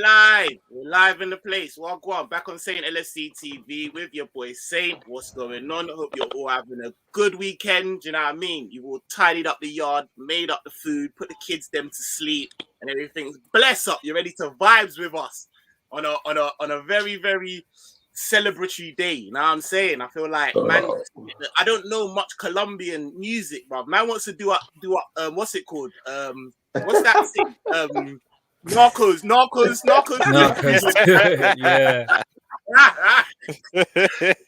live. We're live in the place. Well, go on. Back on Saint LFCTV with your boy Saint. What's going on? I hope you're all having a good weekend. Do you know what I mean? You all tidied up the yard, made up the food, put the kids them to sleep, and everything's bless up. You're ready to vibes with us on a very, very celebratory day. You know what I'm saying? I feel like man, I don't know much Colombian music, bro. Man wants to do up what's it called? What's that thing? Narcos. Yeah.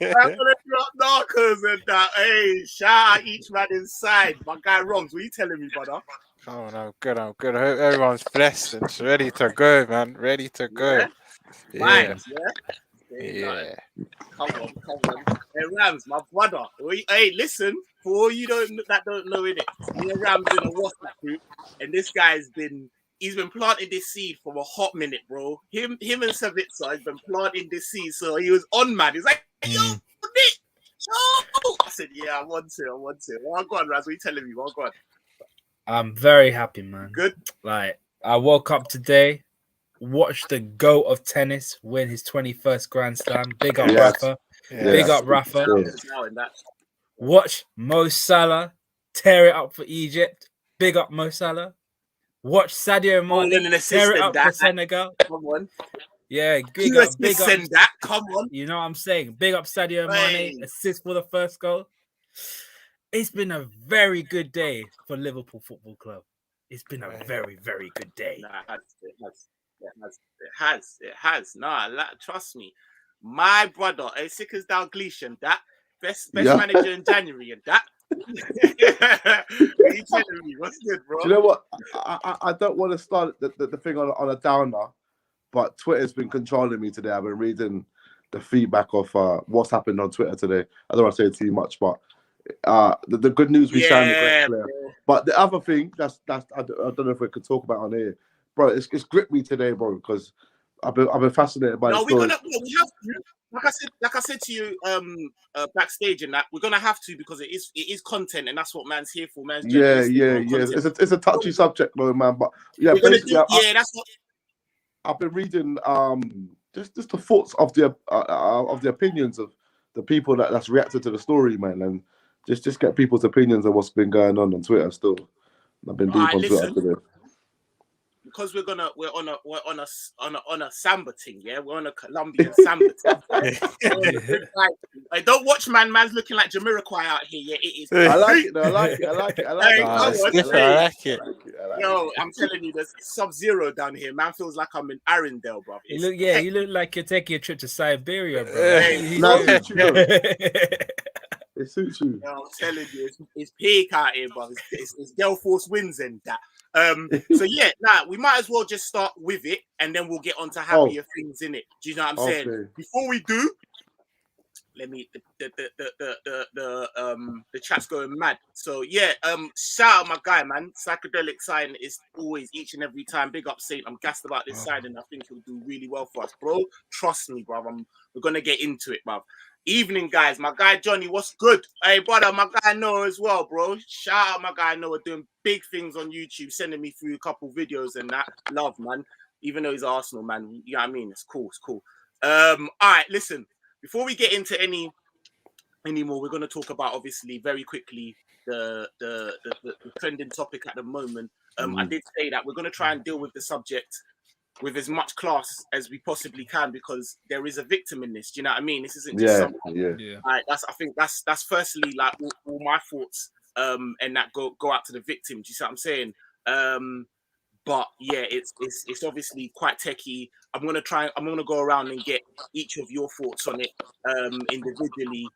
I'm gonna drop Narcos and that. Hey, shout out each man inside. My guy Roms, what are you telling me, brother? Oh, I'm good. I hope everyone's blessed and ready to go, man. Ready to go. Yeah. Yeah. Come on. Hey, Rams, my brother. Hey, listen, for all you don't know in it, me and Rams in a WhatsApp group, and this guy's been planting this seed for a hot minute, bro. Him and Savitza has been planting this seed, so he was on, man. He's like, yo, Nick, yo. I said, yeah, I want to. Well, go on, Raz, what are you telling me? Well, go on. I'm very happy, man. Good. Like, I woke up today, watched the GOAT of tennis win his 21st Grand Slam. Big up, Rafa. Big up, Rafa. Watch Mo Salah tear it up for Egypt. Big up, Mo Salah. Watch Sadio Mane tear it up for Senegal. Come on. Yeah, big up. That. Come on. You know what I'm saying? Big up Sadio Mane. Assist for the first goal. It's been a very good day for Liverpool Football Club. It's been a very, very good day. Nah, it has. Nah, trust me. My brother, sick as Dalgletian, that best manager in January, and that. What are you telling me? What's good, bro? Do you know what? I don't want to start the thing on a downer, but Twitter's been controlling me today. I've been reading the feedback of what's happened on Twitter today. I don't want to say too much, but the good news we sound clear. But the other thing that's I don't know if we could talk about on here, bro. It's gripped me today, bro, because I've been fascinated by the story. We have to. Like I said to you backstage, and that we're gonna have to, because it is content, and that's what man's here for. Man's It's a touchy subject, though, man. But yeah, that's what I've been reading. Just the thoughts of the opinions of the people that's reacted to the story, man, and just get people's opinions of what's been going on Twitter. Still, I've been deep on Twitter today. Because we're on a samba thing, yeah. We're on a Colombian samba thing. Like, don't watch man's looking like Jamiroquai out here. Yeah, it is. I like it. I like it. Yo, I'm telling you, there's Sub-Zero down here. Man feels like I'm in Arendelle, bro. You look like you're taking a trip to Siberia, bro. It suits you. Yo, I'm telling you, it's peak out here, bro. It's Gale Force wins and that. So yeah, we might as well just start with it, and then we'll get on to happier things in it. Do you know what I'm saying? Before we do, let me the chat's going mad. So yeah, shout out my guy, man. Psychedelic sign is always each and every time. Big up Saint. I'm gassed about this sign, and I think he'll do really well for us, bro. Trust me, bro. We're gonna get into it, bro. Evening, guys. My guy Johnny, what's good? Hey, brother, my guy Noah as well, bro. Shout out my guy Noah, doing big things on YouTube, sending me through a couple videos and that. Love, man. Even though he's Arsenal, man. You know what I mean? It's cool. All right, listen. Before we get into any more, we're going to talk about, obviously, very quickly, the trending topic at the moment. I did say that we're going to try and deal with the subject with as much class as we possibly can, because there is a victim in this. Do you know what I mean? This isn't just something. Yeah. Right, I think that's firstly like all my thoughts, and that go out to the victim. Do you see what I'm saying? But yeah, it's obviously quite techie. I'm gonna go around and get each of your thoughts on it individually,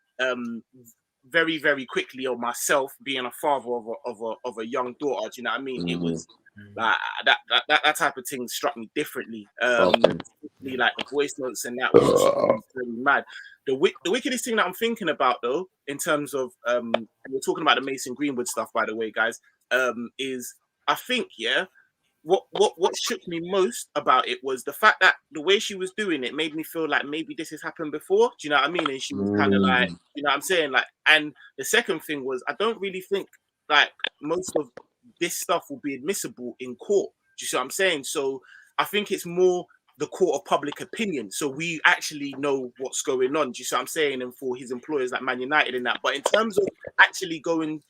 very, very quickly, on myself being a father of a young daughter. Do you know what I mean? It was like that type of thing struck me differently. Like the voice notes and that was really mad. The wickedest thing that I'm thinking about, though, in terms of and we're talking about the Mason Greenwood stuff, by the way, guys, is I think what shook me most about it was the fact that the way she was doing it made me feel like maybe this has happened before. Do you know what I mean? And she was kind of like, you know what I'm saying? Like, and the second thing was, I don't really think like most of this stuff will be admissible in court. Do you see what I'm saying? So I think it's more the court of public opinion, so we actually know what's going on. Do you see what I'm saying? And for his employers like Man United and that, but in terms of actually going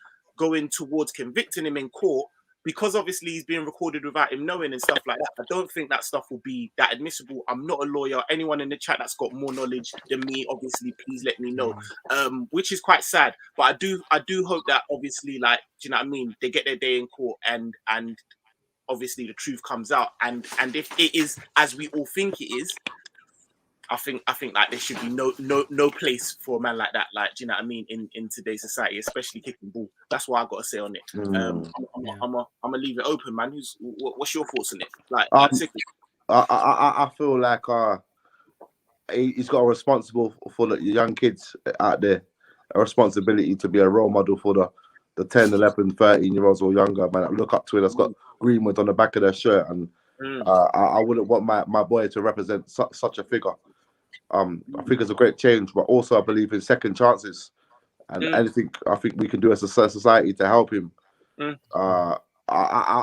towards convicting him in court, because obviously he's being recorded without him knowing and stuff like that, I don't think that stuff will be that admissible. I'm not a lawyer. Anyone in the chat that's got more knowledge than me, obviously, please let me know. Which is quite sad, but I do hope that obviously, like, do you know what I mean? They get their day in court and obviously the truth comes out. And if it is as we all think it is, I think like there should be no place for a man like that. Like, do you know what I mean? In today's society, especially kicking ball. That's what I got to say on it. I'm gonna leave it open, man. What's your thoughts on it? Like, I feel like he's got a responsible for the young kids out there, a responsibility to be a role model for the 10, 11, 13-year-olds or younger, man. I look up to it. That's got Greenwood on the back of their shirt, and I wouldn't want my boy to represent such a figure. I think it's a great change, but also I believe in second chances, and anything I think we can do as a society to help him. I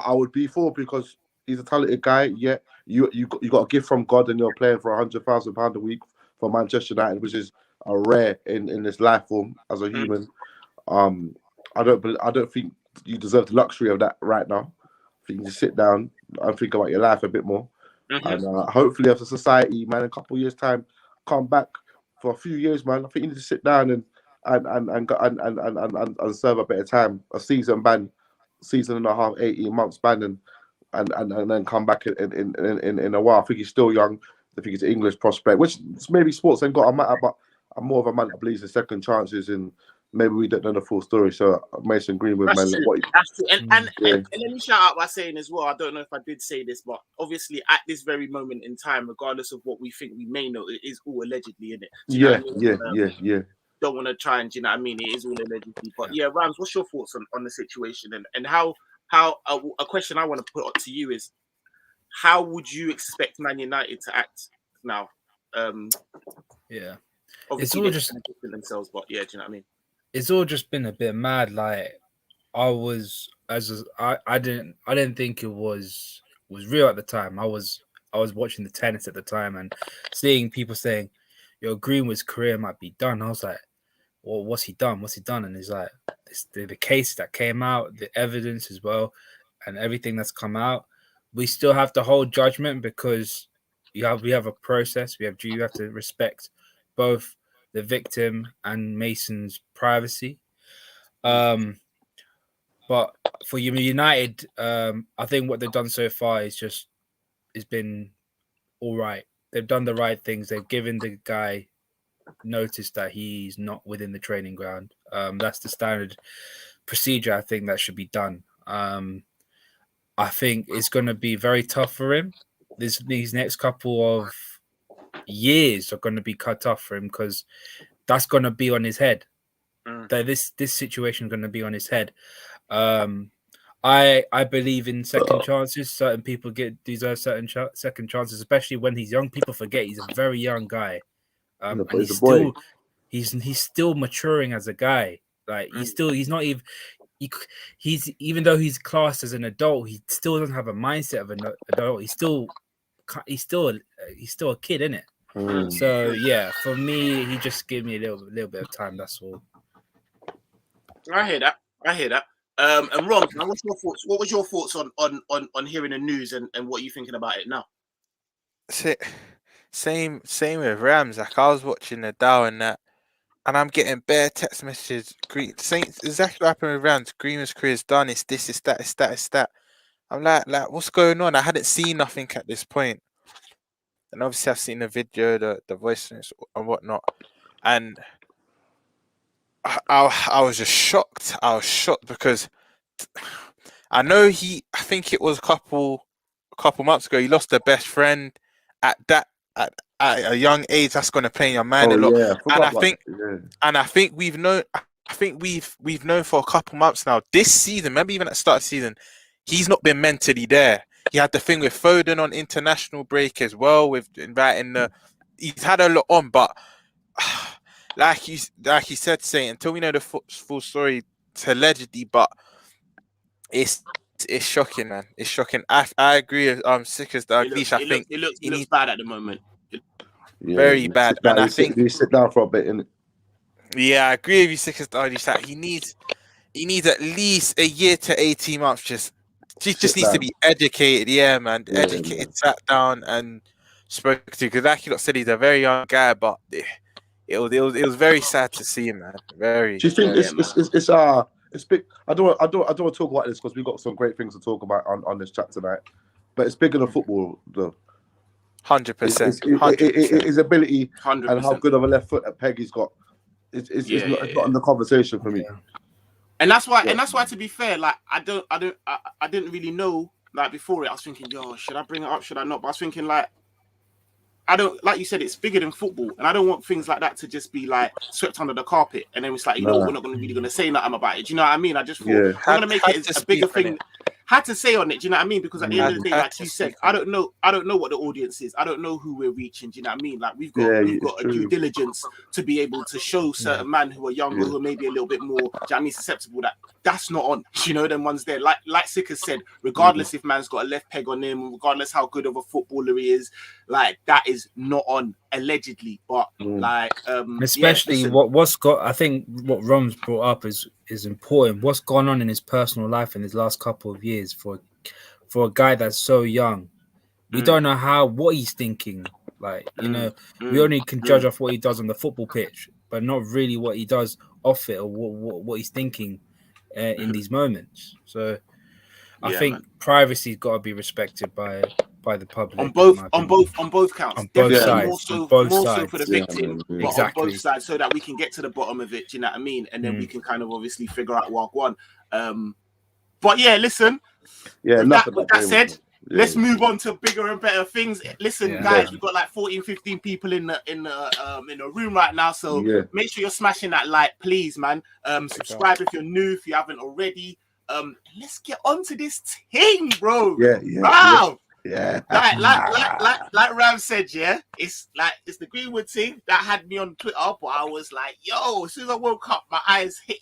would be for, because he's a talented guy. Yeah, you got a gift from God, and you're playing for £100,000 a week for Manchester United, which is a rare in this life form as a human. I don't think you deserve the luxury of that right now. I think you just sit down and think about your life a bit more, and hopefully, as a society, man, in a couple of years' time, come back for a few years, man. I think you need to sit down and serve a bit of time, a season and a half, 18 months ban, and then come back in a while. I think he's still young. I think he's an English prospect, which maybe sports ain't got a matter, but I'm more of a man that believes in second chances, and maybe we don't know the full story. So Mason Greenwood, that's man, true. That's true. And let me shout out by saying as well, I don't know if I did say this, but obviously at this very moment in time, regardless of what we think we may know, it is all allegedly, in it. Yeah. Don't want to try and, do you know what I mean? It is all allegedly. But yeah, Rams, what's your thoughts on the situation, and how a question I want to put up to you is, how would you expect Man United to act now? Yeah, obviously it's all just themselves, but yeah, do you know what I mean? It's all just been a bit mad. Like, I didn't think it was real at the time. I was watching the tennis at the time and seeing people saying, "Yo, Greenwood's career might be done." I was like, "Well, what's he done? What's he done?" And he's like, the case that came out, the evidence as well, and everything that's come out. We still have to hold judgment, because we have a process. You have to respect both the victim and Mason's privacy. But for United, I think what they've done so far has been all right. They've done the right things. They've given the guy notice that he's not within the training ground. That's the standard procedure, I think, that should be done. I think it's going to be very tough for him. These next couple of years are going to be cut off for him, because that's going to be on his head. That this situation is going to be on his head. I believe in second chances. Certain people deserve certain second chances, especially when he's young. People forget he's a very young guy, and he's still maturing as a guy. Like, he's not even. He's even though he's classed as an adult, he still doesn't have a mindset of an adult. He's still a kid, isn't it? So yeah, for me, he just gave me a little bit of time. That's all. I hear that. And Ron, what's your thoughts? What was your thoughts on hearing the news and what you're thinking about it now? Same with Rams. Like, I was watching the Dow and that, and I'm getting bare text messages. Same exactly what happened with Rams. Greenwood's career is done. It's this. It's that. It's that. It's that. I'm like, what's going on? I hadn't seen nothing at this point, and obviously I've seen the video, the voice and whatnot, and I was just shocked. I was shocked because I know I think it was a couple months ago, he lost their best friend at a young age. That's going to play in your mind a lot. Yeah, and I think we've known. I think we've known for a couple months now. This season, maybe even at the start of the season, he's not been mentally there. He had the thing with Foden on international break as well, with inviting he's had a lot on, but like he said, until we know the full story, it's allegedly, but it's It's shocking, man. It's shocking. I agree with Sickers. I think it looks bad at the moment. Very bad. And I think you sit down for a bit, innit? Yeah, I agree with you, Sickers. That he needs at least a year to 18 months. Just needs to be educated. Yeah, man. Educated, man. Sat down and spoke to. Because like you said, he's a very young guy, but it was very sad to see him, man. Very. Do you think it's big? I don't want to talk about this because we've got some great things to talk about on this chat tonight. But it's bigger than football, though. 100%. His ability 100%. and how good of a left foot at Peg he's got. It's not in the conversation for me. And that's why. To be fair, like I didn't really know. Like before it, I was thinking, yo, should I bring it up? Should I not? But I was thinking, like, I don't, like you said, it's bigger than football, and I don't want things like that to just be like swept under the carpet, and then it's like, we're not really going to say nothing about it. Do you know what I mean? I just thought I'm going to make it a bigger thing. Had to say on it, do you know what I mean? Because at the end of the day, like you said, I don't know what the audience is. I don't know who we're reaching. Do you know what I mean? Like we've got a due diligence to be able to show certain men who are younger, who are maybe a little bit more, do you know what I mean, susceptible. That's not on. You know, them ones there. Like Sickers said, regardless if man's got a left peg on him, regardless how good of a footballer he is, like that is not on allegedly. But like, especially what's got. I think what Rom's brought up is important. What's gone on in his personal life in his last couple of years for a guy that's so young. We don't know what he's thinking. Like, you know, we only can judge off what he does on the football pitch, but not really what he does off it or what he's thinking in these moments. So I think privacy's got to be respected by the public on both counts. On both sides. More so for the victim, but exactly. on both sides, so that we can get to the bottom of it. Do you know what I mean? And then we can kind of obviously figure out what one. But yeah, listen. Yeah, with that said, let's move on to bigger and better things. Listen, guys, we've got like 14, 15 people in the room right now. So make sure you're smashing that like, please, man. Subscribe if you're new, if you haven't already. Let's get on to this team, bro. Wow. Yeah. Like Ram said, it's the Greenwood team that had me on Twitter, but I was like, yo, as soon as I woke up, my eyes hit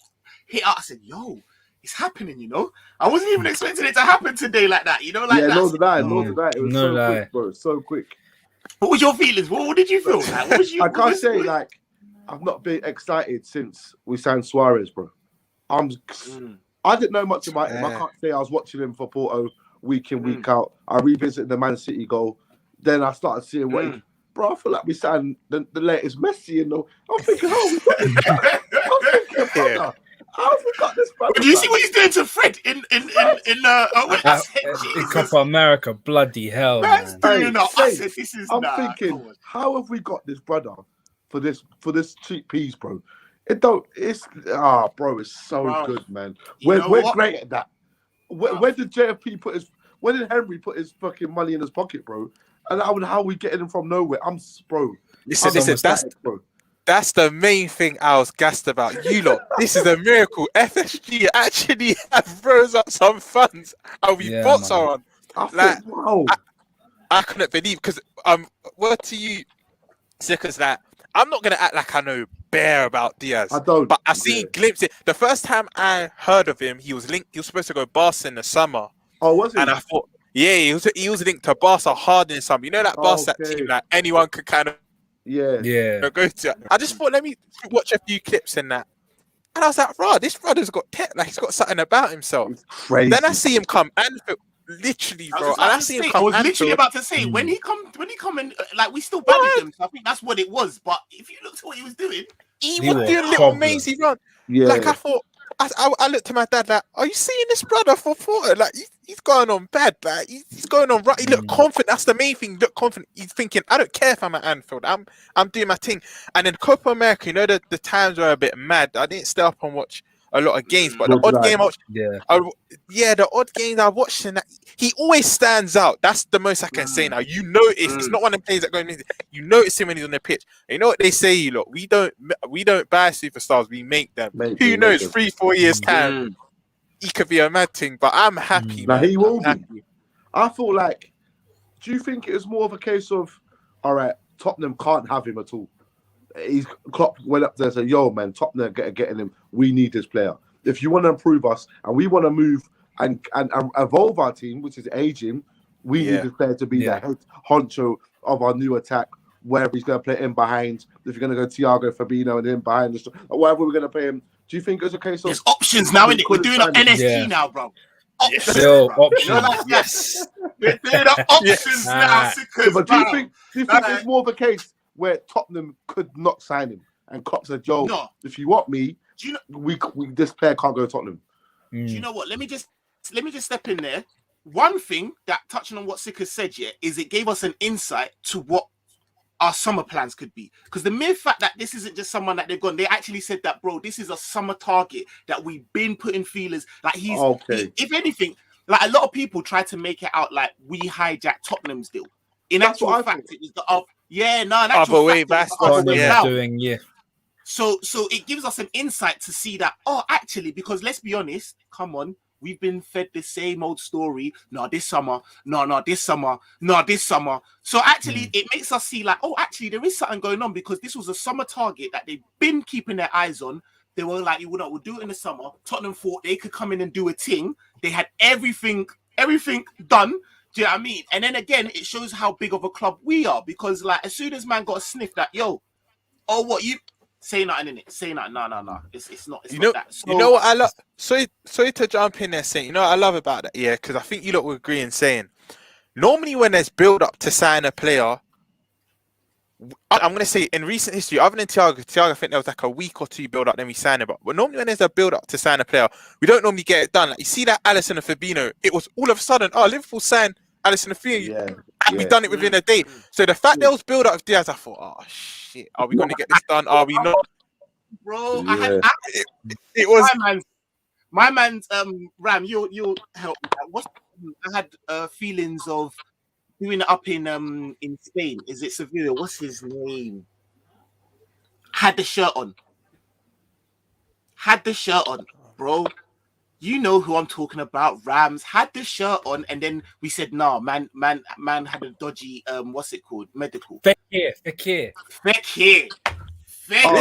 up. I said, yo, it's happening, you know. I wasn't even expecting it to happen today like that, you know, like that. Nor did I. It was so quick, bro. So quick. What was your feelings? What did you feel? Like, what was you? I can't say like I've not been excited since we signed Suarez, bro. I didn't know much about him. I can't say I was watching him for Porto week in, week out. I revisited the Man City goal. Then I started seeing what bro, I feel like we signed the latest Messi, you know. I'm thinking, how have we got this brother? Do you see what he's doing to Fred in Copa America? Bloody hell, man. I'm thinking, how have we got this brother for this cheap piece, bro? Bro, it's so good, man. We're great at that. Where did JFP when did Henry put his fucking money in his pocket, bro? And how are we getting him from nowhere? Listen, that's the main thing I was gassed about. You lot, this is a miracle. FSG actually have rose up some funds and we bought someone. I couldn't believe, because word to you, Sickers, that I'm not gonna act like I know bare about Diaz. I don't, but I seen glimpses. The first time I heard of him, he was supposed to go Barca in the summer. Oh, was he? And I thought, he was linked to Barca hard in the summer. You know that Barca team that anyone could kind of go to. I just thought, let me watch a few clips in that. And I was like, this brother's got tech, like he's got something about himself. Crazy. Then I see him come Anfield, literally, bro. I was literally about to say, when he come and like we still badded him. So I think that's what it was. But if you looked at what he was doing, he was doing a little mazy run. Yeah. Like I thought, I looked at my dad like, are you seeing this brother for Porto? Like he's going on bad. Like he's going on right. He looked confident. That's the main thing. Look confident. He's thinking, I don't care if I'm at Anfield. I'm doing my thing. And then Copa America, you know, the times were a bit mad. I didn't stay up and watch a lot of games, but the odd game I watched, the odd games I watched, and he always stands out. That's the most I can say now. You notice it's not one of the players that go in. You notice him when he's on the pitch. And you know what they say, you lot? We don't buy superstars, we make them. Who knows? 3-4 years time, he could be a mad thing. But I'm happy. Now he will be. I feel like. Do you think it was more of a case of, all right, Tottenham can't have him at all? Klopp went up there and said, yo, man, Tottenham getting him. We need this player. If you want to improve us and we want to move and evolve our team, which is aging. We need this player to be the head honcho of our new attack, wherever he's going to play in behind. If you're going to go Thiago, Fabinho, and him behind, or whatever we're going to play him. Do you think it's a case of there's options now, innit? We're doing an NSG now, bro. Options, options. You know, like yes. We're doing the options now. But do you think it's more of a case where Tottenham could not sign him, and Klopp said, "Yo, if you want me, we this player can't go to Tottenham." Do you know what? Let me just step in there. One thing that, touching on what Sika said, is it gave us an insight to what our summer plans could be. Because the mere fact that this isn't just someone that they've gone, they actually said that, bro, this is a summer target that we've been putting feelers. Like if anything, like a lot of people try to make it out like we hijacked Tottenham's deal. In actual fact, it was the other way. That's what they're doing. Yeah. So it gives us an insight to see that, actually, because let's be honest, come on, we've been fed the same old story. No, this summer. No, this summer. No, this summer. So actually, it makes us see like, actually, there is something going on, because this was a summer target that they've been keeping their eyes on. They were like, we'll do it in the summer. Tottenham thought they could come in and do a thing. They had everything done. Do you know what I mean? And then again, it shows how big of a club we are, because like as soon as man got a sniff that, what you say nothing in it. Say nothing. No. It's not. It's not that. So, you know what I love? Sorry to jump in there, saying, you know what I love about that? Yeah, because I think you lot will agree in saying, normally when there's build up to sign a player, I'm going to say in recent history, other than Thiago, I think there was like a week or two build up, then we sign it. But normally when there's a build up to sign a player, we don't normally get it done. Like you see that Alisson and Fabinho, it was all of a sudden, Liverpool signed Alisson and Fabinho, and we done it within a day. So the fact there was build up of Diaz, I thought, shit, are we going to get this done? Are we not? Bro, it was my man's Ram. You'll help me. I had feelings of doing it up in Spain. Is it Sevilla? What's his name? Had the shirt on, bro. You know who I'm talking about. Rams had the shirt on, and then we said, "No, man had a dodgy what's it called? Medical." Fekir. Yes. And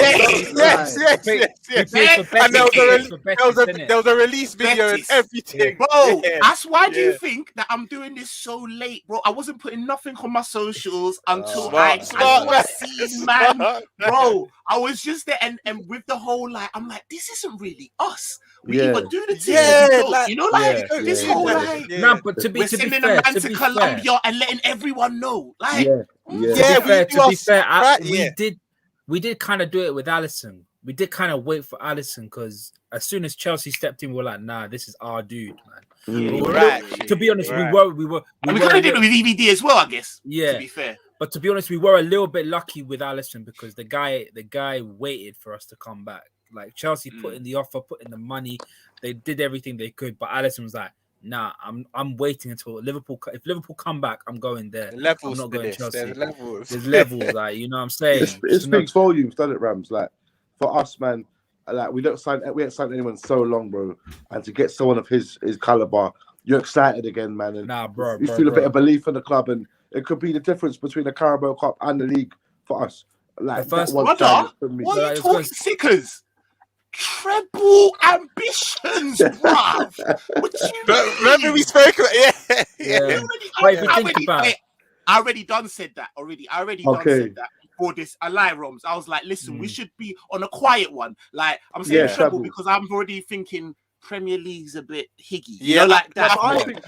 there was a release video and everything. Bro, that's why do you think that I'm doing this so late, bro? I wasn't putting nothing on my socials until I seen, man. Bro, I was just there and with the whole like, I'm like, this isn't really us. We either do the thing, this whole like, no, but to be sending fair, a man to Colombia and letting everyone know, like, to be fair, we did kind of do it with Alisson. We did kind of wait for Alisson because as soon as Chelsea stepped in, we were like, nah, this is our dude, man. To be honest, we were. We kind of did it with EVD as well, I guess. Yeah. To be fair. But to be honest, we were a little bit lucky with Alisson because the guy waited for us to come back. Like Chelsea put in the offer, put in the money. They did everything they could, but Alisson was like, nah, I'm waiting until Liverpool. If Liverpool come back, I'm going there. I'm not going to Chelsea. There's levels, like, you know what I'm saying. It speaks volumes, doesn't it, Rams? Like for us, man. Like we haven't signed anyone so long, bro. And to get someone of his caliber, you're excited again, man. And you feel a bit of belief in the club, and it could be the difference between the Carabao Cup and the league for us. Like the first what are you talking, Sickers? Treble ambitions, bruv. Remember we spoke about I already done said that before this. I lie, Roms. I was like, listen, we should be on a quiet one. Like I'm saying treble because I'm already thinking Premier League's a bit higgy. You know, like that.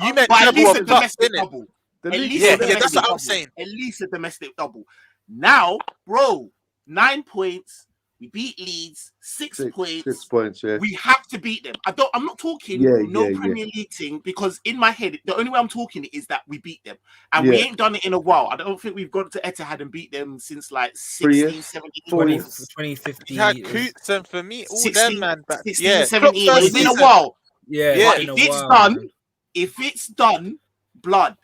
You meant at least a domestic double. That's what I'm saying. At least a domestic double. Now, bro, 9 points. We beat Leeds, 6 points. 6 points, yeah. We have to beat them. I'm not talking Premier League thing, because in my head, the only way I'm talking is that we beat them. And we ain't done it in a while. I don't think we've gone to Etihad and beat them since like 16, 17, 2015. Yeah, Coots and for me, all 16, them, man. 16, 17. It's been a while. Yeah. But if it's done, blood.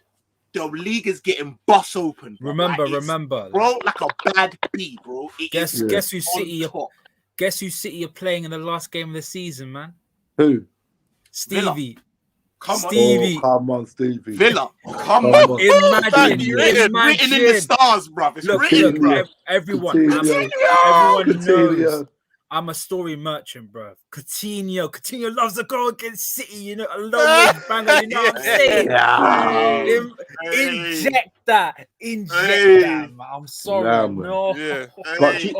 The league is getting boss open. Bro. Remember, bro, like a bad bee, bro. Guess who City are playing in the last game of the season, man? Who? Stevie. Come on, Stevie. Villa. Come on. Imagine. Written in the stars, bro. It's written, bro. Everyone knows. I'm a story merchant, bro. Coutinho loves to go against City. You know, a long range banger. You know what I'm saying? Inject that, man. I'm sorry, no. Yeah.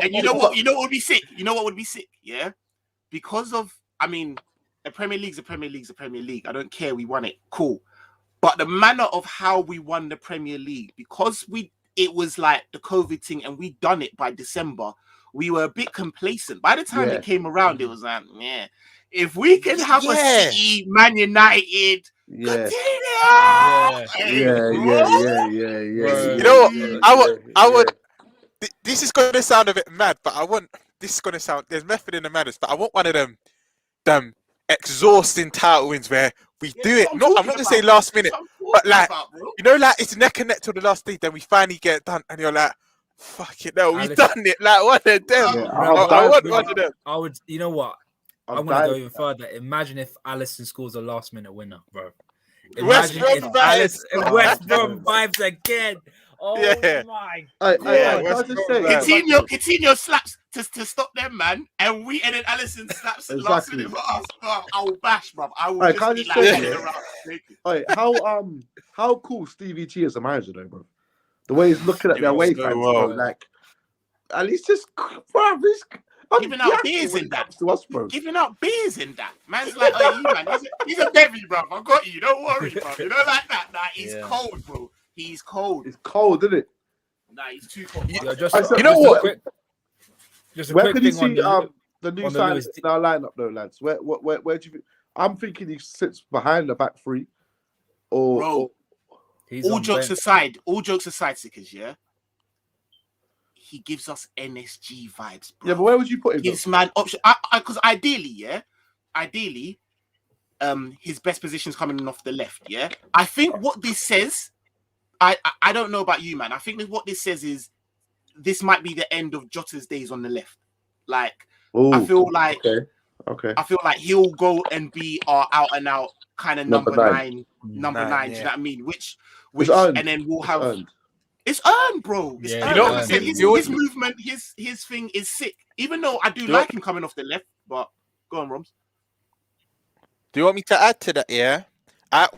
And you know what? You know what would be sick? You know what would be sick? Yeah, because of, I mean, the Premier League's a Premier League. I don't care. We won it. Cool. But the manner of how we won the Premier League, because it was like the COVID thing, and we done it by December. We were a bit complacent. By the time it came around, it was like, if we can have a City, Man United, Yeah. You know what? I would. This is going to sound a bit mad, but this is going to sound. There's method in the madness, but I want one of them exhausting title wins where we do it. I'm not going to say last minute, but like it's neck and neck till the last day. Then we finally get it done, and you're like, fuck it, no, we've done it. Like one of them. I want one of them. I would. You know what? I'm going to go even further. Imagine if Alisson scores a last minute winner, bro. Imagine if West Brom vibes again. Oh my God! Coutinho slaps to stop them, man, and then Alisson slaps last minute for us. I will bash, bro. I will just be like, how cool Stevie G is a manager, though, bro. The way he's looking at their way fans, bro. Like, at least just, bro, giving out beers in that. Giving out beers in that. Man's like, oh, man, he's a bevy, bro. I got you. Don't worry, bro. You know, like that. Nah, he's cold, bro. He's cold. It's cold, isn't it? Nah, he's too cold. You know what? Where can you see the new signings in our lineup, though, lads? Where do you think? I'm thinking he sits behind the back three. All jokes aside, Sickers, yeah? He gives us NSG vibes, bro. Yeah, but where would you put him? Gives man option. Because ideally, his best position's coming off the left, yeah? I think what this says, I don't know about you, man. I think that what this says is this might be the end of Jota's days on the left. Like, I feel like I feel like he'll go and be our out and out kind of number nine. Do you know what I mean? Which and then we'll have it's earned, bro. It's earned. You know, his movement, his thing is sick. Even though I do like him coming off the left, but go on, Roms. Do you want me to add to that? Yeah, I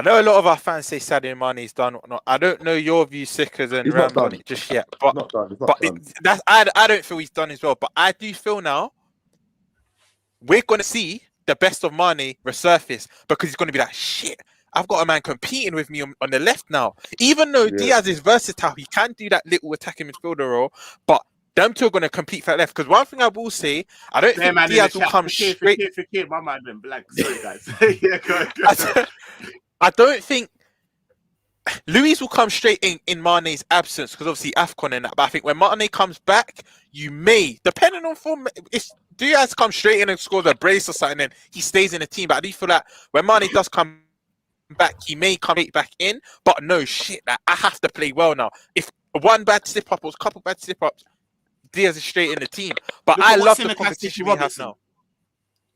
know a lot of our fans say Sadio Mane's done whatnot. I don't know your view, Sickers and Rams on it just yet, but I don't feel he's done as well. But I do feel now we're gonna see the best of Mane resurface because he's gonna be like, shit, I've got a man competing with me on the left now. Even though Diaz is versatile, he can do that little attacking midfielder role, but them two are going to compete for left. Because one thing I will say, I don't think Diaz will come straight. My man been blank. Sorry, guys. I don't think Luis will come straight in Mane's absence because obviously AFCON and that. But I think when Mane comes back, you may, depending on form, if Diaz comes straight in and scores a brace or something, then he stays in the team. But I do feel like when Mane does come back, he may come back in. But no shit, like, I have to play well now. If one bad slip up or a couple bad slip ups, Diaz is straight in the team. But I love the competition we have now.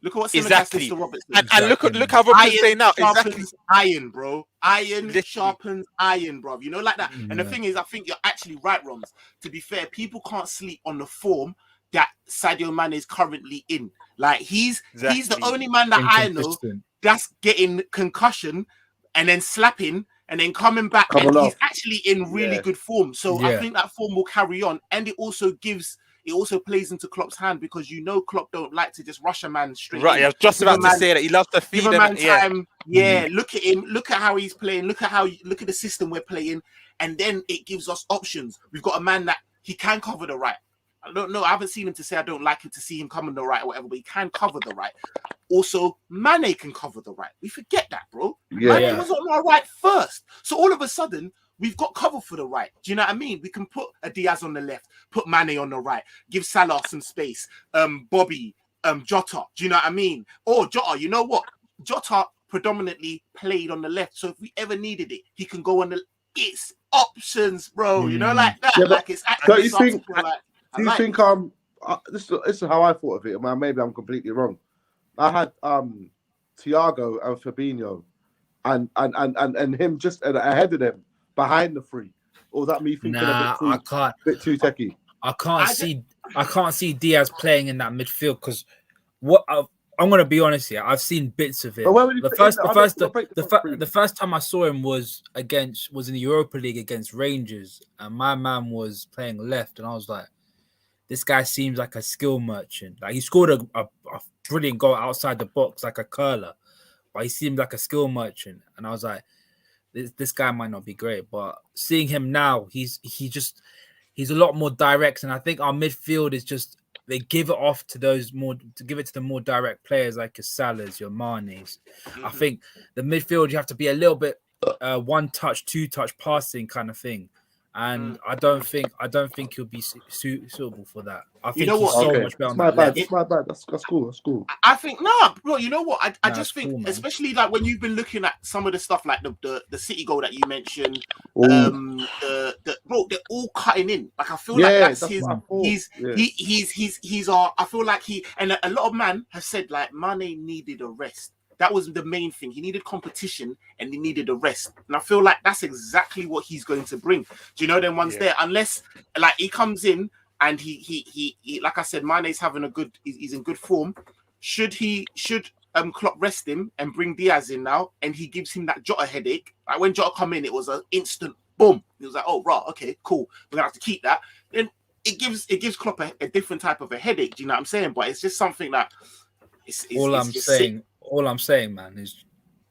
Look at what exactly. And look how Robertson's saying now. Exactly. Iron, bro. Iron sharpens iron, bro. You know, like that. And the thing is, I think you're actually right, Roms. To be fair, people can't sleep on the form that Sadio Mane is currently in. Like he's the only man that I know that's getting concussion and then slapping and then coming back, and he's actually in really good form. So I think that form will carry on, and it also plays into Klopp's hand because you know Klopp don't like to just rush a man straight. Right, I was just about to say that he loves to feed him. Time. Yeah, look at him. Look at how he's playing. Look at the system we're playing, and then it gives us options. We've got a man that he can cover the right. I don't know. I haven't seen him to say I don't like him to see him come on the right or whatever, but he can cover the right. Also, Mane can cover the right. We forget that, bro. Mane was on our right first. So all of a sudden, we've got cover for the right. Do you know what I mean? We can put a Diaz on the left, put Mane on the right, give Salah some space, Bobby, Jota. Do you know what I mean? Or Jota, you know what? Jota predominantly played on the left. So if we ever needed it, he can go on the... It's options, bro. You know, like that. Yeah, like it's actually something do you think this is how I thought of it? Man, maybe I'm completely wrong. I had Thiago and Fabinho and him just ahead of them behind the three. Or was that me thinking a bit too techie? I can't see I can't see Diaz playing in that midfield because what I'm gonna be honest here. I've seen bits of him. The first time I saw him was in the Europa League against Rangers, and my man was playing left, and I was like, this guy seems like a skill merchant. Like he scored a brilliant goal outside the box, like a curler, but he seemed like a skill merchant, and I was like, this guy might not be great, but seeing him now, he's a lot more direct, and I think our midfield is just. They give it off to the more direct players like your Salahs, your Manes. I think the midfield you have to be a little bit one touch, two touch passing kind of thing, and I don't think he'll be suitable for that. I think he's so much better. It's my bad. That's cool. That's cool. I think bro. You know what? I just think, cool, especially like when you've been looking at some of the stuff like the City goal that you mentioned, bro, they're all cutting in. Like I feel like that's his. He's our. I feel like and a lot of man have said like Mane needed a rest. That was the main thing. He needed competition and he needed a rest. And I feel like that's exactly what he's going to bring. Do you know them ones there? Unless like he comes in. And he like I said, Mane's having he's in good form. Should Klopp rest him and bring Diaz in now, and he gives him that Jota headache. Like when Jota come in, it was an instant boom. He was like, oh right, okay, cool. We're gonna have to keep that. Then it gives Klopp a different type of a headache. Do you know what I'm saying? But it's just something that all I'm saying, man, is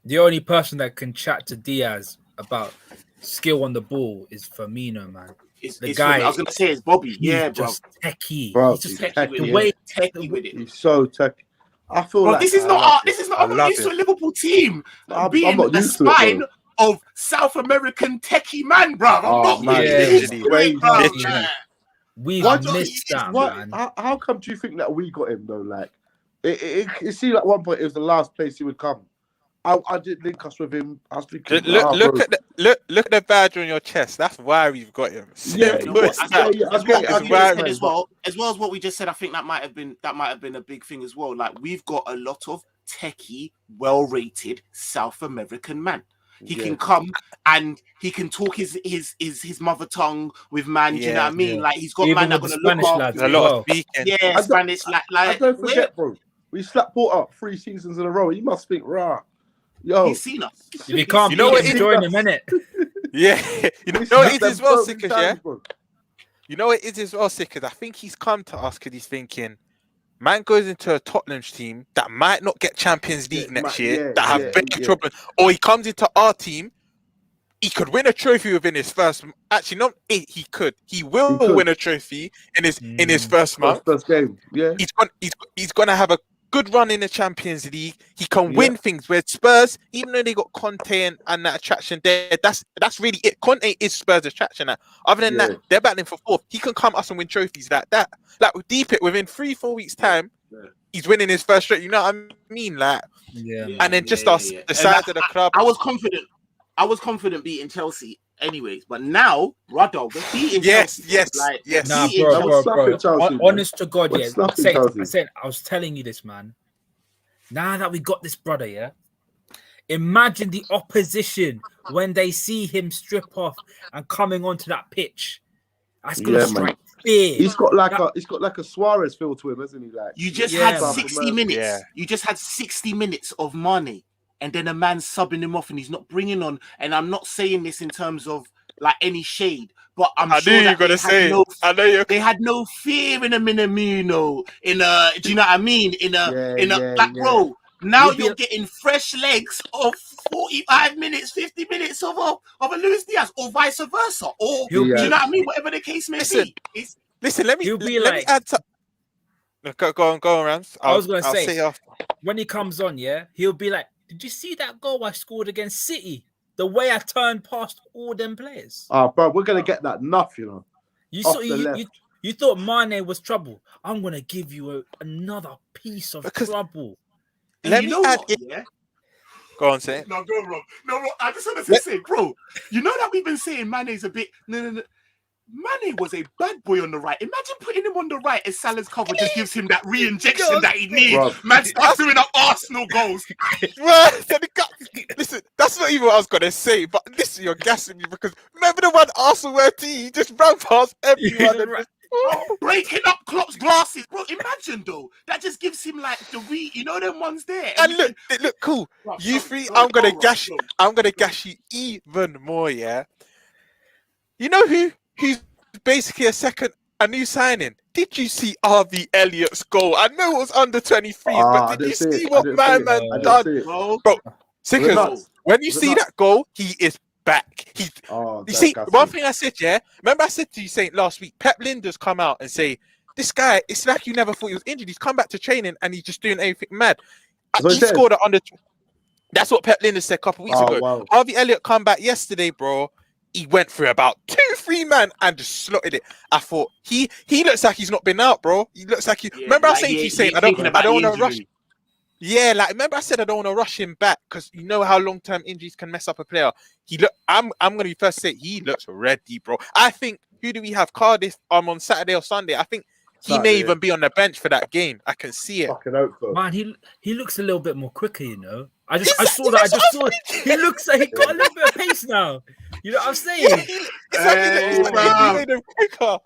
the only person that can chat to Diaz about skill on the ball is Firmino, man. The guy, I was gonna say, it's Bobby. Yeah, bro. Just techie. Bro, he's just techie. The way techie with it. He's so techie. I feel bro, like this is not I'm used to a Liverpool team being the spine of South American techie man, bro. We've missed that, man. How come do you think that we got him though? Like, it seemed at one point it was the last place he would come. I did link us with him. I was thinking, look at the badge on your chest. That's why we've got him. As well as what we just said, I think that might have been a big thing as well. Like we've got a lot of techie, well-rated South American man. He can come and he can talk his mother tongue with man. Do you know what I mean? Yeah. Like he's got man that gonna look after. A lot of speaking. Yeah, Spanish. Like I don't forget, bro. We slapped Porter 3 seasons in a row. You must think, rah. Yo, he's seen us. If he can't, join him, innit? Yeah, you know what it is as well, Sickers. Yeah, you know what it is as well, Sickers. I think he's come to us because he's thinking, man goes into a Tottenham team that might not get Champions League next year, that have big trouble, or he comes into our team. He could win a trophy within his first. Actually, not he could. He will win a trophy in his first month. First game. Yeah, he's gonna have a good run in the Champions League. He can win things where Spurs, even though they got Conte and that attraction there, that's really it. Conte is Spurs' attraction. Now, other than that, they're battling for fourth. He can come us and win trophies like that. Like deep it within 3-4 weeks time, he's winning his first straight. You know what I mean? Like, and then the size of the club. I was confident beating Chelsea. Anyways, but now, Rado, we're beating Chelsea. Yes. Nah, bro. Honest to God, I was telling you this, man. Now that we got this brother, imagine the opposition when they see him strip off and coming onto that pitch. That's gonna strike fear. He's got like a Suarez feel to him, hasn't he? Like you just had 60 minutes. Yeah. You just had 60 minutes of Mane. And then a man subbing him off and he's not bringing on. And I'm not saying this in terms of like any shade, but I sure that they had no fear in a Minamino, do you know what I mean? Bro, now you're getting fresh legs of 45 minutes, 50 minutes of a Luis Diaz, or vice versa, or do you know what I mean? Whatever the case may be. Listen, let me add to. Go on, Rams. I was going to say, when he comes on, he'll be like, did you see that goal I scored against City? The way I turned past all them players. Bro, we're gonna get that enough, you know. You thought Mane was trouble. I'm gonna give you another piece of trouble. Let me add it. Yeah? Go on, say it. No, go wrong. No, I just want to say, bro. You know that we've been saying Mane's a bit. No. Mane was a bad boy on the right. Imagine putting him on the right as Salah's cover just gives him that re-injection that he needs. Bro. Man starts doing up Arsenal goals. Listen, that's not even what I was going to say, but listen, you're gassing me because remember the one Arsenal were he just ran past everyone. breaking up Klopp's glasses, bro. Imagine though, that just gives him like you know them ones there. And look, they look cool. Bro, you three, I'm gonna gash you even more, yeah. You know who's basically a new signing? Did you see RV Elliott's goal? I know it was under 23, but did you see what man done? Bro, Sickers, when you see that goal, he is back. You see, one thing I said, yeah? Remember I said to you saying last week, Pep Linder's come out and say, this guy, it's like you never thought he was injured. He's come back to training and he's just doing everything mad. He scored it under... That's what Pep Linder said a couple weeks ago. Wow. Harvey Elliott come back yesterday, bro. He went through about 2-3 men and just slotted it. I thought, he looks like he's not been out, bro. He looks like he... remember I was saying to you, saying, I don't want to rush... Yeah, like remember I said I don't want to rush him back because you know how long-term injuries can mess up a player. I'm gonna be first to say he looks ready, bro. I think who do we have? Cardiff on Saturday or Sunday. I think he may even be on the bench for that game. I can see it. Man, he looks a little bit more quicker, you know. I just saw it. He looks like he got a little bit of pace now. You know what I'm saying? He made him quicker.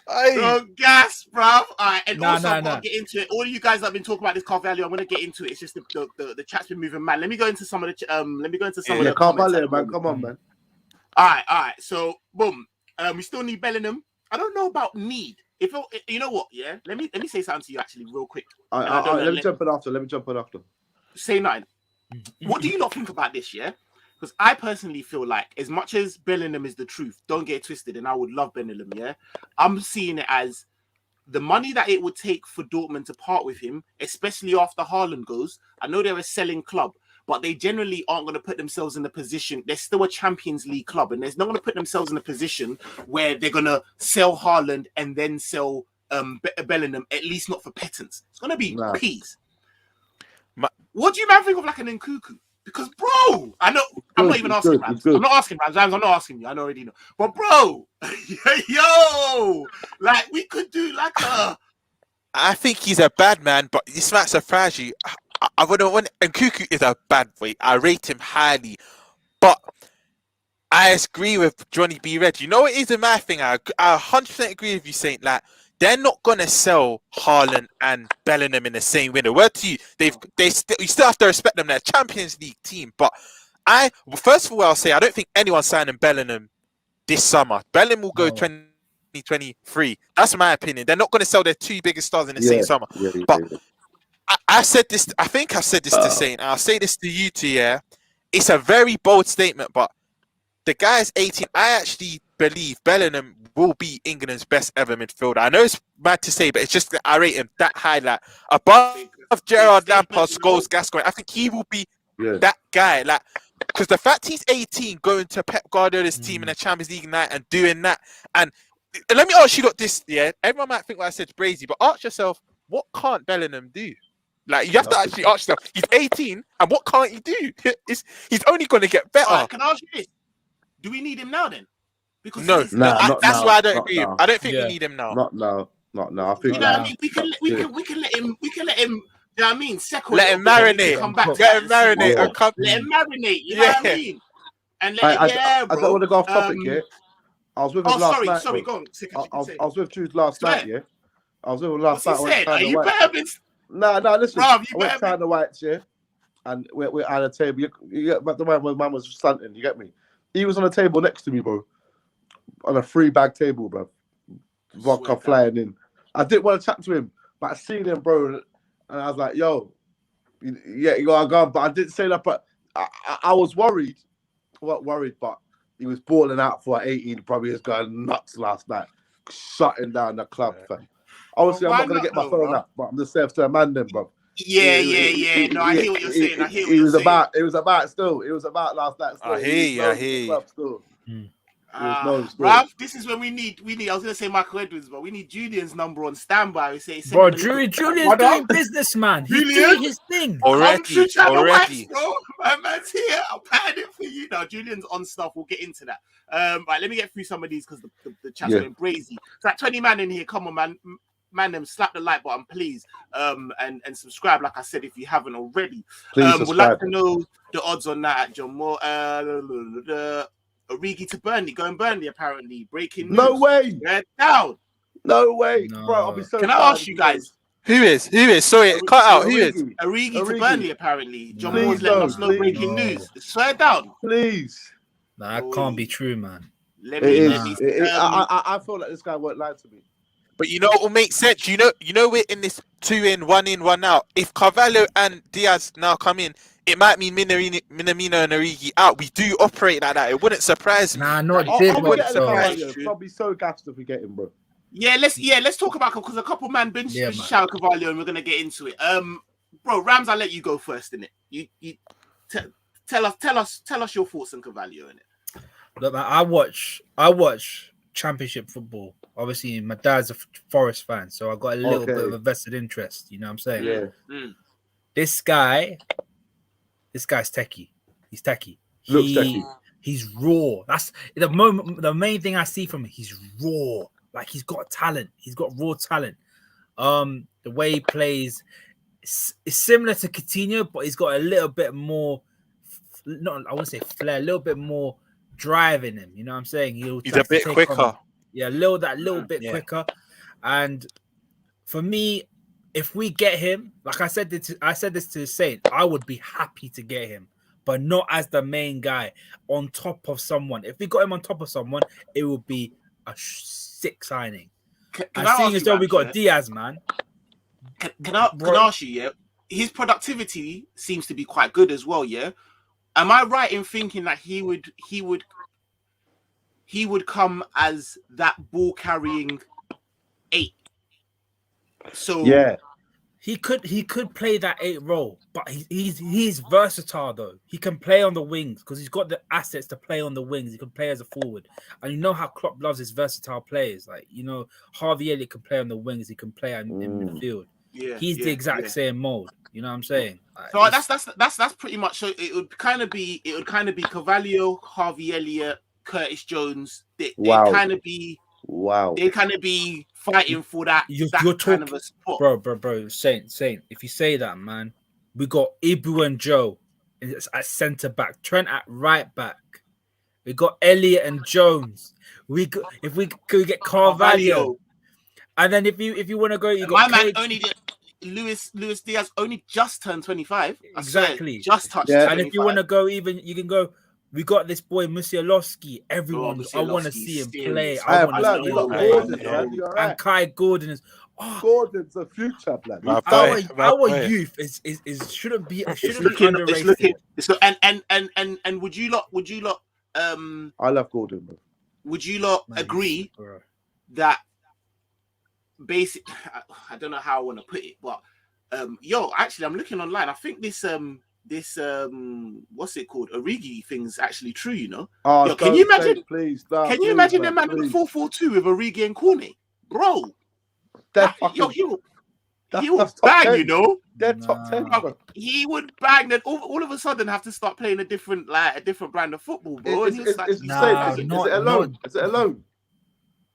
Don't gas, bruv. Alright, and also I'm gonna get into it. All of you guys that have been talking about this Carvalho, I'm gonna get into it. It's just the chat's been moving mad. Let me go into some of the the Carvalho, man. Come on, man. Alright. So boom. We still need Bellingham. I don't know about need. If you know what, yeah. Let me say something to you actually real quick. Let me jump in after. Say nothing. What do you not think about this, yeah? Because I personally feel like as much as Bellingham is the truth, don't get it twisted, and I would love Bellingham, yeah? I'm seeing it as the money that it would take for Dortmund to part with him, especially after Haaland goes. I know they're a selling club, but they generally aren't going to put themselves in a position. They're still a Champions League club, and they're not going to put themselves in a position where they're going to sell Haaland and then sell Bellingham, at least not for pittance. It's going to be peas. What do you man think of like an Nkunku? Because, bro, I know I'm not even asking Rams. I'm not asking Rams. I'm not asking you. I already know. But, bro, yo, like we could do like a. I think he's a bad man, but this might surprise you. I wouldn't want. Nkunku is a bad boy. I rate him highly, but I agree with Johnny B. Red. You know what is my thing? I 100% agree with you saying like they're not gonna sell Haaland and Bellingham in the same window. Word to you, you still have to respect them. They're a Champions League team. But first of all, I'll say I don't think anyone's signing Bellingham this summer. Bellingham will go 2023. That's my opinion. They're not gonna sell their two biggest stars in the same summer. But I said this. I think I've said this to Saint, and I'll say this to you too. Yeah, it's a very bold statement, but the guy's 18. I actually believe Bellingham will be England's best ever midfielder. I know it's bad to say, but it's just that I rate him that high, like above Gerrard, Lampard, Scholes, Gascoigne. I think he will be that guy, like because the fact he's 18, going to Pep Guardiola's team in a Champions League night and doing that. And let me ask you this. Yeah, everyone might think what I said is crazy, but ask yourself, what can't Bellingham do? Like you have to actually ask yourself. He's 18, and what can't he do? He's only going to get better. Right, can I ask you this? Do we need him now then? Because that's why I don't agree. I don't think we need him now. Not now. I think you know what I mean. We can let him. You know what I mean? Let him marinate. Let him marinate. Let him marinate. You know what I mean? And I don't want to go off topic yet. I was with him last night. Sorry, go on. I was with Jude last night. Yeah, I was with him last night. No, listen. I went down the whites, yeah, and we're at a table. You get, but the man was stunting. You get me? He was on a table next to me, bro, on a 3-bag table, bro. Vodka flying in. I didn't want to chat to him, but I seen him, bro, and I was like, "Yo, yeah, you are gone." But I didn't say that. But I was worried. Not worried, but he was balling out for 18. Probably was going nuts last night, shutting down the club. Fam. Obviously, I'm not gonna get my phone up, but I'm just saying to a man, then, bro. Yeah. No, I hear what you're saying. It was about last night. Still. I hear you. Still. Bruv, this is when we need. I was gonna say Michael Edwards, but we need Julian's number on standby. We say, bro, Julian's doing business, man. He's doing his thing already. Bro. My man's here. I'm patting it for you now. Julian's on stuff. We'll get into that. Right, let me get through some of these because the chat's going crazy. It's like 20 man in here. Come on, man. Man, slap the like button, please, and subscribe. Like I said, if you haven't already, we'd like to know the odds on that at John Moore. Origi to Burnley, going Burnley apparently. Breaking news. No way. They're down. No way, bro. I'll be so. Can I ask you guys? Who is? Sorry, cut out. Who is? Origi to Burnley, apparently. John Please Moore's letting don't, us know please. breaking news. Swear down. Please. Nah, that can't be true, man. Let me. I feel like this guy won't lie to me. But you know what will make sense? You know we're in this 2 in, 1 in, 1 out. If Carvalho and Diaz now come in, it might mean Minamino and Origi out. We do operate like that. It wouldn't surprise me. Nah, not I'll this be one. getting So. Carvalho. I'll be so gassed if we get him, bro. Let's talk about because a couple man been shout Carvalho and we're gonna get into it. Bro, Rams, I'll let you go first, innit? You tell us your thoughts on Carvalho, innit? Look, man, I watch Championship football. Obviously, my dad's a Forest fan, so I got a little bit of a vested interest. You know what I'm saying? Yeah. This guy's techie. He's techie. Looks techie. He's raw. That's the main thing I see from him. He's raw. Like he's got talent. He's got raw talent. The way he plays is similar to Coutinho, but he's got a little bit more. I wouldn't say flair. A little bit more drive in him. You know what I'm saying? He's a bit quicker. Yeah, a little bit quicker. And for me, if we get him, like I said this to Saint, I would be happy to get him, but not as the main guy on top of someone. If we got him on top of someone, it would be a sick signing. Can seeing as though we got Diaz, man. Can I ask you, yeah? His productivity seems to be quite good as well, yeah? Am I right in thinking that he would come as that ball carrying 8? So yeah, he could play that 8 role, but he's versatile though. He can play on the wings because he's got the assets to play on the wings. He can play as a forward, and you know how Klopp loves his versatile players. Like Harvey Elliott can play on the wings. He can play in midfield. Yeah, he's the exact same mold. You know what I'm saying? Like, so that's pretty much. So it would kind of be Carvalho, Harvey Elliott, Curtis Jones. They kind of be fighting for that. You're kind of a spot, bro. Saint. If you say that, man, we got Ibu and Joe at centre back, Trent at right back. We got Elliott and Jones. If we could get Carvalho. And then if you want to go, you got my man only Luis Diaz only just turned 25. Exactly, just touched. Yeah. And if you want to go, even you can go. We got this boy Musialowski. Everyone, I want to see him play. I want to see him play. And Kai Gordon is. Gordon's a future plan. Our youth is shouldn't be underrated. And would you lot I love Gordon, bro. Would you lot agree that basic? I don't know how I want to put it, but actually, I'm looking online. I think this what's it called? Origi thing's actually true, you know. Can you imagine? Can you imagine them man in 4-4-2 with Origi and Cornet, bro? He would bang, you know. They're top 10, bro. He would bang. Then all of a sudden have to start playing a different brand of football, bro. Is it alone? Is it alone?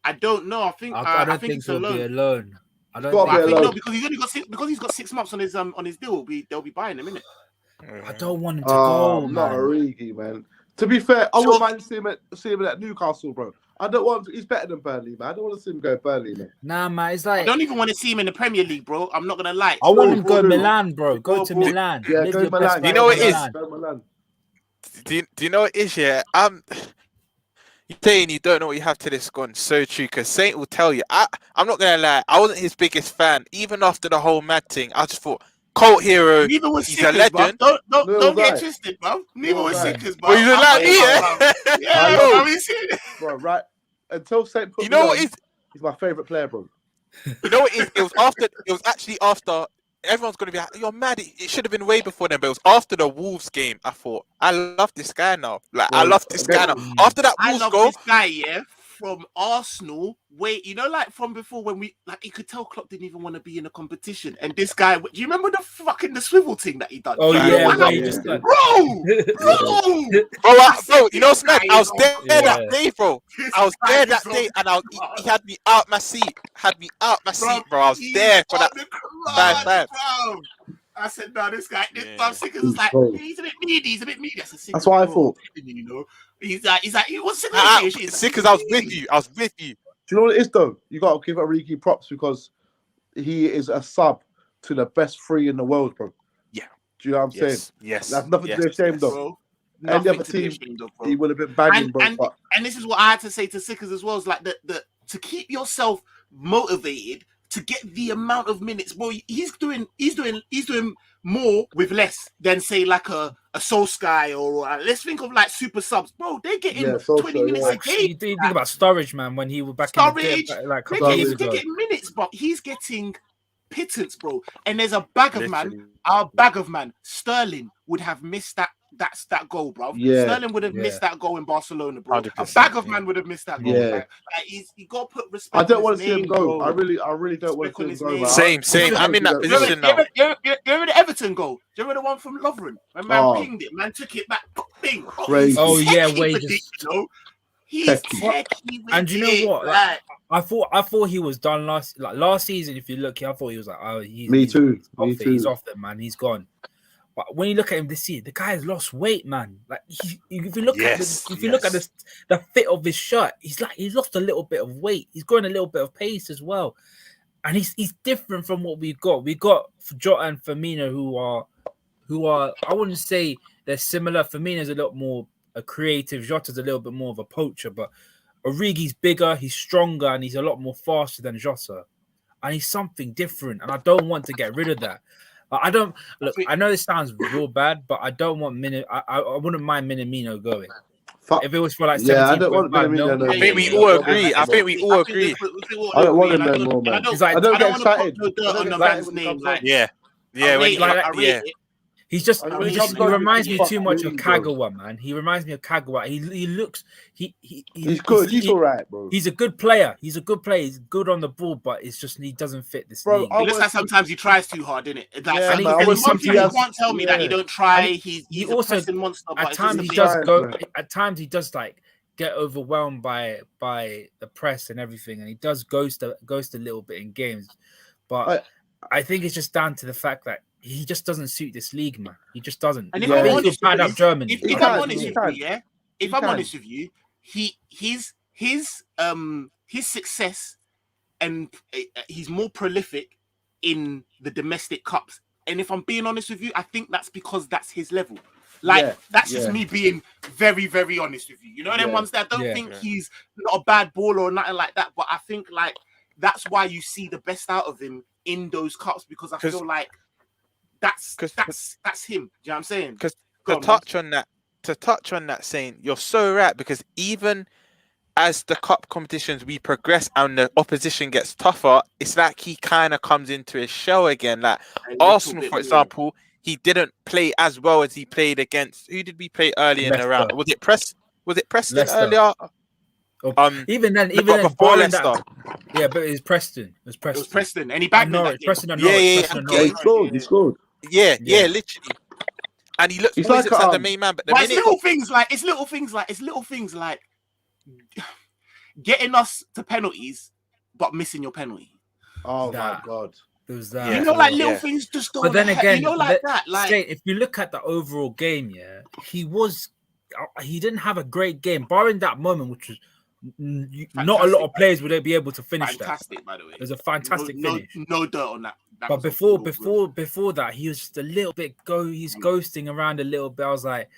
I don't know. I think it's alone. I think no, because he's got 6 months on his deal. They'll be buying him, innit? I don't want him to go, man. Not Origi, man. To be fair, I wouldn't mind seeing him at Newcastle, bro. I don't want him he's better than Burnley, man. I don't want to see him go Burnley, man. Nah, man, it's like I don't even want to see him in the Premier League, bro. I'm not gonna lie. I want him to go Milan, bro. Go to Milan. Yeah, go Milan. You know what it is? Go Milan. Do you know what it is? Yeah, you're saying you don't know what you have till it's gone. So true, because Saint will tell you. I'm not gonna lie. I wasn't his biggest fan, even after the whole mad thing. I just thought cult hero. He's a legend. Don't get twisted, bro. Neither was Sickers, bro. Well, he's a legend, yeah. Bro, right. Until Saint put you know what he's my favorite player, bro. You know what it is? It was actually after. Everyone's gonna be like, you're mad. It should have been way before then, but it was after the Wolves game. I thought, I love this guy now. Like, I love this guy now. After that Wolves goal, this guy, yeah, from Arsenal. Wait, you know, like from before when you could tell Klopp didn't even want to be in a competition, and this guy, do you remember the swivel thing that he done? Oh yeah, bro, you know, Smack, I was there that day, bro. I was there that day, and he had me out my seat. Bro. I was there for that 5-5. I said, no, this guy, I'm sick. It was like, he's a bit needy. That's what I thought. You know, he's like, he was sick. Sick because I was with you. Do you know what it is though? You got to give Origi props because he is a sub to the best three in the world, bro. Yeah. Do you know what I'm saying? Yes. That's nothing to be ashamed of. Bro. Any other team, he would have been bagging, bro. And this is what I had to say to Sickers as well. Is like the to keep yourself motivated to get the amount of minutes, bro. He's doing more with less than say like a Solskjaer or let's think of like super subs, bro. They're getting 20 minutes a game. You think about Sturridge, man, when he was back Sturridge, in the day, like they're getting minutes, but he's getting pittance, bro. And there's a bag of man. Sterling would have missed that goal, bro. Yeah. Sterling would have missed that goal in Barcelona, bro. 100%, A bag of man would have missed that goal. Yeah. Like, he got to put respect. I don't want to his see him name, go. bro. I really don't want to see him go. Same. I'm in that position now. You remember the Everton goal? Do you remember the one from Lovren? When man pinged it, man took it back. Bing. Crazy. Oh yeah, wages. He's techie with And you know what? Like, I thought he was done last season. If you look, I thought he was like, oh, Me too. He's off there, man. He's gone. But when you look at him this year, the guy has lost weight, man. Like if you look at the fit of his shirt, he's lost a little bit of weight. He's growing a little bit of pace as well, and he's different from what we've got. We got Jota and Firmino who are I wouldn't say they're similar. Firmino's a lot more a creative. Jota's a little bit more of a poacher, but Origi's bigger, he's stronger, and he's a lot more faster than Jota, and he's something different. And I don't want to get rid of that. I don't look. I know this sounds real bad, but I don't want I wouldn't mind Minamino going. If it was for like 17, I don't want Minamino. I think we all agree. I don't want him no more, man. I don't get excited. On the man's name, yeah. He's just he reminds me too much of Kagawa, man. He reminds me of Kagawa. He looks he's good. He's all right, bro. He's a good player. He's good on the ball, but it's just he doesn't fit this league. It looks like sometimes he tries too hard, innit? You can't tell me that he don't try. He's also a pressing monster. At times he does go. At times he does like get overwhelmed by the press and everything, and he does ghost a little bit in games. But I think it's just down to the fact that he just doesn't suit this league, man. He just doesn't. And if I'm honest with you, his success and he's more prolific in the domestic cups. And if I'm being honest with you, I think that's because that's his level. That's just me being very, very honest with you. You know, them ones that I don't think he's not a bad baller or nothing like that. But I think like that's why you see the best out of him in those cups, because I feel like that's him. Do you know what I'm saying? Because to touch on that, saying you're so right, because even as the cup competitions we progress and the opposition gets tougher, it's like he kind of comes into his shell again. Like Arsenal, for example, he didn't play as well as he played against. Who did we play early in the round? Was it Preston Leicester. earlier? Even then, before Leicester. Yeah, but it was Preston. It was Preston, and he bagged Norwich. Preston and Norwich. He scored. Yeah, literally. And he looks like the main man, but it's little things like getting us to penalties, but missing your penalty. Oh my god. It was that. You know, like little things just don't. But then again, Like if you look at the overall game, he didn't have a great game, barring that moment, which was not a lot of players would be able to finish fantastic, by the way. It was a fantastic finish. No dirt on that. But before that, he was just a little bit he's ghosting around a little bit. I was like,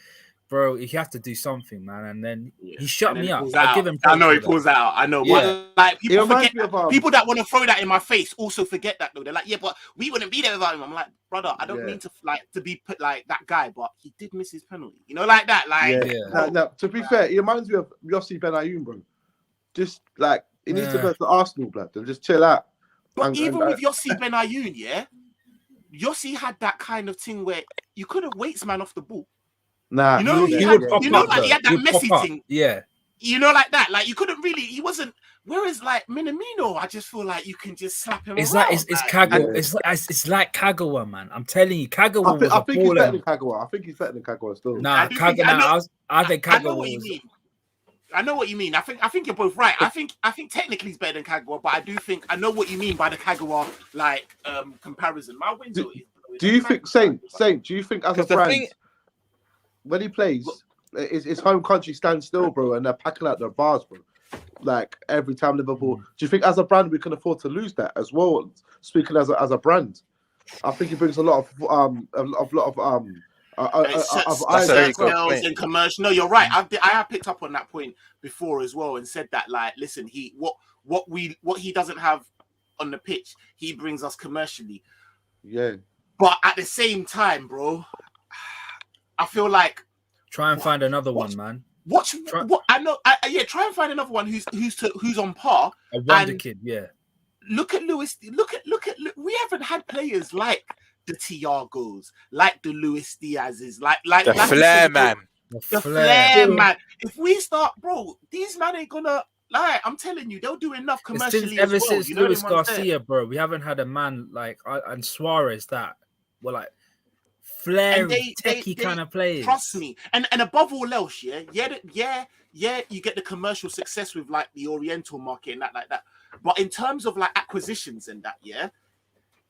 bro, you have to do something, man. And then he shut me up. I give him. I know he pulls out. I know. Yeah. But like people forget. People that want to throw that in my face also forget that though. They're like, yeah, but we wouldn't be there without him. I'm like, brother, I don't mean to be put like that guy, but he did miss his penalty. You know, like that. Like, No, to be fair, he reminds me of Yossi Benayoun, bro. Just like he needs to go to Arsenal, blood, and just chill out. But even with Yossi Benayoun, Yossi had that kind of thing where you couldn't weights man off the ball. Nah, he had that messy thing. Yeah. You know, like that. Like you couldn't really. He wasn't. Whereas like Minamino, I just feel like you can just slap him. It's like it's Kagawa. It's like Kagawa, man. I'm telling you, Kagawa was a baller. I think he's better than Kagawa. I think he's better than Kagawa still. Nah, I think Kagawa was. I know what you mean. I think you're both right. I think technically he's better than Kagawa, but I know what you mean by the Kagawa like comparison. My window is. Do you think Saint? Do you think as a brand, when he plays, his home country stands still, bro, and they're packing out their bars, bro? like every time Liverpool. Do you think as a brand we can afford to lose that as well? Speaking as a brand, I think he brings a lot of That's a very good sales point. and commercial. No, you're right. I have picked up on that point before as well and said that, like, listen, what he doesn't have on the pitch, he brings us commercially. Yeah. But at the same time, bro, I feel like try and find another one, man. Try and find another one who's on par. A wonder kid, yeah. Look at Lewis. Look. We haven't had players like the Thiagos, like the Luis Diaz's, like the flair, man. The flair, man. If we start, bro, these men ain't gonna. Like, I'm telling you, they'll do enough commercially. Ever since Luis Garcia, bro, we haven't had a man like and Suarez that were like flair, techie kind of players. Trust me, and above all else, you get the commercial success with like the Oriental market and that like that. But in terms of like acquisitions and that,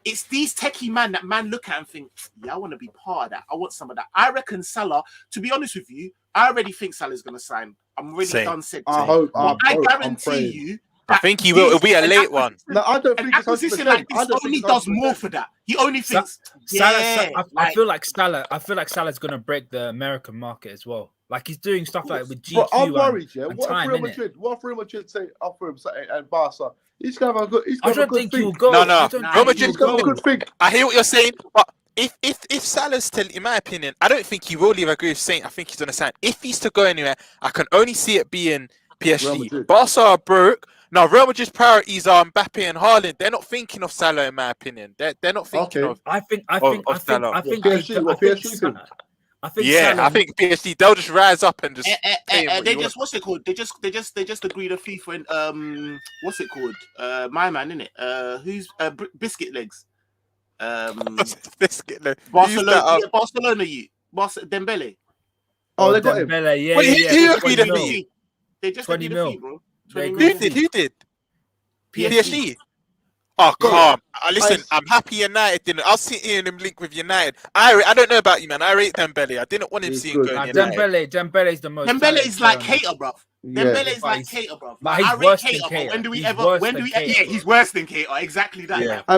it's these techie man that man look at and think, I want to be part of that. I want some of that. I reckon Salah. To be honest with you, I already think Salah's gonna sign. I'm really done said. I guarantee you. I think he will. It'll be a late one. No, I don't think an acquisition like this only does more for that. He only thinks. I feel like Salah's gonna break the American market as well. Like he's doing stuff like with GQ. I'm worried. And what time, if Real Madrid say offer him something and Barca? He's gonna have a good. I don't think he'll go. No. Real Madrid's got a good thing. I hear what you're saying, but if Salah's telling, in my opinion, I don't think he will leave. I agree with Saint. I think he's gonna sign. If he's to go anywhere, I can only see it being PSG. Barca are broke. Now, Real Madrid's priorities are Mbappe and Haaland. They're not thinking of Salah, in my opinion. They're not thinking of. I think Salah. I think PSG. They'll just rise up and just. They just what's it called? They just agreed a fee for what's it called? My man, innit? Who's Biscuit Legs? Biscuit Legs. Barcelona. Dembele. Oh, they got him. Dembele, yeah. Who agreed a fee? They just agreed a fee, bro. Who did? PSG. Oh, come on. Listen, I'm happy United didn't. I'll sit here and link with United. I don't know about you, man. I rate Dembele. I didn't want him seeing going United. Dembele's the most. Dembele is like Cater, bro. Dembele is like Cater, bro. I rate Cater. When do we ever? Yeah, he's worse than Cater. Exactly that. Yeah. I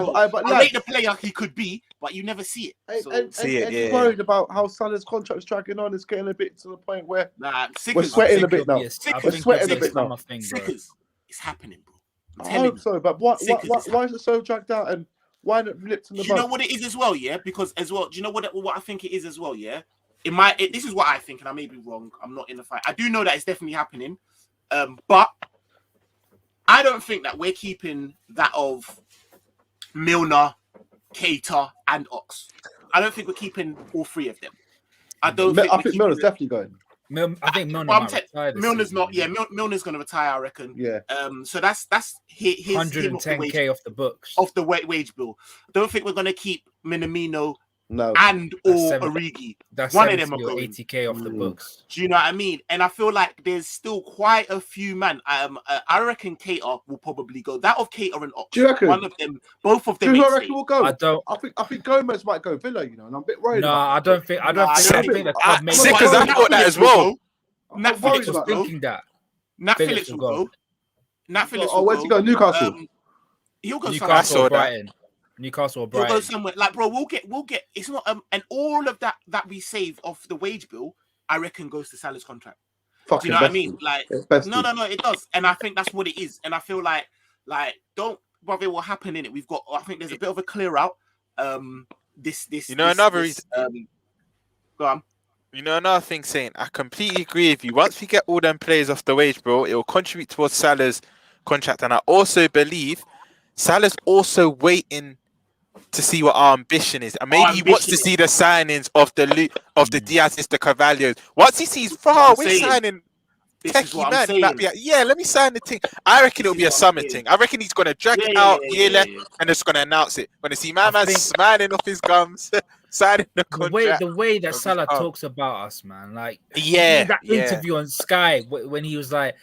rate the player he could be, but you never see it. And worried about how Salah's contract is dragging on. It's getting a bit to the point where we're sweating a bit now. We're sweating a bit now. It's happening, bro. I hope so, but why is it so dragged out and why not lips in the bud? You know what it is as well, yeah? Because as well, do you know what I think it is as well, yeah? This is what I think, and I may be wrong. I'm not in the fight. I do know that it's definitely happening, but I don't think that we're keeping that of Milner, Keita, and Ox. I don't think we're keeping all three of them. I think Milner's definitely going. I think Milner's not. Yeah, Milner's going to retire, I reckon. Yeah. So that's his 110k off the books, off the wage bill. I don't think we're going to keep Minamino. No. And or Origi. That's one of them are going 80k off the books. Do you know what I mean? And I feel like there's still quite a few man. I reckon Keita will probably go. That of Keita and Ox. Do you reckon? One of them, both of them. Do you reckon will go? I don't. I think Gomez might go Villa. You know, and I'm a bit worried. No, I don't think the club made it. Because I thought that as well. Nat Phillips was thinking that. Nat Phillips will go. Nat Phillips. Oh, where's he go? Newcastle. He'll go Newcastle or Brighton. Newcastle or Brighton. He'll go somewhere. Like, bro, we'll get. It's not. And all of that we save off the wage bill, I reckon goes to Salah's contract. Do you know what I mean? Like, no, it does. And I think that's what it is. And I feel like, brother, what happened in it? We've got. I think there's a bit of a clear out. Another reason. Go on. You know, another thing, saying I completely agree with you. Once we get all them players off the wage, bro, it will contribute towards Salah's contract. And I also believe Salah's also waiting to see what our ambition is. And maybe he wants to see the signings of the Diaz's, the Carvalhos. Once he sees, we're signing techie man. Let me sign the thing. I reckon it'll be a summer thing. I reckon he's going to drag it out and it's going to announce it. When to see my man smiling off his gums. Signing the contract. The way that Salah talks about us, man, like that interview on Sky when he was like,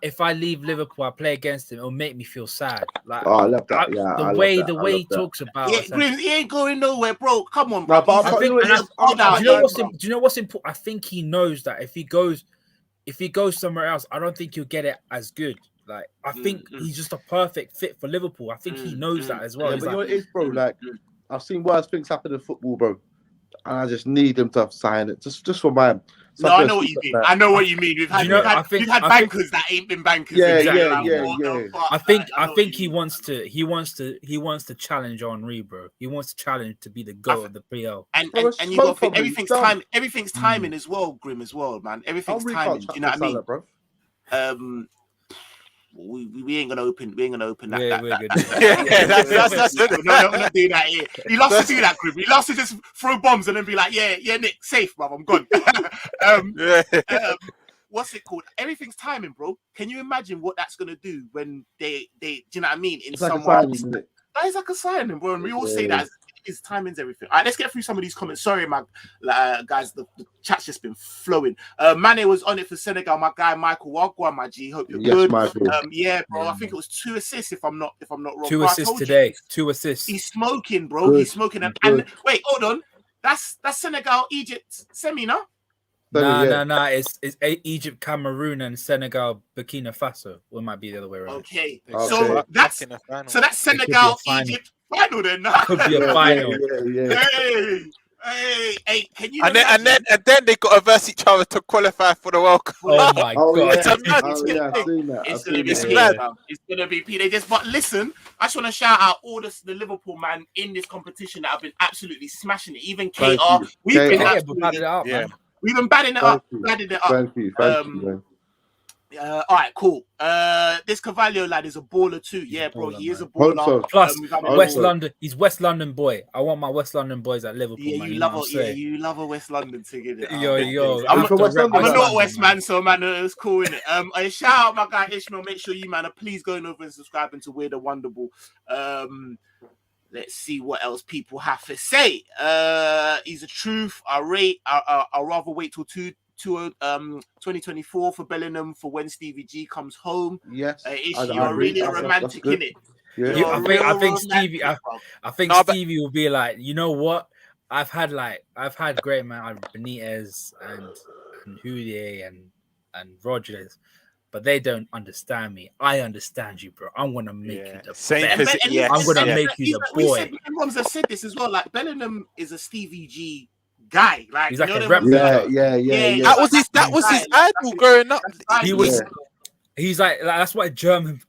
if I leave Liverpool, I play against him, it'll make me feel sad. Like, I love that. The way he talks about us, he ain't going nowhere, bro. Come on, bro. Do you know what's important? I think he knows that if he goes, if he goes somewhere else, I don't think he'll get it as good. Like, I think he's just a perfect fit for Liverpool. I think he knows that as well. Yeah, He's but like, you know what it is, bro? Like, I've seen worse things happen in football, bro. And I just need him to sign it, just for my. No, I know what you mean. I know what you mean. We've had bankers that ain't been bankers. Yeah. I think he wants to challenge Henry, bro. He wants to challenge to be the goat of the PL. And you got to think everything's timing as well, Grim, as well, man. Everything's timing. Do you know what I mean? Bro. We ain't gonna open that. Yeah, we're good. That's no, we're not doing that here. He loves to do that, Grim. He loves to just throw bombs and then be like, yeah, Nick, safe, bro. I'm gone. What's it called? Everything's timing, bro. Can you imagine what that's gonna do when they do you know what I mean? In some way, that is like a signing, bro. And we all say that his timing's everything. All right, let's get through some of these comments. Sorry, my guys, the chat's just been flowing. Mane was on it for Senegal. My guy Michael Wagwan, my G. Hope you're good. Yeah, bro. I think it was 2 assists if I'm not wrong. 2 assists today. 2 assists. He's smoking, bro. Good. He's smoking. And wait, hold on. That's Senegal Egypt semi, no? No. It's Egypt, Cameroon, and Senegal, Burkina Faso. Or it might be the other way around. Okay. So that's Senegal Egypt final then. Could be a final. Hey, can you? And then they got to verse each other to qualify for the World Cup. Oh my god! It's gonna be P. But listen, I just want to shout out all the Liverpool man in this competition that have been absolutely smashing it. Even KR, we've been batting it up. We've been batting it up. Thank you, man. All right, cool. This Carvalho lad is a baller too. Yeah, bro, he is a baller. Plus, West London. He's West London boy. I want my West London boys at Liverpool. Yeah, man, you love a West London ticket. Yo. I'm a Northwest man, so man, it's cool, innit? A shout out my guy Ishmael. Make sure you man are please going over and subscribing to Weird and Wonderful. Let's see what else people have to say. He's a truth. I'll rather wait till 2024 for Bellingham for when Stevie G comes home. Yes, you're really a romantic, innit? Yeah. I think Stevie will be like, you know what? I've had great man Benitez and Houllier and Rodgers, but they don't understand me. I understand you, bro. I'm gonna make you the best. I'm gonna make you the boy. Everyone's have said this as well. Like Bellingham is a Stevie G guy. Like he's like a replica. Yeah. That was his idol growing up. He's like that's why German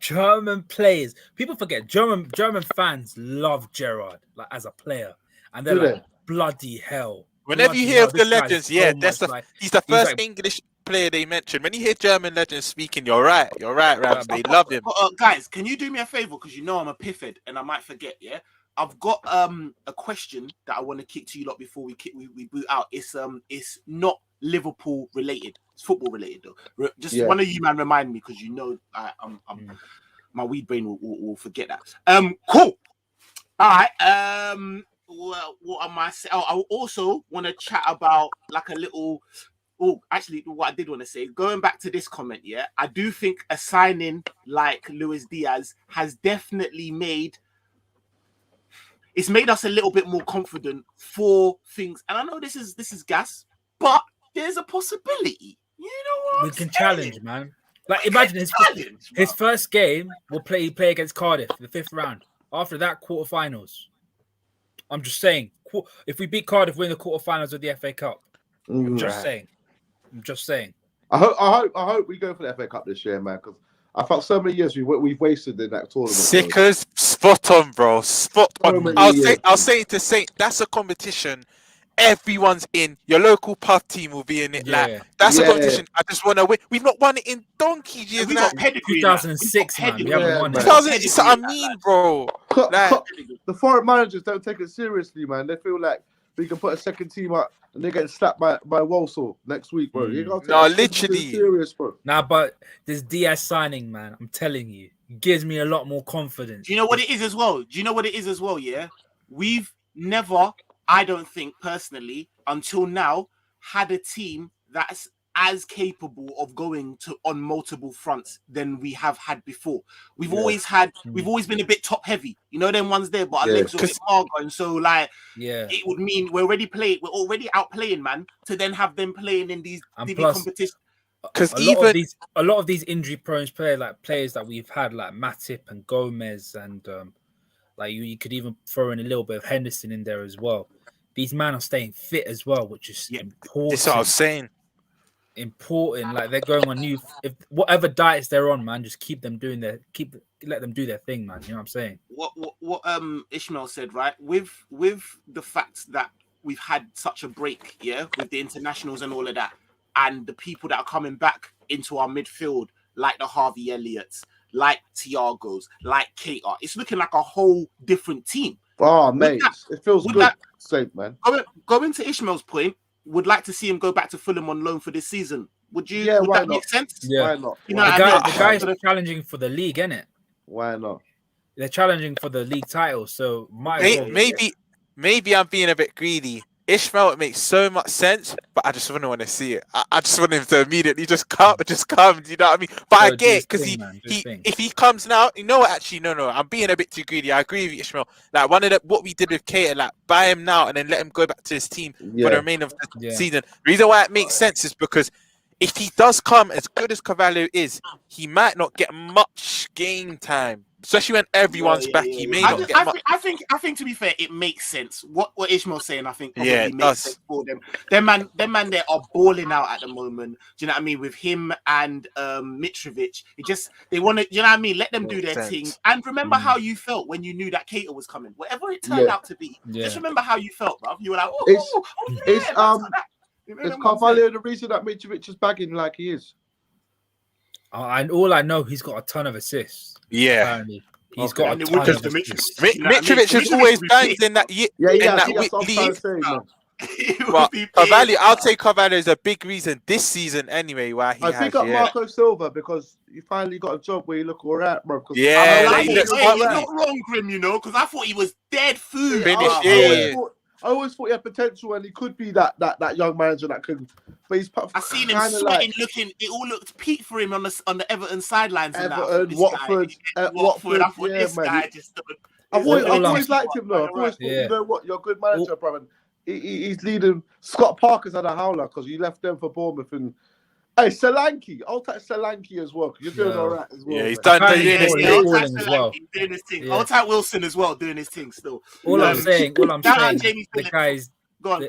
players. People forget German fans love Gerrard like as a player, and they're like bloody hell. Whenever you hear of the legends, he's the first English player they mentioned. When you hear German legends speaking, you're right, Rams. They love him. Guys, can you do me a favor? Because you know I'm a piffhead and I might forget. Yeah, I've got a question that I want to kick to you lot before we boot out. It's not Liverpool related. It's football related though. Just one of you man remind me because you know I'm my weed brain will forget that. Cool. All right. Well, what am I saying? I also want to chat about like a little. Oh, actually, what I did want to say, going back to this comment, I do think a signing like Luis Diaz has definitely made us a little bit more confident for things. And I know this is gas, but there's a possibility. You know what? We can challenge, man. Like imagine his first game will play against Cardiff, the 5th round. After that, quarterfinals. I'm just saying, if we beat Cardiff, we're in the quarterfinals of the FA Cup. I'm just saying. I hope we go for the FA Cup this year, man. Because I felt so many years we've wasted in that tournament. Sickers, spot on, bro. Spot on. I'll say to Saint, that's a competition. Everyone's in. Your local pub team will be in it. Like that's a competition. I just want to win. We've not won it in donkey years. We got pedigree. 2006, man. We haven't won it. 2006. I mean, bro. Like, the foreign managers don't take it seriously, man. They feel like we can put a second team up and they get slapped by Walsall next week, bro. No, literally serious, bro. Nah, but this Diaz signing, man, I'm telling you, gives me a lot more confidence. Do you know what it is as well? Yeah, we've never, I don't think personally, until now, had a team that's as capable of going on multiple fronts than we have had before. We've always been a bit top heavy, you know, them ones there, but our legs are a bit harder, and so like, it would mean we're already outplaying, man, to then have them playing in these competitions. Because a lot of these injury-prone players that we've had, like Matip and Gomez, and like you could even throw in a little bit of Henderson in there as well. These men are staying fit as well, which is important. That's what I was saying. Important, like they're going on if whatever diets they're on, man, just let them do their thing, man. You know what I'm saying? What Ishmael said, right? With the fact that we've had such a break, with the internationals and all of that, and the people that are coming back into our midfield, like the Harvey Elliots, like Thiago's, like Keita, it's looking like a whole different team. Oh, mate, it feels good. Safe, man. Going to Ishmael's point, would like to see him go back to Fulham on loan for this season. Would you? Yeah, would why that not? make sense? Yeah, why not? You know, the guy's challenging for the league, isn't it? Why not? They're challenging for the league title, so maybe I'm being a bit greedy. Ishmael, it makes so much sense, but I just wouldn't want to see it. I just want him to immediately just come. You know what I mean? But I get it, because if he comes now, you know what? Actually, no, I'm being a bit too greedy. I agree with you, Ishmael. Like what we did with Keita, like buy him now and then let him go back to his team for the remainder of the season. The reason why it makes sense is because if he does come, as good as Carvalho is, he might not get much game time. Especially when everyone's back, he may not get much. I think to be fair, it makes sense. What Ishmael's saying, I think probably makes sense for them. Them man there are balling out at the moment. Do you know what I mean? With him and Mitrovic, they want to. You know what I mean? Let them do their thing. And remember how you felt when you knew that Keita was coming. Whatever it turned out to be, just remember how you felt, bro. You were like, is Carvalho the reason that Mitrovic is bagging like he is? And all I know, he's got a ton of assists. Yeah, apparently. He's got a ton of assists. Mitrovic has always banged in that year. But Carvalho, I'll say Carvalho is a big reason this season anyway why he I pick up Marco Silva because you finally got a job where you look all right, bro. You're not wrong, Grim, you know, because I thought he was dead food. I always thought he had potential and he could be that young manager that could. But he's I seen him sweating, looking. It all looked peak for him on the Everton sidelines. Everton, Watford. I thought this guy just. I've always liked him though. I've always thought, you know what, you're a good manager, brother. He's leading. Scott Parker's had a howler because you left them for Bournemouth and. Hey, Solanke. I'll take Solanke as well because you're doing all right as well. Yeah, he's done doing his thing. I'll take Wilson as well doing his thing still. All I'm saying, the guys. Go on.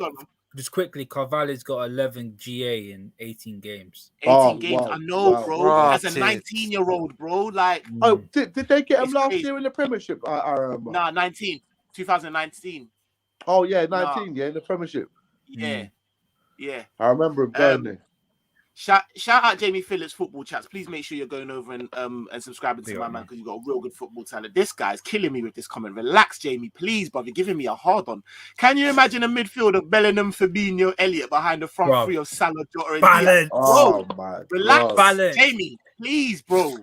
Just quickly, Carvalho's got 11 GA in 18 games. 18 games, wow, I know, bro. As a 19-year-old, bro. Like, did they get him last year in the Premiership? I remember. Nah, 2019. Oh yeah, 19. Yeah, in the Premiership. Yeah. I remember him going there. Shout out Jamie Phillips football chats. Please make sure you're going over and subscribing to my man because you've got a real good football talent. This guy's killing me with this comment. Relax, Jamie, please, brother. You're giving me a hard on. Can you imagine a midfield of Bellingham, Fabinho, Elliott behind the front three of Salah, Jota, and Balance. Oh my relax, balance. Jamie, please, bro.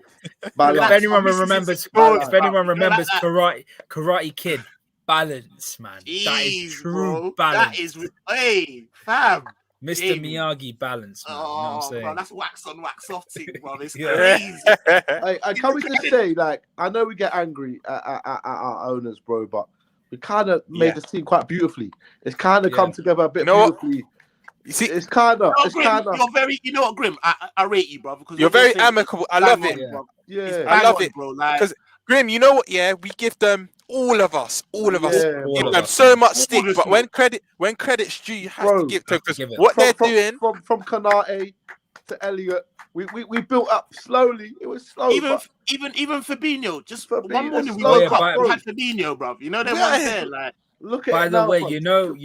If anyone remembers Karate Kid, balance, man. That is true balance. That is, hey, fam. Mr. Miyagi balance, man. You know what I'm saying? Bro, that's wax on, wax off thing, bro. It's crazy. I can't just say, like, I know we get angry at our owners, bro, but we kind of made this team quite beautifully. It's kind of come together a bit beautifully. You see, it's kind of. You're very, you know what, Grim? I rate you, bro, because you're very amicable. I love it. Yeah, I love it, bro. Because Grim, you know what? Yeah, we give them. All of us, give them so much stick. But when credit's due, you have to give to because what they're doing from Kanate to Elliott, we built up slowly. It was slow. Even Fabinho, just one morning we woke up, we had Fabinho, bro. You know that one there, like. Look at. By the way, you know,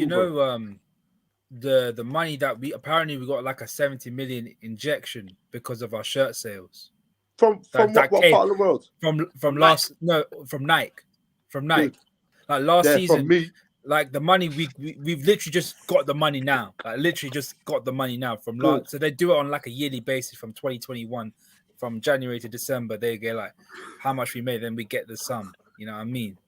the money that we got like a 70 million injection because of our shirt sales. From what part of the world? From Nike. From Nike, like last season, from me. Like the money we've literally just got the money now. Like literally just got the money now from last. So they do it on like a yearly basis from 2021, from January to December. They get like how much we made, then we get the sum. You know what I mean?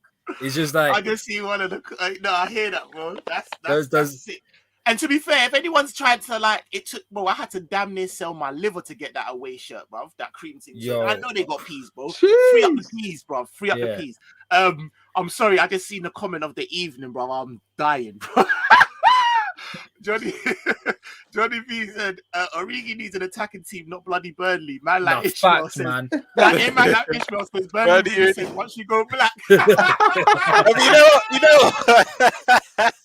It's just like I can see one of the. No, I hear that, bro. That's sick. And to be fair, if anyone's tried to like, it took, bro, I had to damn near sell my liver to get that away shirt, bro. That cream thing. I know they got peas, bro. Free up the peas, bro. Free up the peas. I'm sorry, I just seen the comment of the evening, bro. I'm dying, bro. Johnny V said, Origi needs an attacking team, not bloody Burnley. Man, like No, Ishmael facts, says, man. like Ishmael says, Burnley really says, once you go black. I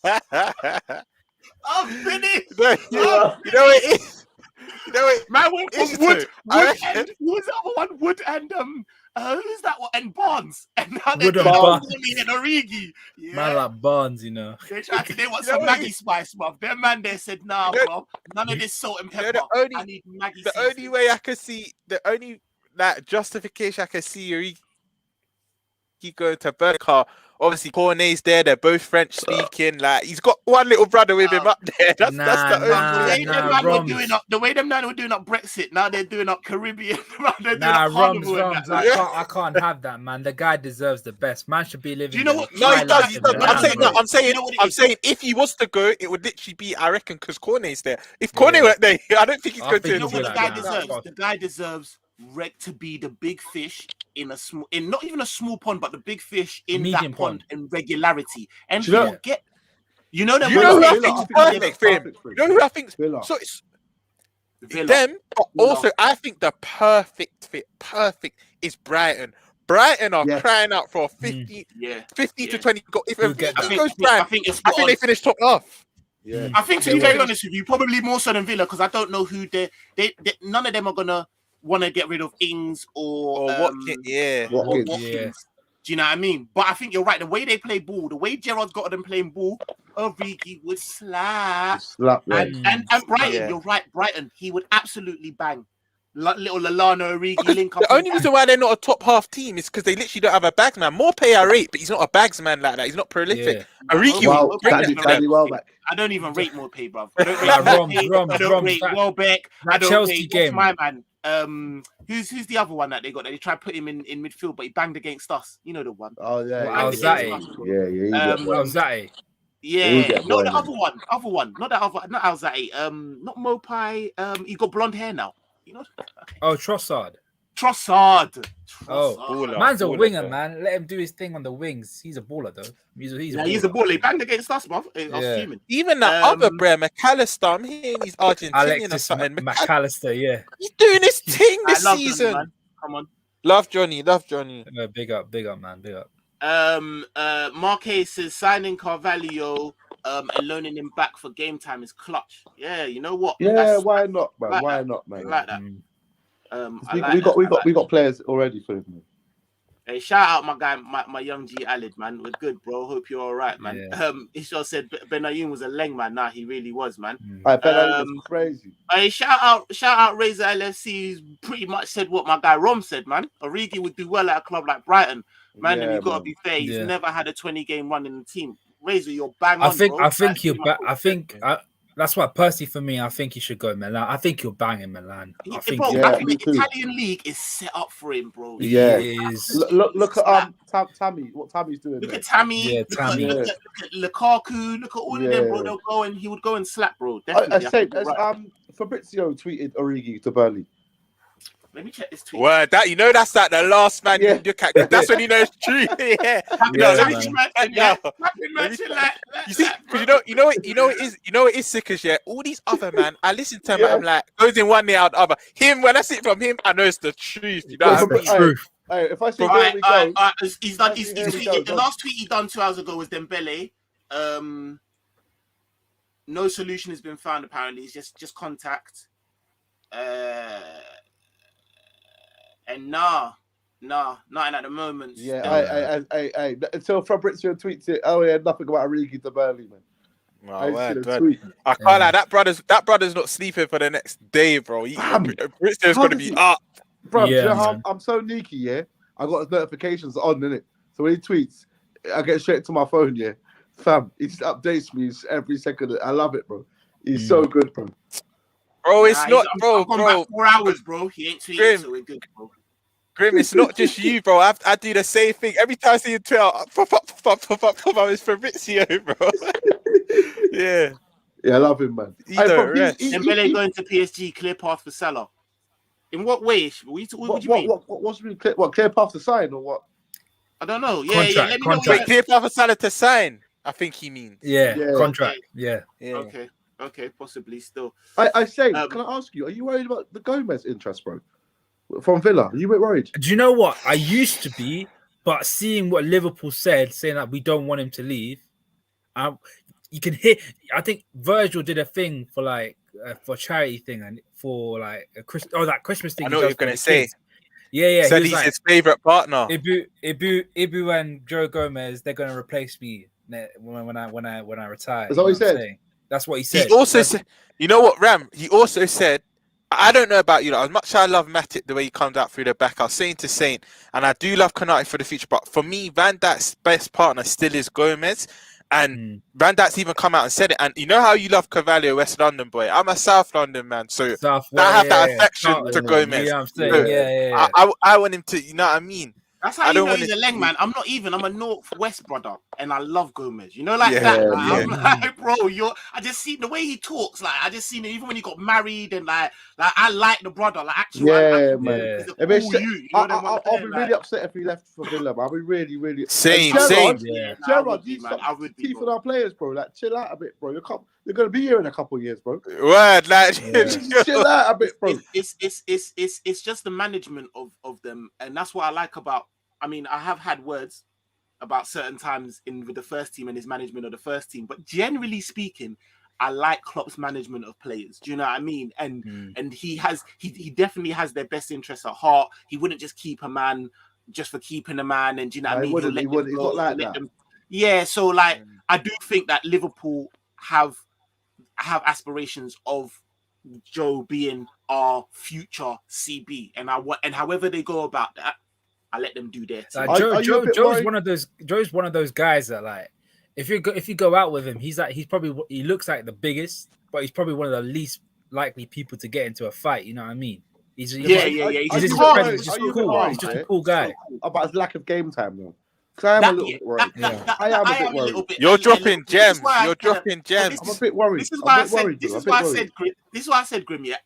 mean, I'm finished. you know what it is. You know what? Man went from It's Wood true. and who was the other one? Wood and who's that one? And Barnes. And now they're Wood and doing Barnes. Origi and Origi. Yeah. Man like Barnes, you know. They tried to, they want You know some what Maggie it is? spice, bruv. Their man there said, nah, You know- bro. None of this salt and You know, pepper. the only- I need Maggie The seasoning. only way I can see, the only like justification I can see Origi going to Berka. Obviously, Cornet's there. They're both French speaking. Like he's got one little brother with him up there. That's the only. The way them man were doing up Brexit, now they're doing up Caribbean. They're doing Nah, up Rums. Carnival and that. I can't have that, man. The guy deserves the best. Man should be living. Do you know what? No, he does. He does. I'm saying, if he was to go, it would literally be, I reckon, because Cornet's there. If Cornet weren't there, I don't think he's going to. You know what the guy that. deserves? The guy deserves to be the big fish in a small, in not even a small pond, but the big fish in Medium that pond pond. in regularity. And Do you know- he'll get. You know them. You know who I Villa, think's I think Villa's perfect for him? perfect for him. You know who I think's Villa. so it's Villa. them, but Villa. also I think the perfect is Brighton. Brighton are Yes. crying out for 50 Yeah. to 20 goals. If You'll it get that. goes I Brighton, think it's I think they finish top half. Yeah. I think, to They be very will. honest with you, probably more so than Villa, because I don't know who they none of them are gonna want to get rid of Ings or Watkins, yeah. or Watkins. Watkins. Yeah. Do you know what I mean? But I think you're right. The way they play ball, the way Gerrard's got them playing ball, Origi would slap. Slap, yeah. And Brighton, Yeah. you're right. Brighton, he would absolutely bang. Little Lallana Origi Because link up. the only reason why they're not a top half team is because they literally don't have a bagsman. More pay I rate, but he's not a bagsman like that. He's not prolific. Yeah. Origi Wow, will bring Danny that to them. Welbeck. I don't even rate Morpay, bruv. I don't Like rate Roms, Morpay. Roms, I don't Roms, rate that- Welbeck. I that don't Chelsea rate game. my man. Who's the other one that they got? That they tried to put him in midfield, but he banged against us. You know the one. Oh yeah, Well, yeah, Alzate. yeah. Alzate. Yeah, boy, no, the man. other one, not Alzate. Not Mopai. He got blonde hair now. You know, Oh, Trossard. Trossard. Oh, Baller, man's a baller, winger, bro. man. Let him do his thing on the wings. He's a baller, though. He's a baller. He banged against us, bruv. I was Yeah. fuming. Even that other Brer McAllister, I'm hearing he's Argentinian or Alexis something. McAllister, yeah. He's doing his thing I this love season. Johnny, man. Come on. Love Johnny. Big up, man. Big up. Marquez says signing Carvalho and loaning him back for game time is clutch. Yeah, you know what? Yeah, why not, man? like Why that. not, man? Like that. Mm. We got players already for him. Man. Hey, shout out my guy, my young G Alid, man. We're good, bro. Hope you're all right, man. Yeah. He sure said Benayoun was a leng, man. Nah, he really was, man. I bet that was crazy. Hey, shout out Razor LFC. He's pretty much said what my guy Rom said, man. Origi would do well at a club like Brighton, man. And you gotta be fair. He's never had a 20-game run in the team. Razor, you're bang on. That's why personally for me, I think he should go Milan. I think he'll bang in Milan. I think I think the Italian league is set up for him, bro. Yeah. He is. Look at Tammy. What Tammy's doing? Look at Tammy. Yeah, Tammy. Look at Lukaku. Look at all of them, bro. They'll go and he would go and slap, bro. I Definitely. say, Fabrizio tweeted Origi to Burnley. Let me check this tweet. Word, that that's like the last man you look at. That's when you know it's true. Yeah. Let me you see, because you know it is sick as yeah. All these other man, I listen to him. I'm like goes in one ear out the other. Him when I see it from him, I know it's the truth. You know what I mean? Truth. Hey, if I see he's done. He's tweeted. The last tweet he done 2 hours ago was Dembele. No solution has been found. Apparently, it's just contact. And nothing at the moment. Yeah, I until Fabrizio tweets it. Oh yeah, nothing about Origi to Burnley, man. I can't lie. That brother's not sleeping for the next day, bro. Fabrizio's gonna be up, bro. You know how I'm so sneaky, yeah. I got his notifications on, innit? So when he tweets, I get straight to my phone, yeah. Fam, he just updates me every second. I love it, bro. He's so good, bro. Bro, it's not, bro. 4 hours, bro. He ain't tweeting, so we're good, bro. Grim, it's not just you, bro. I do the same thing every time I see you Twitter. Pop up. It's Fabrizio, bro. Yeah, I love him, man. Dembele going to PSG, clear path for Salah. In what way? What do you mean? What's mean? What clear path to sign or what? I don't know. Contract, Let me know. Clear path for Salah to sign. I think he means. Yeah. Contract. Yeah. Okay. Okay, possibly still. I say, can I ask you, are you worried about the Gomez interest, bro? From Villa? Are you a bit worried? Do you know what? I used to be, but seeing what Liverpool said, saying that we don't want him to leave, you can hear. I think Virgil did a thing for like for a charity thing and for like a that Christmas thing. I know what you're gonna say. Kids. Yeah. Said he's his favorite partner. Ibu and Joe Gomez, they're gonna replace me when I retire. Is that what he said? That's what he said. He also said, you know what, Ram? He also said, I don't know about you, as much as I love Matip the way he comes out through the back, I was saying to Saint, and I do love Konate for the future, but for me, Van Dijk's best partner still is Gomez. And Van Dijk's even come out and said it. And you know how you love Cavallo, West London boy? I'm a South London man, so I have that affection to Gomez. Yeah, I'm saying, I want him to, you know what I mean? That's how you know he's a leg man. I'm a Northwest brother, and I love Gomez. You know, like that. I'm like, bro, I just see the way he talks. Like, I just seen it even when he got married, and like I like the brother. Like, actually, man. He's a cool you know I'll be really upset if he left for Villa. I'll be really. Same. Gerard, you stop teething our players, bro. Like, chill out a bit, bro. You're gonna be here in a couple of years, bro. Word, like, chill out a bit, bro. It's just the management of them, and that's what I like about. I mean, I have had words about certain times with the first team and his management of the first team, but generally speaking, I like Klopp's management of players. Do you know what I mean? And he definitely has their best interests at heart. He wouldn't just keep a man just for keeping a man, and do you know what I mean? He's not like that. Yeah, so like I do think that Liverpool have aspirations of Joe being our future CB, and however they go about that, I let them do their thing. Like Joe's one of those guys that, like, if you go out with him, he looks like the biggest, but he's probably one of the least likely people to get into a fight. You know what I mean? He's just a cool guy. About his lack of game time, though. Because I am a little bit worried. I am a bit worried. You're dropping gems. You're dropping gems. I'm a bit worried. This is why I said, Grim. Yeah,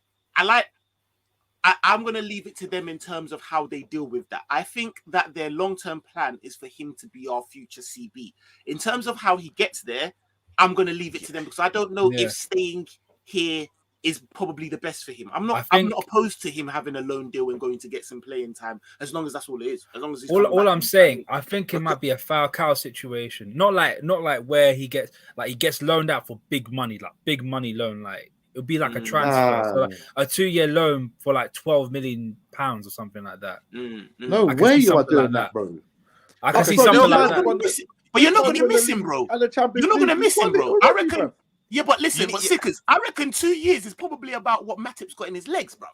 I'm going to leave it to them in terms of how they deal with that. I think that their long-term plan is for him to be our future CB. In terms of how he gets there, I'm going to leave it to them because I don't know if staying here is probably the best for him. I'm not opposed to him having a loan deal and going to get some playing time, as long as that's all it is. As long as all I'm saying, I think it might be a Falcao situation. Not like where he gets loaned out for big money loan, like. It'll be like a transfer, so like a 2-year loan for like £12 million or something like that. No way you are doing that, bro. I can see something like that. But you're not going to miss him, bro. You're not going to miss him, bro. I reckon. Yeah, but listen, Sickers, I reckon 2 years is probably about what Matip's got in his legs, bro.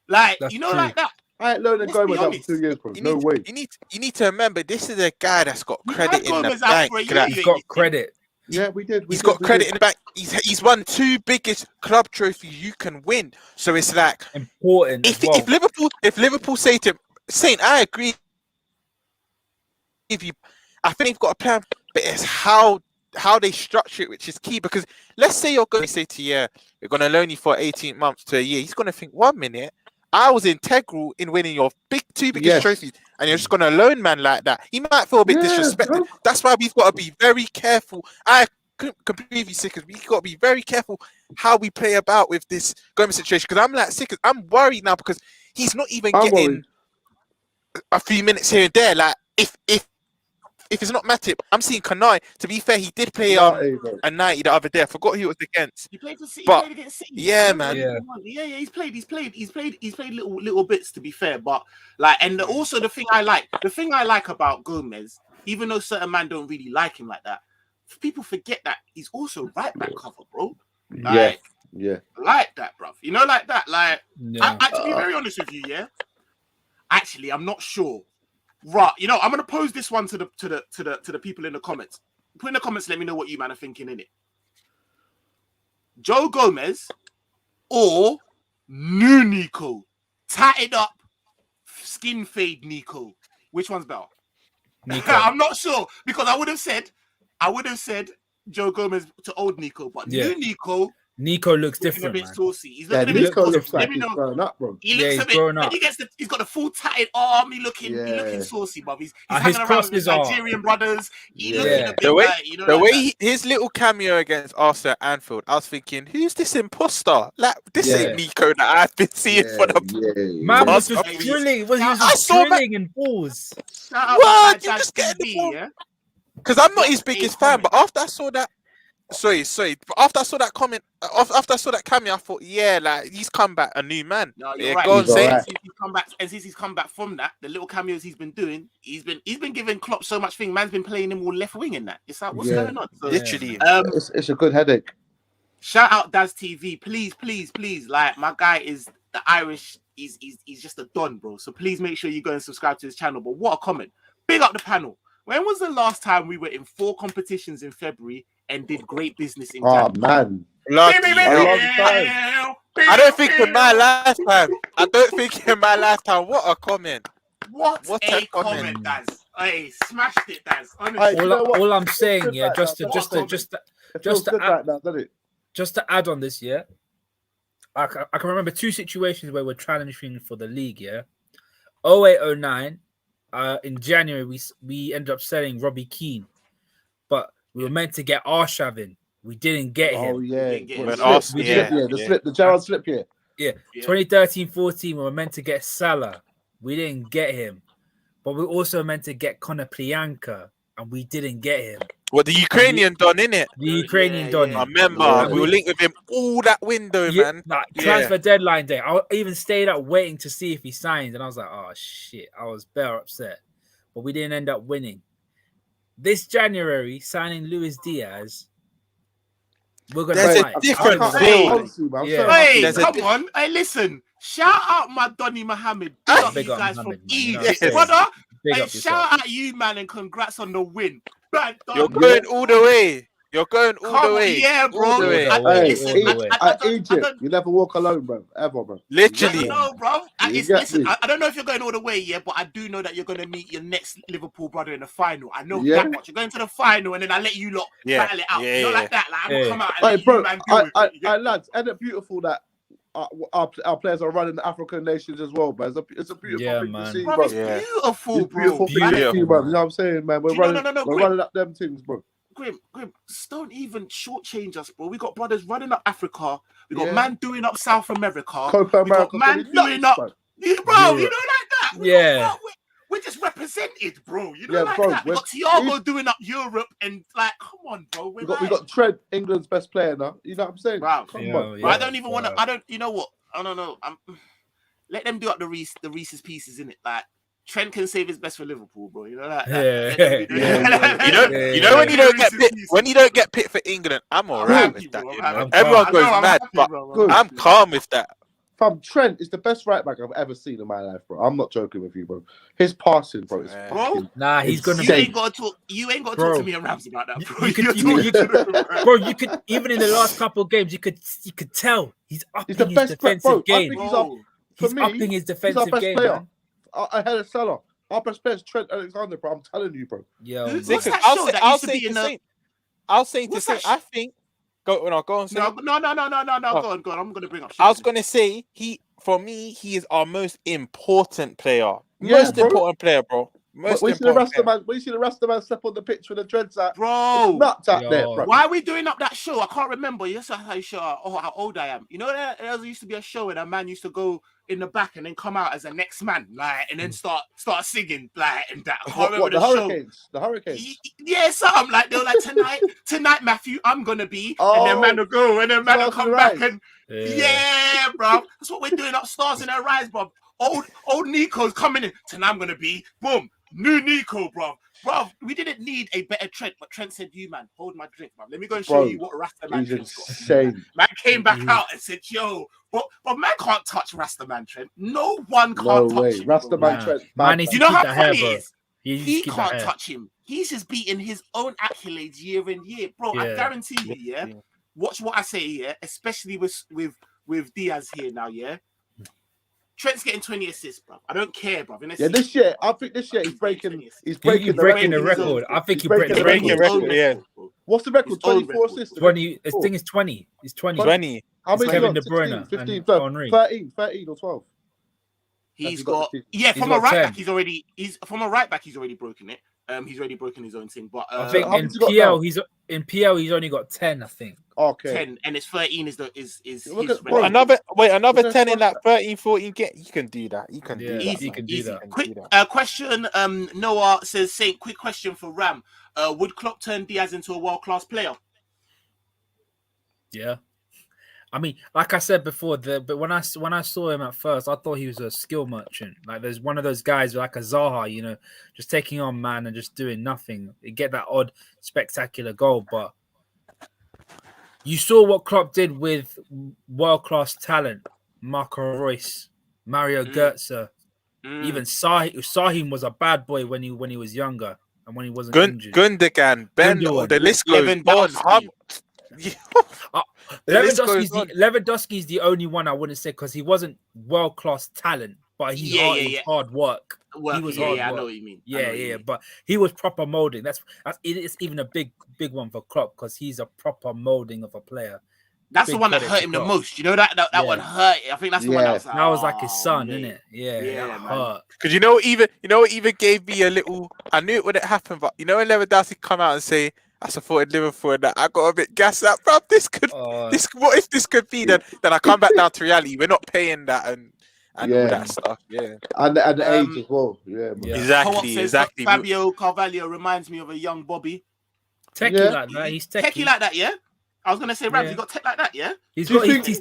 Like, that's you know, true. Like that. I ain't loaning Gomez up for 2 years, bro. No way. You need to remember, this is a guy that's got credit in the bank. He's got credit. Yeah, we did. He's got credit in the bank. He's won 2 biggest club trophies you can win. So it's like important. If Liverpool say to him, Saint, I agree with you. I think they've got a plan, but it's how they structure it, which is key. Because let's say you're going to say to we're going to loan you for 18 months to a year. He's going to think, 1 minute, I was integral in winning your 2 biggest trophies, and you're just going to loan man like that. He might feel a bit disrespected. Bro. That's why we've got to be very careful. I completely sick because we've got to be very careful how we play about with this Gomez situation. Because I'm like sick. I'm worried now because he's not even getting a few minutes here and there. Like if it's not Matip, I'm seeing Konate. To be fair, he did play a 90 the other day. I forgot who he was against. He played for City. But, he played against City. Yeah, man. Yeah. He's played little bits, to be fair. But like, and also the thing I like about Gomez, even though certain man don't really like him like that, people forget that he's also right back cover, bro. Like, like that, bro. You know, like that. Like, to be very honest with you, actually, I'm not sure. Right, you know, I'm gonna pose this one to the people in the comments. Put in the comments, let me know what you man are thinking in it. Joe Gomez or new Nico, tatted up, skin fade Nico. Which one's better? Nico. I'm not sure because I would have said Joe Gomez to old Nico, but new Nico Nico looks looking a different, bit man. saucy. He's Yeah, looking a bit Nico saucy. looks Let like me he's know. grown up, bro. He Yeah, looks he's a bit. grown When up. he's got a full tatted arm. He looking saucy, bruv. He's And hanging his around with his crosses are- Nigerian brothers. He Yeah. looking a bit The way, like, you know, the like way that. his little cameo against Arsenal at Anfield, I was thinking, who's this imposter? Like, this Yeah. ain't Nico that I've been seeing for the. Man was Past just couple drilling. He was I just saw drilling in balls. Shout out What? my You guy just getting the TV, ball. yeah. Because I'm not What his a biggest fan, but after I saw that, sorry, but after I saw that comment, after I saw that cameo, I thought, yeah, like he's come back a new man. No, you're Yeah, right. go on, say. right. Since he's come back from that, the little cameos he's been doing, he's been giving Klopp so much thing. Man's been playing him all left wing in that. It's like, what's going on? So, Literally. It's a good headache. shout out Daz TV, please. Like, my guy is the Irish. He's just a don, bro. So please make sure you go and subscribe to his channel. But what a comment! Big up the panel. When was the last time we were in 4 competitions in February and did great business in Oh January? man, Bloody a hell. long time. I don't think in my lifetime. What a comment. What What a a comment, comment. Daz. Hey, smashed it, Daz. Hey, Honestly. you know what? All I'm saying, Good yeah, right just now, to It feels to good add- right now, doesn't it? just to add on this, yeah. I can remember 2 situations where we're challenging for the league, yeah. 0809, in January we ended up selling Robbie Keane, but we were meant to get Arshav in. We didn't get him. Oh yeah, didn't get When him. Arsenal- the slip, the Gerrard slip here. Yeah. Yeah. 2013-14, we were meant to get Salah. We didn't get him. But we also meant to get Conor Plianka, and we didn't get him. What, the Ukrainian done, innit? The Ukrainian yeah, Don. yeah. I remember Yeah. we were linked with him all that window, Yeah, man. like, Yeah. transfer deadline day. I even stayed up waiting to see if he signs, and I was like, "Oh shit!" I was bare upset, but we didn't end up winning. This January, signing Luis Diaz, we're gonna There's a fight. different I'm gonna feel. fight. Honestly, man, I'm Yeah. so Hey, happy. There's a come on. Hey, listen. Shout out my Donny Mohammed. Big up Big you up guys Mohammed, from man, you know Egypt, what I'm saying? brother. Big Hey, up yourself. shout out you, man, and congrats on the win. Bad You're dog. going all the way. You're going all Come the on, way. yeah, bro. All the way. All the way. Hey, Listen, all the way. I don't- Egypt, you never walk alone, bro. Ever, bro. I Literally. don't know, bro. You get Listen, me? I don't know if you're going all the way, yeah, but I do know that you're going to meet your next Liverpool brother in the final. I know Yeah. that much. You're going to the final, and then I let you lot Yeah. battle it out. Yeah, you know, yeah. like that. Like, I'm Yeah. going to come out and Hey, let bro, you, man, deal with it. You get me? lads, isn't it beautiful that our players are running the African nations as well, bro? It's a beautiful Yeah, thing man. to see, Bro, bro. it's Yeah. beautiful, It's bro. beautiful thing to Beautiful. see, bro. You know what I'm saying, man? We're Do you know- running, no, we're quick. running up them things, bro. Grim, don't even shortchange us, bro. We got brothers running up Africa. We got Yeah. man doing up South America. Copa we got America, man doing up, bro. You know, Europe. like that. Yeah. We're just represented, bro. You know, Yeah, like bro, that. We got Thiago doing up Europe, and like, come on, bro. We got Trent, England's best player now. You know what I'm saying? Bro. Come Yeah, on. yeah. I don't even want to. bro. I don't. You know what? I don't know. Let them do up the Reese's Pieces, in it. Like Trent can save his best for Liverpool, bro. You know that. Yeah. You know when you don't get picked, when you don't get picked for England, I'm alright with that. You know? I'm Everyone calm. goes mad, but Good. I'm calm with that. Fam, Trent is the best right back I've ever seen in my life, bro. I'm not joking with you, bro. His passing, bro, is Yeah. fucking... Nah, he's gonna You be. ain't got to talk. You ain't got to talk Bro. to me and Rams about that, bro. You could- You're you talking could- to them, bro. Bro, you could even in the last couple of games, you could tell he's upping He's the his best player, defensive bro. I game. think he's Bro. He's me, upping his he's our defensive best game, player. man. ahead of Salah. Our best player is Trent Alexander, bro. I'm telling you, bro. Yo, Who's man. that I'll show say- that I'll used to say be in the the? same. I'll say to What's say, that I think. Go on. Say. No. Oh. Go on. I'm gonna bring up. I was gonna say for me, he is our most important player. Yeah, Most bro. important player, bro. Most When you see the important rest of player. man, when you see the rest of man step on the pitch with the dreads out, Bro. it's nuts out Yo. there, bro. Why are we doing up that show? I can't remember. Yes, how you show how old I am. You know, there used to be a show where a man used to go in the back and then come out as a next man, like, and then start singing, like, and that. I can't remember What, the the show. Hurricanes? The Hurricanes. Yeah, something like they were like tonight, Matthew, I'm gonna be, and Oh, then man will go, and then man will Stars in come the back, Rise. and yeah, bro, that's what we're doing up Stars in Our Rise, bro. Old Nico's coming in. Tonight I'm gonna be, boom, new Nico, bro. Bro, we didn't need a better Trent, but Trent said, "You man, hold my drink, man. Let me go and show Bro, you what Rasta man He's Trent's got." insane. Man came back out and said, "Yo, but man can't touch Rasta man Trent. No one can't No touch way. him. Rasta bro. man Trent. Man, bad, he's Do you know keep how that hair, funny bro. it is? He He keep that can't hair. touch him. He's just beating his own accolades year in year, bro. I Yeah. guarantee you, yeah. Watch what I say here, especially with Diaz here now, yeah. Trent's getting 20 assists, bro. I don't care, bro. Yeah, this year, I think this year he's breaking He's the breaking the record. record. I think He's he's breaking the record. record. Yeah. What's the record? His own 24 record. assists. 20. I think it's 20. It's 20. 20. How many? Kevin got? De Bruyne 16, 15, and Henry. 13 or 12. He's he got got yeah, he's from got a right 10. back, he's already broken it. He's already broken his own thing. But I think how in many's he got PL now? he's only got 10, I think. Okay. 10 and it's 13 is his Look his at- bro, record. Another Let's 10 in watch that 13, 14 get. You can do that. You can Yeah, do that. you Easy, can do easy. that. Quick question. Noah says, "Saint, quick question for Ram. Would Klopp turn Diaz into a world-class player?" Yeah. I mean, like I said before, but when I saw him at first, I thought he was a skill merchant. Like there's one of those guys like a Zaha, you know, just taking on man and just doing nothing. You get that odd spectacular goal, but you saw what Klopp did with world-class talent, Marco Reus, Mario Götze, even Sahim was a bad boy when he was younger and when he wasn't injured. Gundogan, Ben, Gundogan. the list goes on. Lewandowski. Lewandowski's the only one I wouldn't say because he wasn't world-class talent, but he was hard work. He was hard I work. know what you mean. Yeah, but he was proper molding. That's it's even a big one for Klopp because he's a proper molding of a player. That's Big the one that credit hurt to him the Klopp. most. You know that one hurt. I think that's the one that was like, That was like his son, mate. isn't it? Yeah, Yeah, that man. hurt. Because you know what even gave me a little. I knew it wouldn't happen, but you know when Lewandowski come out and say, "I supported Liverpool," and that I got a bit gassed up, bro. What if this could be? Then I come back down to reality. We're not paying that and all that stuff. Yeah, and the age as well. Yeah, man. Exactly. Fabio Carvalho reminds me of a young Bobby. Techie like that. He's techie. Like that, yeah. I was gonna say, Rams, he got tech like that, yeah. He's techie. He's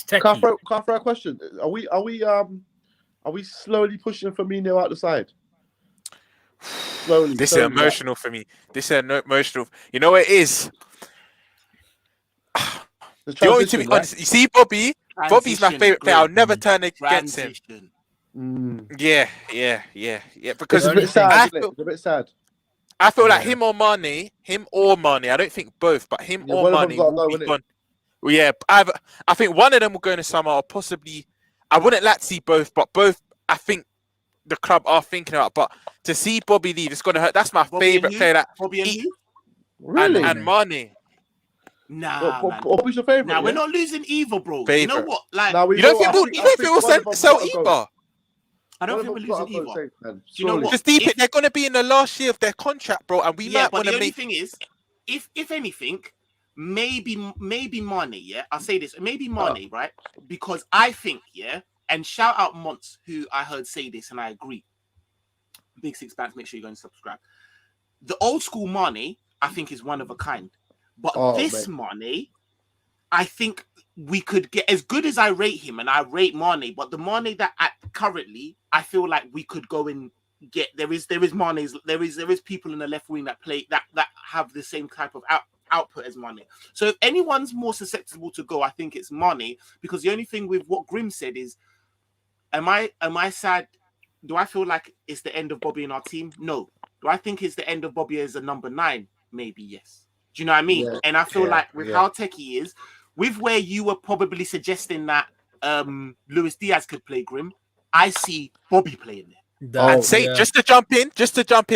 techie. Can I throw a question? Are we slowly pushing Firmino out the side? Slowly. This is emotional for me. This is emotional. You know what it is? Do you want me to be honest? You see, Bobby's my favorite player. I'll never turn against him. Yeah. Because it's a bit sad. It's a bit sad. I feel like him or Mane. I don't think both, but him or Mane will be gone. Well, yeah, I think one of them will go in the summer, or possibly. I wouldn't like to see both, but both I think the club are thinking about. But to see Bobby leave, it's gonna hurt. That's my favorite player. That Bobby and who? Really? And Mane. Nah, man. Who's your favorite? Nah, we're not losing either, bro. Favorite. You know what? Like, you don't think we'll sell either? I don't think we're losing either. Do you know what? Because they're going to be in the last year of their contract, bro, and we might want to make. The only thing is, if anything, maybe Mane. Yeah, I'll say this. Maybe Mane, right? Because I think, and shout out Monts, who I heard say this, and I agree. Big Six Bands, make sure you go and subscribe. The old school Mane, I think, is one of a kind. But Mane, I think we could get, as good as I rate him, and I rate Mane, but the Mane that currently, I feel like we could go and get. There is Mane's. There is people in the left wing that play that have the same type of output as Mane. So if anyone's more susceptible to go, I think it's Mane, because the only thing with what Grim said is, am I sad? Do I feel like it's the end of Bobby in our team? No. Do I think it's the end of Bobby as a number 9? Maybe yes. Do you know what I mean? Yeah. And I feel like with how tech he is, with where you were probably suggesting that Luis Diaz could play Grim, I see Bobby playing there. And just to jump in,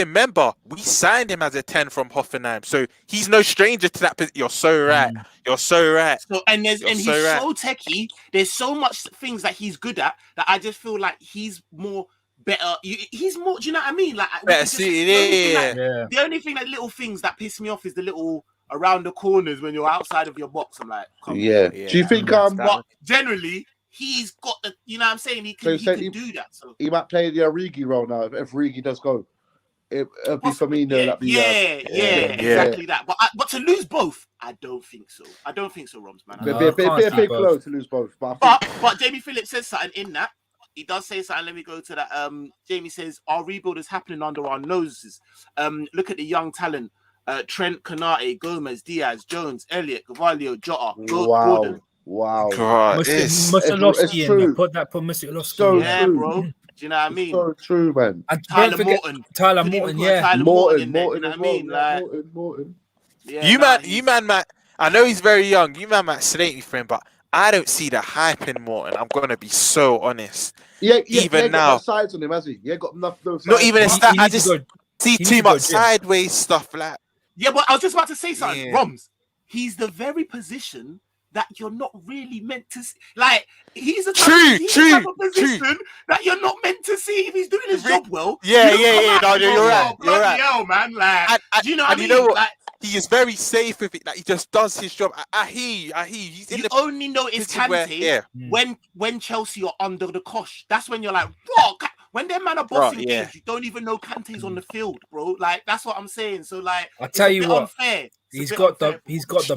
remember, we signed him as a 10 from Hoffenheim, so he's no stranger to that. You're so right. You're so right. So he's so techie. There's so much things that he's good at that I just feel like he's more better. He's more. Do you know what I mean? Like better suited. The only thing that little things that piss me off is the little around the corners when you're outside of your box. I'm like, come on. Do you think but generally he's got the, you know what I'm saying, he can do that. So he might play the Origi role now if Origi does go. It'll be Firmino. Exactly that. But to lose both, I don't think so. Roms, man. It'd be a big blow to lose both. But Jamie Phillips says something in that. He does say something. Let me go to that. Jamie says our rebuild is happening under our noses. Look at the young talent. Trent, Konate, Gomez, Diaz, Jones, Elliott, Gavalio, Jota, Gordon. Wow. Musialowski in there. Put Musialowski. So true. Bro. Do you know what I mean? So true, man. And Tyler Morton. Morton. I mean, Morton. Yeah, you man, I know he's very young. You man might slate me for him, but I don't see the hype in Morton. I'm gonna be so honest. Yeah, Even now, got sides on him, has he? Yeah, got enough. No sides. not even a stat. I just see he too much sideways stuff. Like, yeah, but I was just about to say something. Yeah. Roms, he's the very position that you're not really meant to see. Like, he's the type of position that you're not meant to see if he's doing his job well. Yeah. No, you're right. You're right. Hell, man. Like, do you know what I mean? You know what? Like, he is very safe with it. Like, he just does his job. I hear you. He's in you only notice Kante when Chelsea are under the cosh. That's when you're like, bro. When them man are bossing games, you don't even know Kante's on the field, bro. Like, that's what I'm saying. So, like, I'll tell you what, unfair. He's got the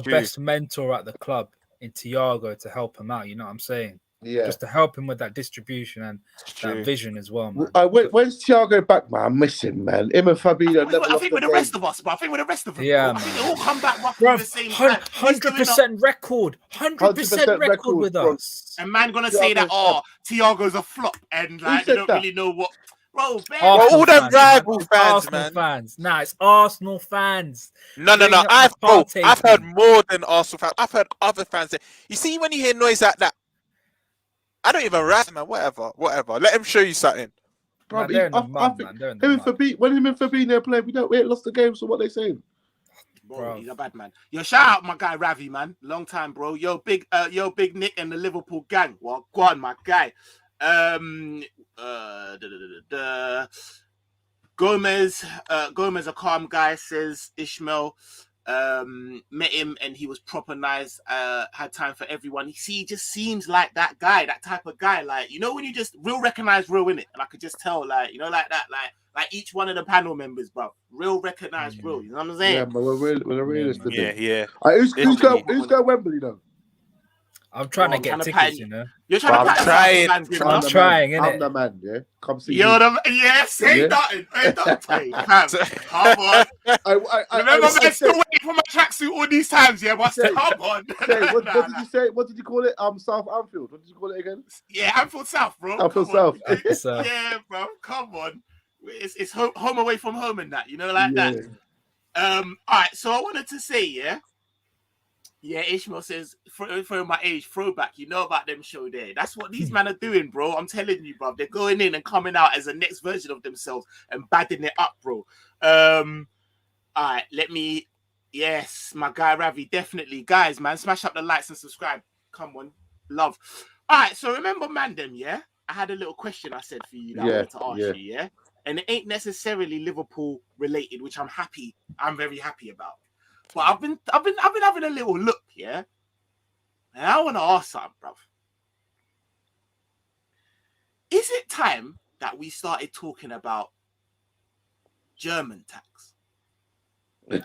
best mentor at the club in Thiago to help him out. You know what I'm saying? Yeah. Just to help him with that distribution and that vision as well, man. When's Thiago back, man? I miss him, man. Him and Fabinho. I think with the rest of us, but I think with the rest of them, yeah, I think they all come back roughly the same time. 100% record. 100% record with us. And man gonna say that, Thiago's a flop, and like they don't really know what. Bro, all them rival fans, man. Fans. Nah, it's Arsenal fans. No. I've heard more than Arsenal fans. I've heard other fans say, you see, when you hear noise like that, I don't even rap, man. Whatever. Let him show you something. Bro, when him and Fabinho playing, we ain't lost the game. So what they saying? Bro, he's a bad man. Yo, shout out my guy Ravi, man. Long time, bro. Yo, big Nick and the Liverpool gang. Well, go on, my guy. Gomez, a calm guy, says Ishmael. Met him and he was proper nice. Had time for everyone. He just seems like that guy, that type of guy. Like, you know, when you just real recognize real in it, and I could just tell, like, you know, like that, like each one of the panel members, bro. Real recognize real. You know what I'm saying? Yeah, but we're realistic. Yeah. Who's going Wembley though? I'm trying to get tickets, you know. You're trying to I'm trying, innit? I'm the man, yeah. Come see You're the say nothing. Come on. Remember, man, still waiting for my tracksuit all these times, yeah. But come on. What did you say? What did you call it? South Anfield. What did you call it again? Yeah, Anfield South, bro. Anfield South. Yeah, bro. Come on. It's home away from home and that, you know, like that. All right. So I wanted to say, yeah, Ishmael says, for my age, throwback, you know about them show there. That's what these men are doing, bro. I'm telling you, bro. They're going in and coming out as the next version of themselves and badding it up, bro. All right, yes, my guy Ravi, definitely. Guys, man, smash up the likes and subscribe. Come on, love. All right, so remember, Mandem, yeah? I had a little question I said for you that I wanted to ask you, yeah? And it ain't necessarily Liverpool related, which I'm very happy about. But I've been having a little look, yeah? And I want to ask something, bruv. Is it time that we started talking about German tax?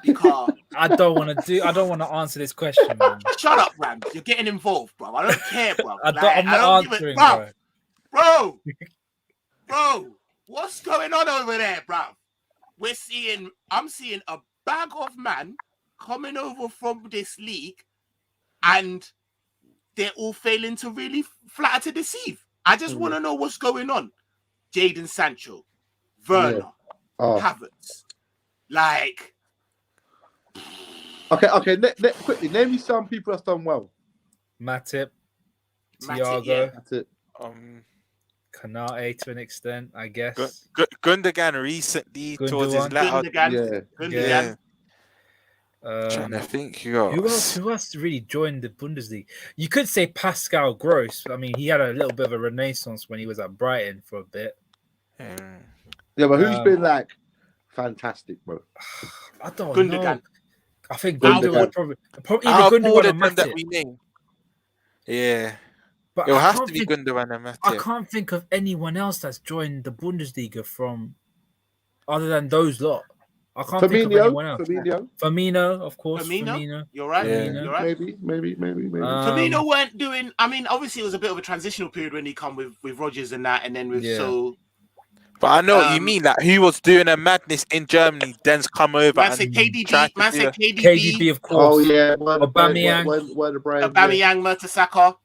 Because I don't want to answer this question, man. Shut up, Rams. You're getting involved, bro. I don't care, bro. I'm not answering, bro. Bro, what's going on over there, bro? I'm seeing a bag of man coming over from this league, and they're all failing to really flatter to deceive. I just want to know what's going on. Jadon Sancho, Werner, Havertz, like. Okay. Quickly, name me some people that's done well. Matip, Thiago, Konate to an extent, I guess. Gundogan recently towards his latter. Gundogan. Trying to think, who else really joined the Bundesliga? You could say Pascal Gross. I mean, he had a little bit of a renaissance when he was at Brighton for a bit. Yeah, but who's been like fantastic, bro? I don't know. I think Gundogan probably either Gundogan or Matip. Yeah, but it'll have to be Gundogan and Matip. I can't think of anyone else that's joined the Bundesliga from other than those lot. I can't think of anyone else. Firmino, of course. Firmino. You're right. Yeah. You're right. Maybe. Firmino weren't doing. I mean, obviously, it was a bit of a transitional period when he come with Rodgers and that, and then with But I know what you mean. Like, he was doing a madness in Germany, then's come over. Man said KDB. KDB, of course. Oh yeah. Aubameyang. Aubameyang, Mertesacker.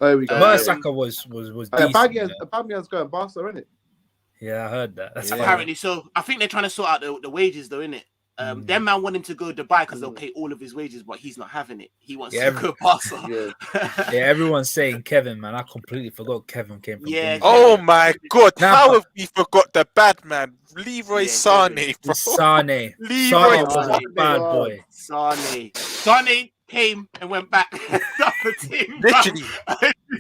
There we go. Mertesacker was decent. Aubameyang's going Barca, isn't it? Yeah, I heard that. That's apparently so. I think they're trying to sort out the wages, though, innit? Them man want him to go Dubai because they'll pay all of his wages, but he's not having it. He wants to go Barca. Yeah, everyone's saying Kevin, man. I completely forgot Kevin came from. Yeah. Oh my God! How have we forgot the bad man, Leroy Sané, bro? Sané. Leroy Sané was a bad boy. Sané came and went back. Literally,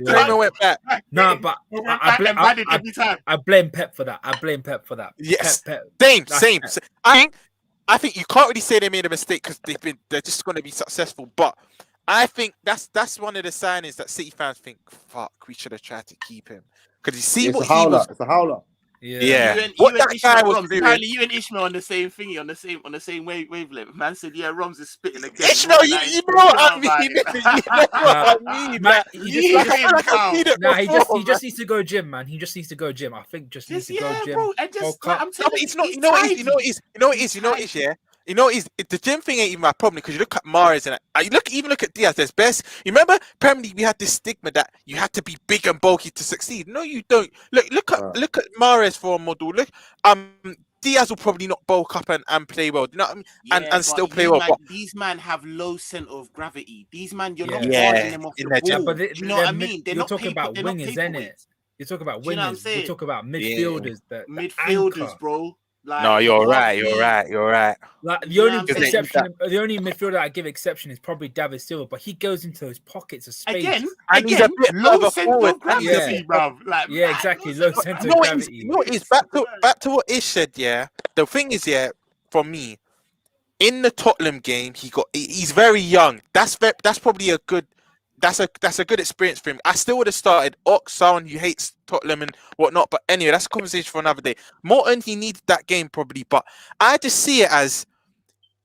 came and went back. No, but I blame Pep for that. Yes, Pep. Same. I think you can't really say they made a mistake because they're just going to be successful. But I think that's one of the signings that City fans think, fuck, we should have tried to keep him because you see it's a howler. Yeah. What that guy was doing. Apparently, you and Ishmael on the same thingy, on the same wavelength. Man said, "Yeah, Roms is spitting again." Ishmael, you know what I mean. He just needs to go gym, man. He just needs to go gym. I think just needs to go gym. Bro, and just, like, I'm telling you, it's not. You know what it is. Yeah. You know, the gym thing ain't even my problem because you look at Mahrez and you look at Diaz. There's best. You remember Premier League, we had this stigma that you had to be big and bulky to succeed. No, you don't. Look at Mahrez for a model. Look, Diaz will probably not bulk up and play well. You know what I mean? And still play well. But these men have low center of gravity. These men, you're not guarding them off the ball. But you know what I mean? You're talking about wingers, isn't it? You're talking about wingers. You're talking about midfielders. Midfielders, bro. Like, no, you're right. Like the only midfielder I give exception is probably David Silva, but he goes into those pockets of space. Again, he's a bit low of center of gravity, bro. Like, exactly, low center of gravity. You know what is back to what Ish said. Yeah, the thing is, for me, in the Tottenham game, he's very young. That's probably a good. That's a good experience for him. I still would have started someone who hates Tottenham and whatnot. But anyway, that's a conversation for another day. Morton, he needed that game probably. But I just see it as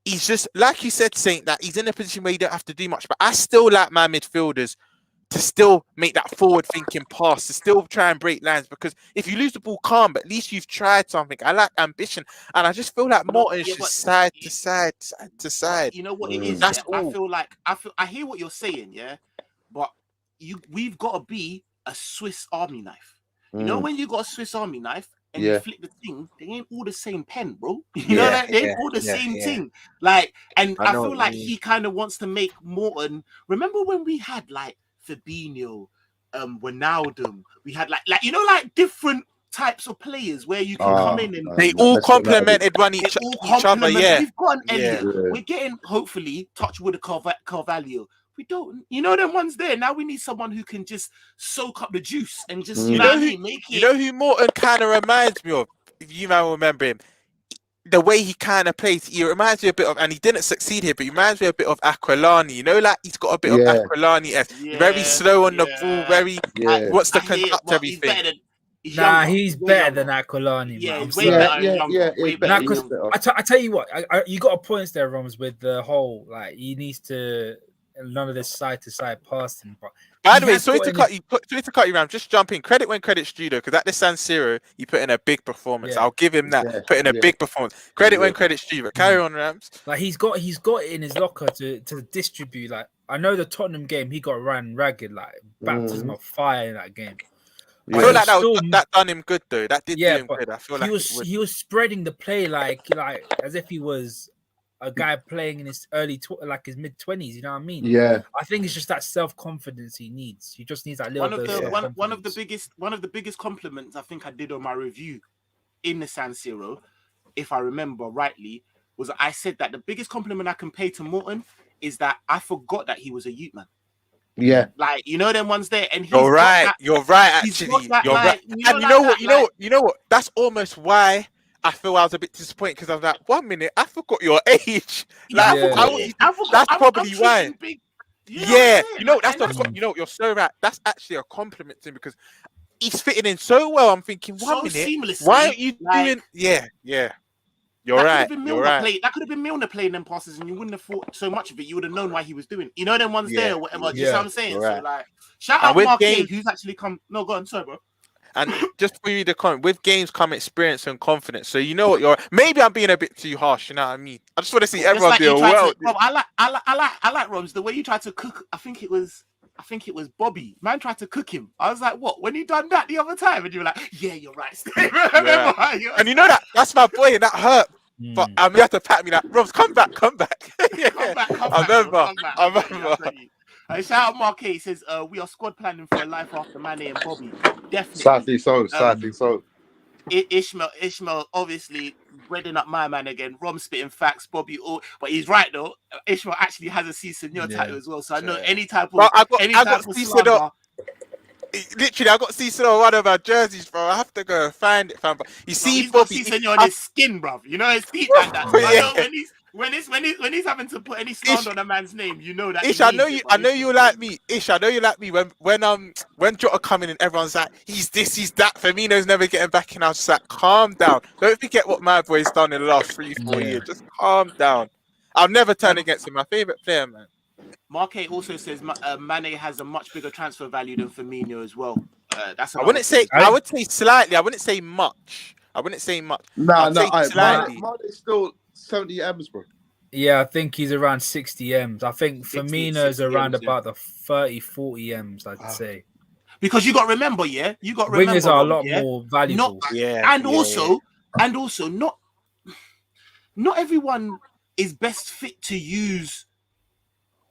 he's just, like you said, saying that he's in a position where you don't have to do much. But I still like my midfielders to still make that forward-thinking pass, to still try and break lines. Because if you lose the ball calm, but at least you've tried something. I like ambition. And I just feel like Morton's just side to side. You know what it is? That's all. I hear what you're saying, yeah? But we've got to be a Swiss Army knife. You know when you got a Swiss Army knife and you flip the thing, they ain't all the same pen, bro. You know that they ain't all the same thing. Like, and I feel like he kind of wants to make Morton. Remember when we had like Fabinho, Wijnaldum? We had like different types of players where you can come in and they all complemented each other. Yeah, we've got an Elliot. We're getting hopefully touch with a Carvalho. We don't, them ones there. Now we need someone who can just soak up the juice and just, make it. You know who Morton kind of reminds me of? If you might remember him, the way he kind of plays, he reminds me a bit of, and he didn't succeed here, but he reminds me a bit of Aquilani. You know, like he's got a bit of Aquilani. Very slow on the ball, very wants to conduct everything. He's better than Aquilani. Yeah, he's way better. I tell you what, you got a point there, Roms, with the whole he needs to. None of this side to side passing. But by the way, sorry to cut you, Ram. Just jump in. Credit when credit's due, though, because at the San Siro, he put in a big performance. I'll give him that. Put in a big performance. Credit when credit's due. But carry on, Rams. Like he's got it in his locker to distribute. Like I know the Tottenham game, he got ran ragged, like baptism of fire in that game. I feel like that done him good though. That did do him good. I feel like he was spreading the play like as if he was a guy playing in his his mid-20s, you know what I mean? Yeah. I think it's just that self-confidence he needs. He just needs that little one of the biggest compliments I think I did on my review in the San Siro, if I remember rightly, was I said that the biggest compliment I can pay to Morton is that I forgot that he was a youth man. Yeah. Like, them ones there, and you're right, actually. You're right. And you know what? That's almost why I feel I was a bit disappointed because I was like, 1 minute, I forgot your age. That's probably why. You're so right. That's actually a compliment to him because he's fitting in so well. I'm thinking, 1 minute, seamlessly, why aren't you doing? Yeah. You're right. That could have been Milner playing them passes, and you wouldn't have thought so much of it. You would have known why he was doing. Them ones there, or whatever. You know what I'm saying? Right. So shout out Mark who's actually come. No, go on, sorry, bro. And just for you to comment, with games come experience and confidence. So you know what maybe I'm being a bit too harsh, you know what I mean? I just want to see everyone do well. I like Robs, the way you tried to cook. I think it was Bobby. Man tried to cook him. I was like, what? When you done that the other time? And you were like, yeah, you're right. And you know that's my boy, and that hurt. But you have to pat me like, Robs, come back. Come back, I remember. Shout out Mark K. He says, we are squad planning for a life after Mane and Bobby. Sadly Definitely. so. Ishmael, obviously, breading up my man again. Rom spitting facts, Bobby, but he's right though. Ishmael actually has a C Senor title as well, so I know any type of I got slander. Literally, I got C on one of our jerseys, bro. I have to go and find it, fam. But you see, he's Bobby, got C Senor on his skin, bruv. You know, it's deep like that. So I know when he's having to put any slander on a man's name, you know that. Ish, I know you like me. Ish, I know you like me. When Jota coming and everyone's like, he's this, he's that. Firmino's never getting back in. I was just like, calm down. Don't forget what my boy's done in the last 3-4 years. Just calm down. I'll never turn against him. My favorite player, man. Marque also says Mane has a much bigger transfer value than Firmino as well. That's I would say slightly. I wouldn't say much. Nah, Mane's still 70 M's, bro. Yeah, I think he's around 60 M's. I think Firmino's around about the 30-40 M's, I'd say. Because you got to remember, wingers are a lot more valuable. Also, not everyone is best fit to use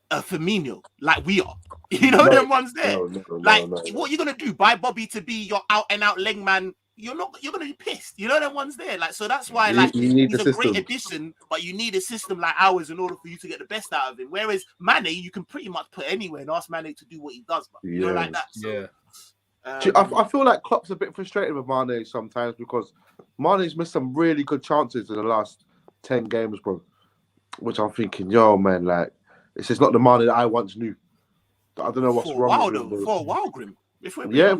a Firmino like we are. You know, them ones there. What you're gonna do? Buy Bobby to be your out and out leg man? You're gonna be pissed. You know, them ones there. Like, so that's why he's a great addition, but you need a system like ours in order for you to get the best out of him. Whereas Mane, you can pretty much put anywhere and ask Mane to do what he does, but you know, like that. So, I feel like Klopp's a bit frustrated with Mane sometimes because Mane's missed some really good chances in the last 10 games, bro. Which I'm thinking, yo, man, like, it's just not the Mane that I once knew. I don't know what's wrong with him. For a while, Grim. Yeah.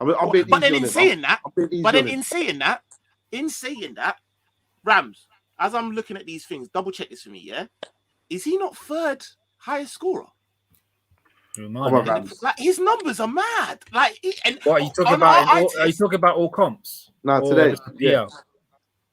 I'm being but then in saying that, Rams, as I'm looking at these things, double check this for me, yeah? Is he not third highest scorer? Like, his numbers are mad. Like, what are you talking about? Are you talking about all comps? No, today. Yeah.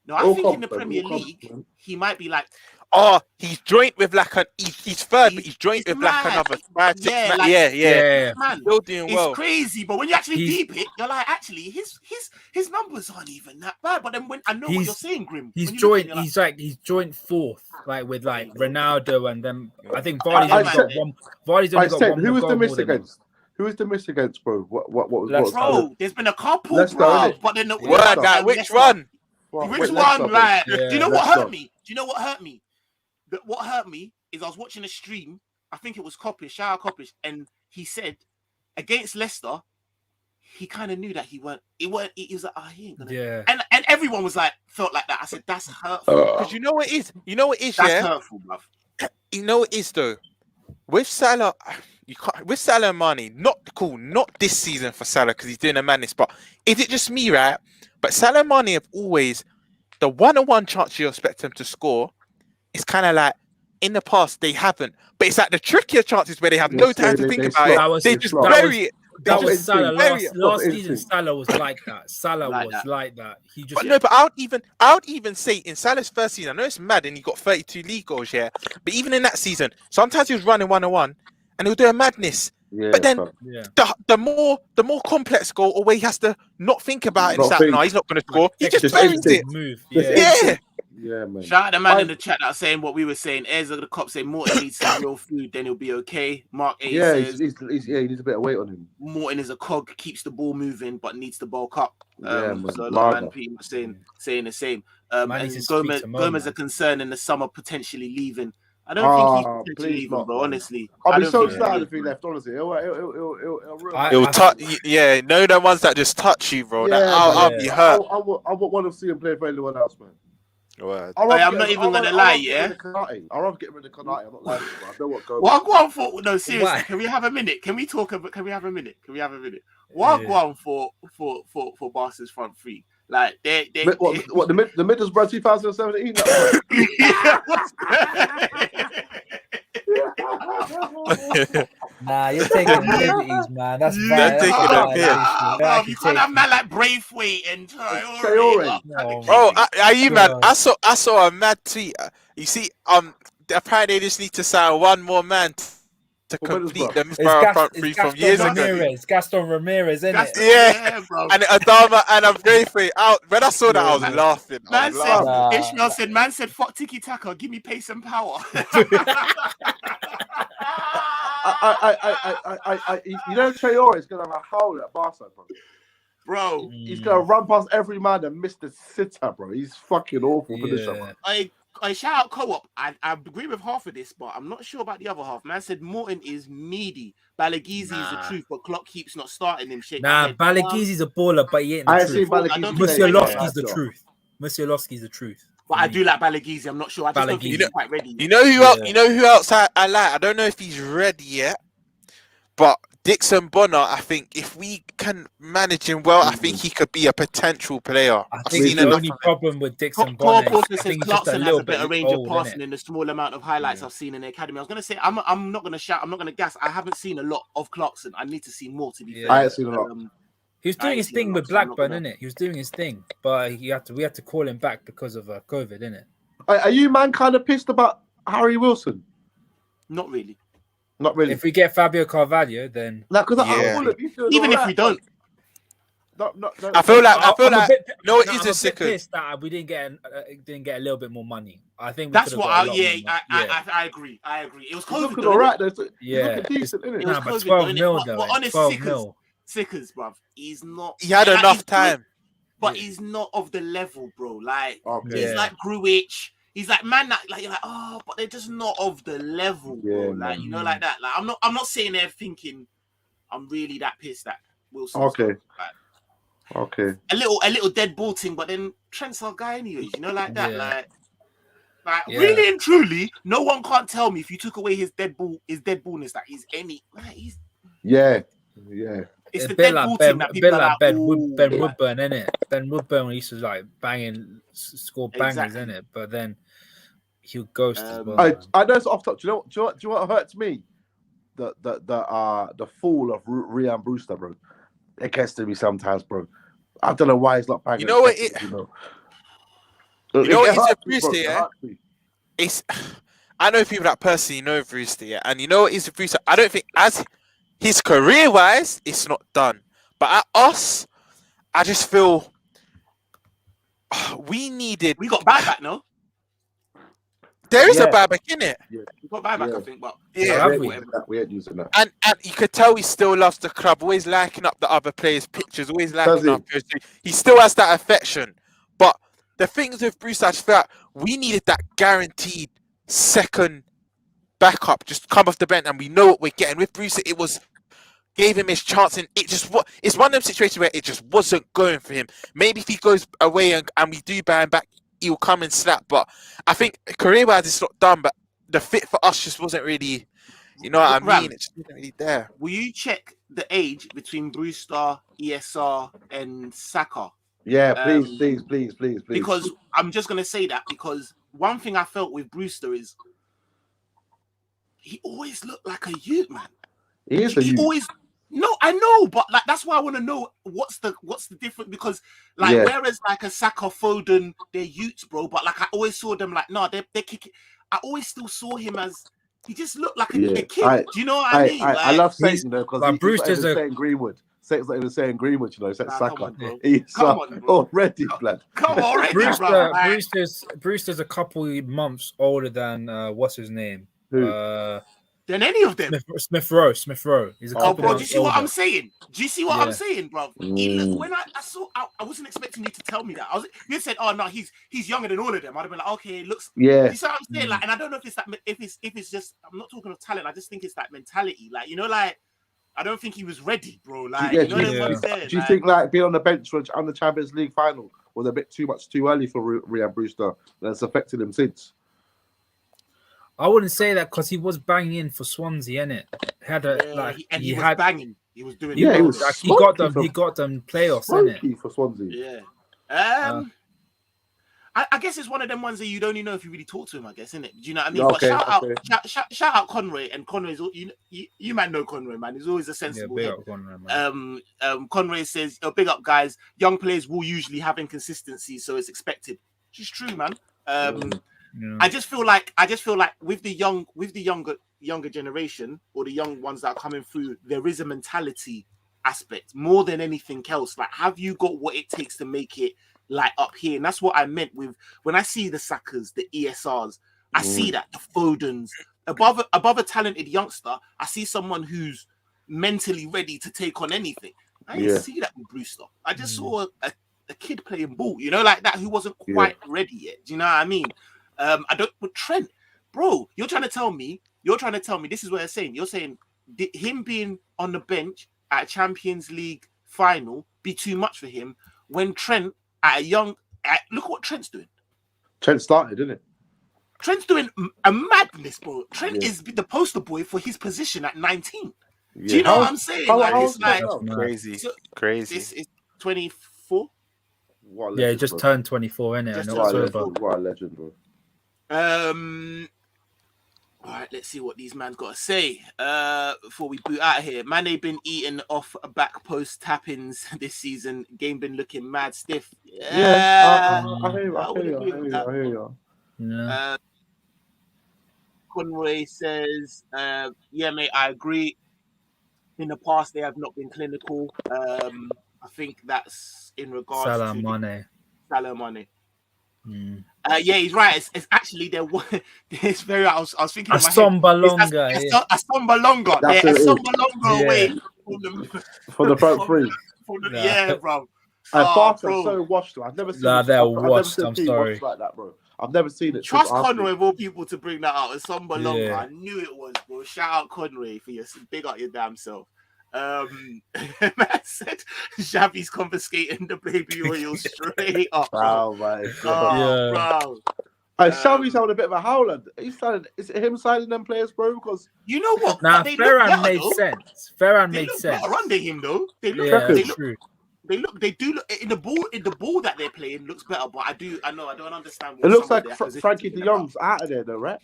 No, I think in the Premier League, he might be like. Oh, he's joint with like he's third, but he's joint with like another 5, 6 man. Yeah. Man, still doing well. It's crazy, but when you actually deep it, you're like, actually, his numbers aren't even that bad. But then when I know what you're saying, Grim, he's joint. He's joint fourth, like with like Ronaldo, and then I think Vardy's only got one. Vardy's only got one. Who was the miss against? Who was the miss against, bro? What was? Bro, there's been a couple, bro. But then which one? Which one? Like, do you know what hurt me? What hurt me is I was watching a stream. I think it was Coppish, shout out Coppish, and he said against Leicester, he kind of knew that he was like, he ain't gonna. Yeah. And everyone was like, felt like that. I said, that's hurtful. Because you know what it is. That's hurtful, bruv. You know what it is though. With Salah, with Salah and Mane, not this season for Salah because he's doing a madness. But is it just me, right? But Salah and Mane have always the one-on-one chance you expect them to score. It's kind of like in the past they haven't, but it's like the trickier chances where they have no time to think about it. They just bury it. That was Salah last season. Salah was like that. Salah was like that. He just. But I would even say in Salah's first season, I know it's mad and he got 32 league goals, yeah. But even in that season, sometimes he was running 1-on-1 and he'll do a madness. Yeah, but then the more complex goal, or where he has to not think about it, no, he's not going to score. He just buries it. Move. Yeah, man. Shout out the man in the chat that's saying what we were saying. Airs of the cop saying Morton needs some real food, then he'll be okay. Mark A says he needs a bit of weight on him. Morton is a cog, keeps the ball moving, but needs to bulk up. So a lot of man people saying the same. And Gomez a concern in the summer potentially leaving. I don't think he's potentially leaving, bro. Honestly, I'll be so sad if he left. Honestly, it'll touch. Yeah, no, the ones that just touch you, bro. I'll be hurt. I would want to see him play for anyone else, man. I'm not even gonna lie, yeah. I'd rather get rid of Konate. I'm not lying. I know what goes. Well, I'll go on for no seriously. Why? Can we have a minute? Can we talk about? Can we have a minute? Well, I'll go on for Barca's front three. Like they what the Middlesbrough 2017. Nah, you're taking liberties, man. That's bad. You can't have man like Braithwaite and Traore. Bro, are you mad? I saw a mad tweet. You see, apparently they just need to sign one more man to Well, complete the It's Middlesbrough front three from years ago. Ramirez. Gaston Ramirez, isn't it? Yeah, bro. and Adama and I'm very free out. When I saw that, I was Yeah. laughing. I Man was said, laughing. Ishmael said, man said, fuck tiki taka, give me pace and power. You know, Traore is gonna have a howl at Barca, bro. Bro, He's gonna run past every man and miss the sitter, bro. He's fucking awful finisher, bro. I shout out Co-op. I agree with half of this, but I'm not sure about the other half. Man said Morton is meaty. Balagizi is the truth, but Klopp keeps not starting him. Shake Balagizi's a baller, but he ain't the I truth. Musialowski's the truth. Musialowski's the truth. But I do like Balagizi. I'm not sure. I just don't think he's quite ready. You know who else? You know who else I like? I don't know if he's ready yet, but Dixon Bonner. I think if we can manage him well, I think he could be a potential player. I think the only problem with Dixon Bonner is says Clarkson has a better range of passing in the small amount of highlights I've seen in the academy. I was going to say I'm not going to shout. I'm not going to gas. I haven't seen a lot of Clarkson. I need to see more. To be fair, I haven't seen a lot. He was doing his thing with Blackburn, innit? He was doing his thing, but we had to call him back because of COVID, innit? Are you man kind of pissed about Harry Wilson? Not really. Not really. If we get Fabio Carvalho, then because even if we don't, no. I feel like no, it is a sicker. Pissed that we didn't get a little bit more money. I think that's what I agree. It was COVID. Looking all right, though. Yeah, looking decent, isn't it? Nah, but 12 mil though. But honest, 12 mil. Sickers, bruv. He's not. He had enough time, but he's not of the level, bro. Like he's like Gruitch. He's like man that like you're like but they're just not of the level, bro. Like you know, like that. Like I'm not sitting there thinking I'm really that pissed at Wilson. Okay. Okay. A little dead ball thing, but then Trent's our guy anyways. You know, like that. Like really and truly, no one can't tell me if you took away his dead ballness that he's any. Like, he's It's the bit dead like ball thing that people are like, Ben Woodburn, innit? Ben Woodburn used to like score bangers, innit? But then he'll ghost as well. I know it's off top. Do you know what hurts me? The fall of Ryan Brewster, bro. It gets to me sometimes, bro. I don't know why he's not banging. You know what? You know what is a Brewster, yeah? It's I know people that personally know Brewster, yeah, and you know what is a Brewster. I don't think as his career-wise, it's not done. But at us, I just feel we got back, no? There is a buyback in it. Yeah. We got buyback, I think, but we ain't using that. And you could tell he still loves the club, always liking up the other players' pictures, always liking up. He still has that affection. But the things with Bruce, I just felt we needed that guaranteed second backup, just come off the bench, and we know what we're getting. With Bruce, it was gave him his chance, and it's one of them situations where it just wasn't going for him. Maybe if he goes away and we do buy him back, he'll come and slap. But I think career-wise, it's not done. But the fit for us just wasn't really, you know what I mean? It just wasn't really there. Will you check the age between Brewster, ESR, and Saka? Yeah, please. Because I'm just gonna say that because one thing I felt with Brewster is he always looked like a youth, man. He is a youth. Always. No, I know, but like that's why I want to know what's the difference because whereas like a Saka, Foden, they're youths, bro. But like I always saw them like they're kicking. I always still saw him as he just looked like a kid. Do you know what I mean? I love Satan though because Bruce's saying Greenwood. Satan's not even saying Greenwood, you know. It's Saka. Come on, He's already, blood. Come on, already, Brewster's a couple months older than what's his name? Who? Than any of them. Smith Rowe. He's a couple bro, do you see what older. I'm saying? Do you see what I'm saying, bro? When I saw, I wasn't expecting you to tell me that. You said, "Oh no, he's younger than all of them." I'd have been like, "Okay, it looks." Yeah. You see what I'm saying? Like, and I don't know if it's that. If it's just, I'm not talking of talent. I just think it's that mentality. Like, you know, like I don't think he was ready, bro. Like, you know what I'm saying? Do you think like being on the bench on the Champions League final was a bit too early for Ryan Brewster? That's affected him since. I wouldn't say that because he was banging in for Swansea, innit? He was banging. He was doing. He got them playoffs, innit? For Swansea. Yeah. I guess it's one of them ones that you'd only know if you really talk to him. I guess, isn't it? Do you know what I mean? Okay, but shout out Conway, and Conway's you might know Conway, man. He's always a sensible. Big up Conway, man. Conway says, "Big up, guys. Young players will usually have inconsistencies, so it's expected." Which is true, man. I just feel like with the younger generation or the young ones that are coming through, there is a mentality aspect more than anything else. Like, have you got what it takes to make it like up here? And that's what I meant with when I see the Sakas, the ESRs. I see that the Fodens above a talented youngster. I see someone who's mentally ready to take on anything. I didn't see that with Brewster. I just saw a kid playing ball, you know, like that, who wasn't quite ready yet. Do you know what I mean? I don't. But Trent, bro, you're trying to tell me. This is what you're saying. You're saying him being on the bench at a Champions League final be too much for him when Trent look what Trent's doing. Trent started, didn't it? Trent's doing a madness, bro. Trent is the poster boy for his position at 19. Yeah. Do you know what I'm saying? It's like crazy. This is 24. Yeah, just turned 24, innit? What a legend, bro. All right, let's see what these man's got to say before we boot out of here. Mane been eating off back post tap-ins this season. Game been looking mad stiff. I hear you. Yeah. Conroy says, yeah, mate, I agree. In the past, they have not been clinical. I think that's in regards Salah to Mane. Salah Mane. Yeah, he's right. It's actually there. It's very. I was thinking. A Somba Longa. A Somba Longa. They're a Somba Longa away from the front three. Yeah, bro. Barca are so washed. I've never seen. They're washed. I'm sorry. Washed like that, bro. I've never seen it. Trust Conway of all people to bring that out. A Somba Longa. I knew it was, bro. Shout out Conway for your big up your damn self. Man said Xavi's confiscating the baby oil straight up. Oh my god, bro. Xavi's having a bit of a howler. Is it him signing them players, bro? Because you know what? Nah, Ferran made sense. Ferran made sense. Under him though, they do look in the ball that they're playing looks better. But I don't understand. It looks like Frankie De Jong's out of there, though, right?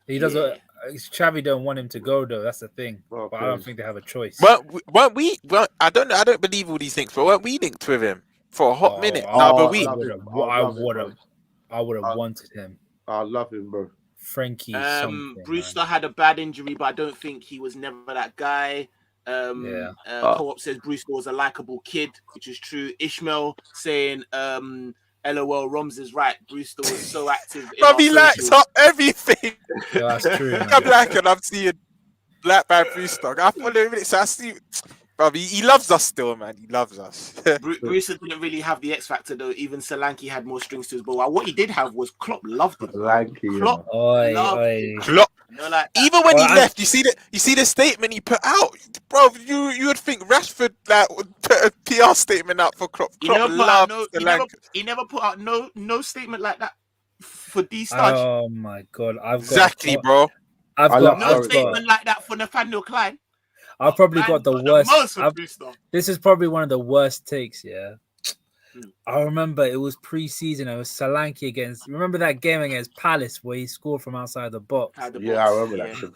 He doesn't. Xavi don't want him to go though. That's the thing. But I don't think they have a choice. Weren't we? Well, I don't believe all these things. But weren't we linked with him for a hot minute? I would have wanted him. I love him, bro. Frankie. Brewster had a bad injury, but I don't think he was never that guy. Co-op says Brewster was a likable kid, which is true. Ishmael saying LOL, Roms is right. Brewster was so active. He likes up everything. Yeah, that's true. I'm black and I'm seeing Black Man Brewster. I follow him, so I see. Bro, he loves us still, man. He loves us. Brewster didn't really have the X factor though. Even Solanke had more strings to his bow. What he did have was Klopp loved him. Klopp loved him. You know, like even when he left, you see the statement he put out, bro. You would think Rashford like would put a PR statement out for Klopp. He never put out no statement like that for D Studge. Oh my god! Bro. I've got no statement like that for Nathaniel Klein. I've probably got the worst. This is probably one of the worst takes. Yeah. I remember it was pre-season. It was Solanke against. Remember that game against Palace where he scored from outside the box? Yeah, I remember that.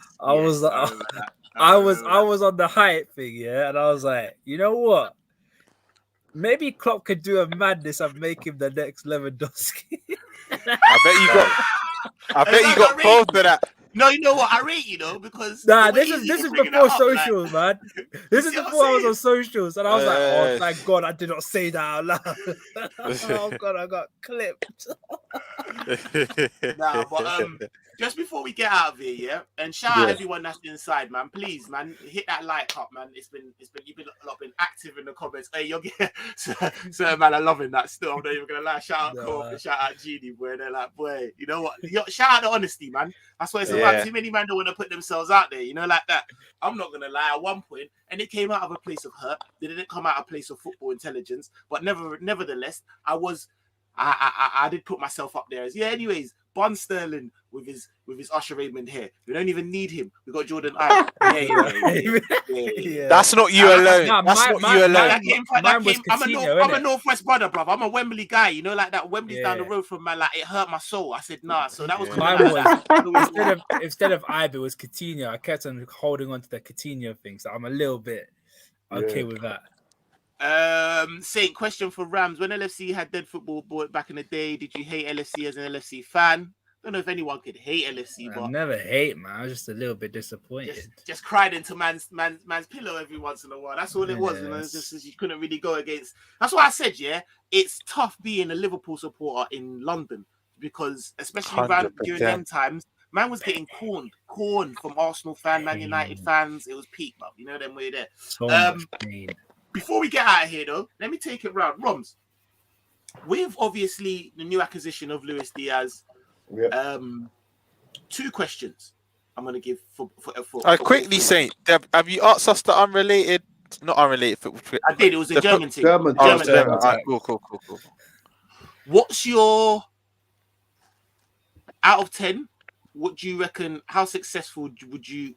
I was on the hype thing, yeah, and I was like, you know what? Maybe Klopp could do a madness and make him the next Lewandowski. I bet you got both of that. No, you know what? I rate you though because this is before socials, man. This is before I was on socials, and I was like, "Oh, thank God, I did not say that out loud." Oh God, I got clipped. But just before we get out of here, yeah, and shout out everyone that's inside, man. Please, man, hit that like up, man. You've been active in the comments. Hey, so man, I'm loving that. Still, I'm not even gonna lie. Shout out Cole, shout out Genie, boy. They're like, boy, you know what? Shout out the honesty, man. That's what it's about. Too many men don't want to put themselves out there, you know, like that. I'm not gonna lie. At one point, and it came out of a place of hurt. They didn't come out of a place of football intelligence, but nevertheless, I did put myself up there as anyways. Bon Sterling with his Usher Raymond hair. We don't even need him. We got Jordan I. Yeah. That's not you alone. That's not you alone. I'm a Northwest brother, brother. I'm a Wembley guy. You know, like that. Wembley's down the road from man. Like it hurt my soul. I said nah. So that was instead of Ibe, it was Coutinho. I kept on holding on to the Coutinho thing, so I'm a little bit okay with that. Saint, question for Rams. When LFC had dead football back in the day, did you hate LFC as an LFC fan? I don't know if anyone could hate LFC, I but never hate, man. I was just a little bit disappointed. just cried into man's pillow every once in a while. That's all it was. You know, just you couldn't really go against. That's why I said, yeah, it's tough being a Liverpool supporter in London because, especially during them times, man was getting corned from Arsenal fan, Man United fans. It was peak, but you know them way there. So much pain. Before we get out of here, though, let me take it round. Roms, with obviously the new acquisition of Luis Diaz, two questions I'm going to give for quickly saying, have you asked us the unrelated, not unrelated football? I did. It was a German thing. German. All right, cool. What's your out of 10? What do you reckon? How successful would you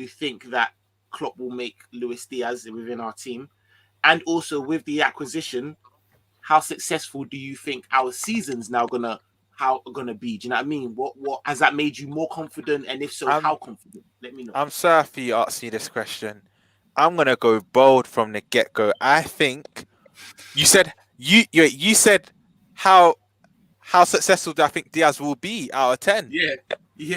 think that Klopp will make Luis Diaz within our team? And also with the acquisition, how successful do you think our season's now gonna be? Do you know what I mean? What has that made you more confident? And if so, how confident? Let me know. I'm sorry for you asking this question. I'm gonna go bold from the get-go. I think you said you said how successful do I think Diaz will be out of 10? Yeah.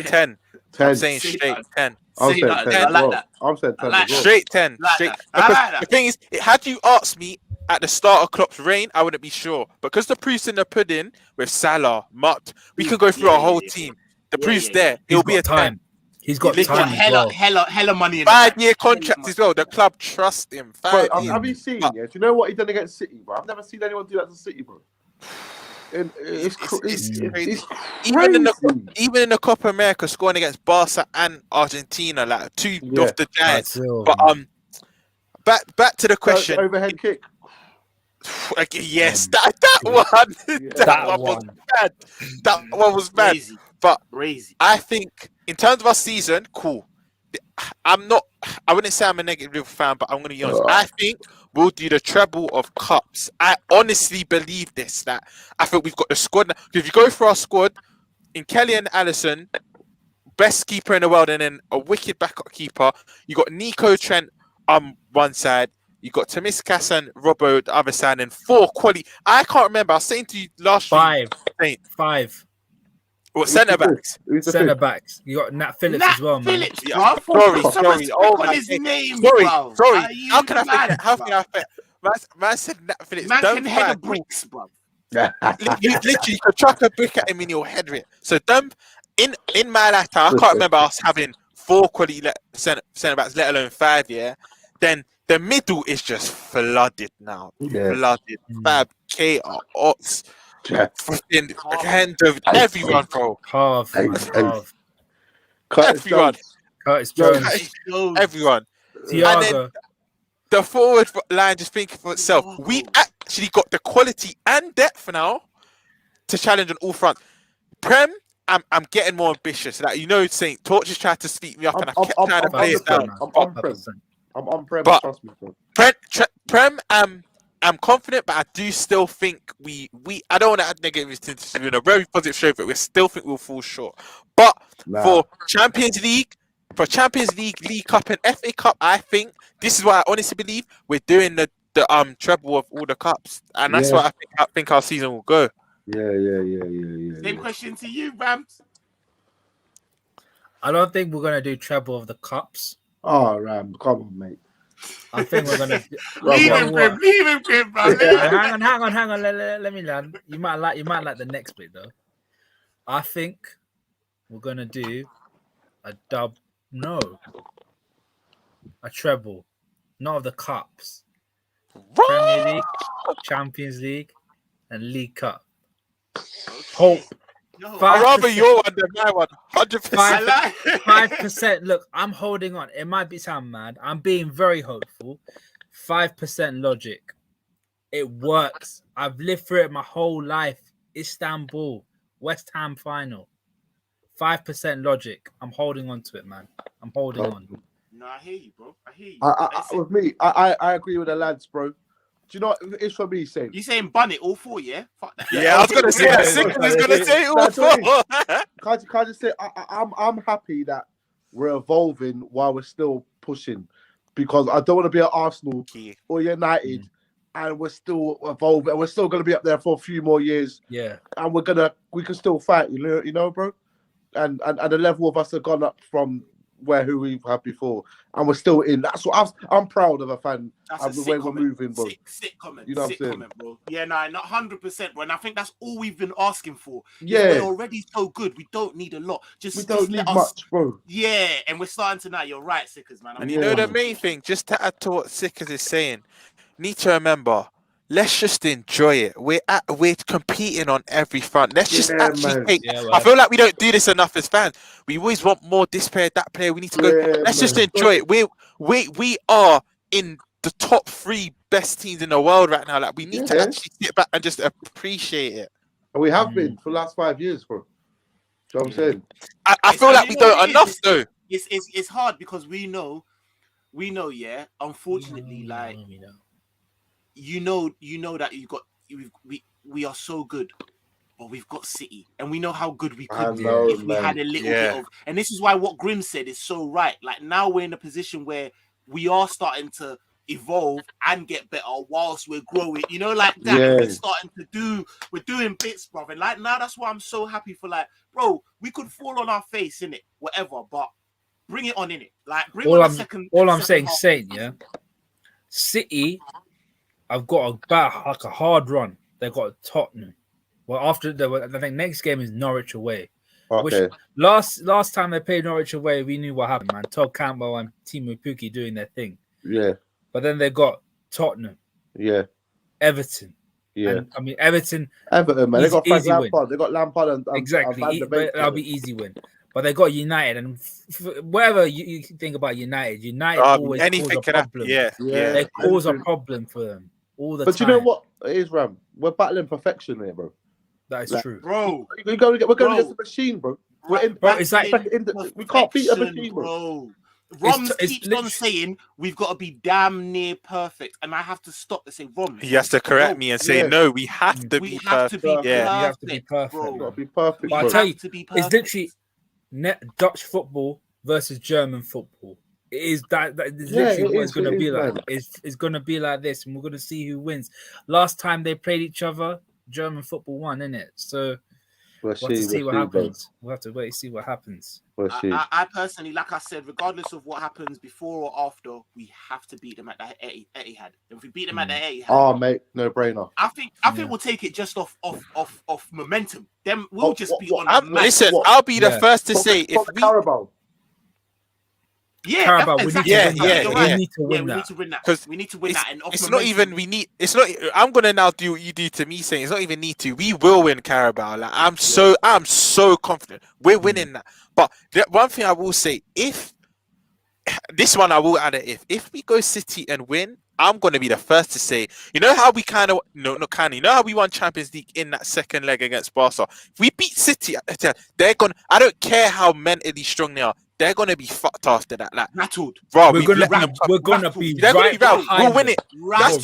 10. I'm saying straight 10. I'm saying 10. I like that. I'm saying 10. Like straight 10. Straight. The thing is, had you asked me at the start of Klopp's reign, I wouldn't be sure. Because the proof's in the pudding with Salah, Mutt, we can go through our whole team. The proof's there. It'll be a time. 10. He's got time. Hella money in 5-year contract as well. The club trust him. Have you seen? Do you know what he done against City, bro? I've never seen anyone do that to City, bro. It's crazy. Even in the Copa America, scoring against Barca and Argentina, like two of the giants. But back to the question. Overhead kick. Yes, that one was bad. That one was bad. Crazy. But crazy. I think in terms of our season, cool. I wouldn't say I'm a negative fan, but I'm going to be honest. I think we'll do the treble of cups. I honestly believe this. That I think we've got the squad. If you go for our squad, in Kelly and Allison, best keeper in the world, and then a wicked backup keeper. You got Nico Trent on one side. You got Tsimikas and Robbo the other side, and 4 quality. I can't remember. I was saying to you last week. 5. What centre backs? Centre backs. You got Nat Phillips as well, man. Phillips, yeah. Sorry. Oh my God. Sorry. How can I forget? How can I forget? Man said Nat Phillips. Man can head a bricks, bro. You literally could chuck a brick at him and you'll head it. So in my lifetime, I can't remember us having 4 quality centre backs, let alone 5. Yeah. Then the middle is just flooded now. Flooded. Fab, K, Ox. Fucking hand of everyone, bro. Everyone. Curtis Jones. Everyone. Thiago. And then the forward line just thinking for itself. We actually got the quality and depth now to challenge on all fronts. Prem, I'm getting more ambitious. Like, you know, Saint Torch is trying to speak me up, and I kept trying to play it down. I'm on Prem. But Trust me, Prem, I'm confident, but I do still think I don't want to add negativity to a very positive show, but we still think we'll fall short. But for Champions League, League Cup, and FA Cup, I think this is what I honestly believe we're doing the treble of all the cups, and that's what I think our season will go. Yeah. Same question to you, Rams. I don't think we're gonna do treble of the cups. Oh, Ram, come on, mate. I think we're gonna leave him, bro. Hang on. Let me land. You might like the next bit though. I think we're gonna do a treble, not of the cups. Premier League, Champions League, and League Cup. Hope. I'd rather your one than my one. 100%. 5%. Look, I'm holding on. It might sound mad. I'm being very hopeful. 5% logic. It works. I've lived through it my whole life. Istanbul, West Ham final. 5% logic. I'm holding on to it, man. I'm holding on. No, I hear you, bro. I hear you. With me, I agree with the lads, bro. Do you know what it's for me saying? You saying bun it all 4, yeah? Fuck that. Yeah, I was gonna say that. Sick was gonna say all 4. Can I just say I'm happy that we're evolving while we're still pushing. because I don't want to be at Arsenal or United, and we're still evolving, and we're still going to be up there for a few more years. Yeah, and we can still fight. You know, bro. And the level of us have gone up from who we've had before, and we're still in. That's what I'm proud of a fan. That's the way we're moving, bro. Sick comment. You know sick what I'm comment, bro. Yeah, no, not 100%, bro. And I think that's all we've been asking for. Yeah, we're already so good. We don't need a lot. We don't need much, bro. Yeah, and we're starting to now. You're right, Sickers, man. And you know the main thing, just to add to what Sickers is saying, need to remember. Let's just enjoy it. We're competing on every front. Let's just actually take. I feel like we don't do this enough as fans. We always want more. This player, that player. We need to go. Let's just enjoy it. We are in the top 3 best teams in the world right now. Like we need to actually sit back and just appreciate it. And we have been for the last 5 years, bro. You know what I'm saying? I feel like we don't enough though. It's hard because we know. Yeah. Unfortunately, like. You know that we are so good, but we've got City, and we know how good we could be if we had a little bit of. And this is why what Grim said is so right. Like now we're in a position where we are starting to evolve and get better whilst we're growing. You know, like that. Yeah. We're doing bits, bro. And like now, that's why I'm so happy for like, bro. We could fall on our face in it, whatever, but bring it on in it. Like bring on the second. All I'm saying, Saint, yeah, City. I've got a hard run. They got Tottenham. Well, I think next game is Norwich away. Okay. Which last time they played Norwich away, we knew what happened, man. Todd Campbell and Timu Pukki doing their thing. Yeah. But then they got Tottenham. Yeah. Everton. Yeah. And, I mean Everton, man. They got Frank Lampard. Win. They got Lampard and exactly. That'll be easy win. But they got United, and whatever you think about United always cause a problem. Yeah. They cause a problem for them. All the but time. You know what it is, Ram? We're battling perfection here, bro. That is true, bro. We're going against the machine, bro. It's like we can't beat a machine, bro. Roms keeps on saying we've got to be damn near perfect, and I have to stop and say, Rom. He has to correct me and say, no, we have to be perfect. We have to be perfect. We've got to be perfect. But I tell you, it's literally Dutch football versus German football. It is that is literally what it's going to be like. It's going to be like this, and we're going to see who wins. Last time they played each other, German football won, innit? So we'll have to see what happens. We'll have to wait and see what happens. I personally, like I said, regardless of what happens before or after, we have to beat them at the Etihad. If we beat them at the Etihad, mate, no brainer. I think we'll take it just off momentum. Then we'll just be on. Listen, I'll be the first to say if we. Carabao. Yeah, Carabao, exactly. We need to win that. Because we need to win that. And it's not even we need. It's not. I'm gonna now do what you do to me, saying it's not even need to. We will win Carabao. Like I'm so confident we're winning that. But the one thing I will say, if this one I will add it, if we go City and win, I'm gonna be the first to say, you know how we you know how we won Champions League in that second leg against Barca. If we beat City, they're gonna. I don't care how mentally strong they are. They're gonna be fucked after that. Like rattled, bro. We're gonna be. We'll win it.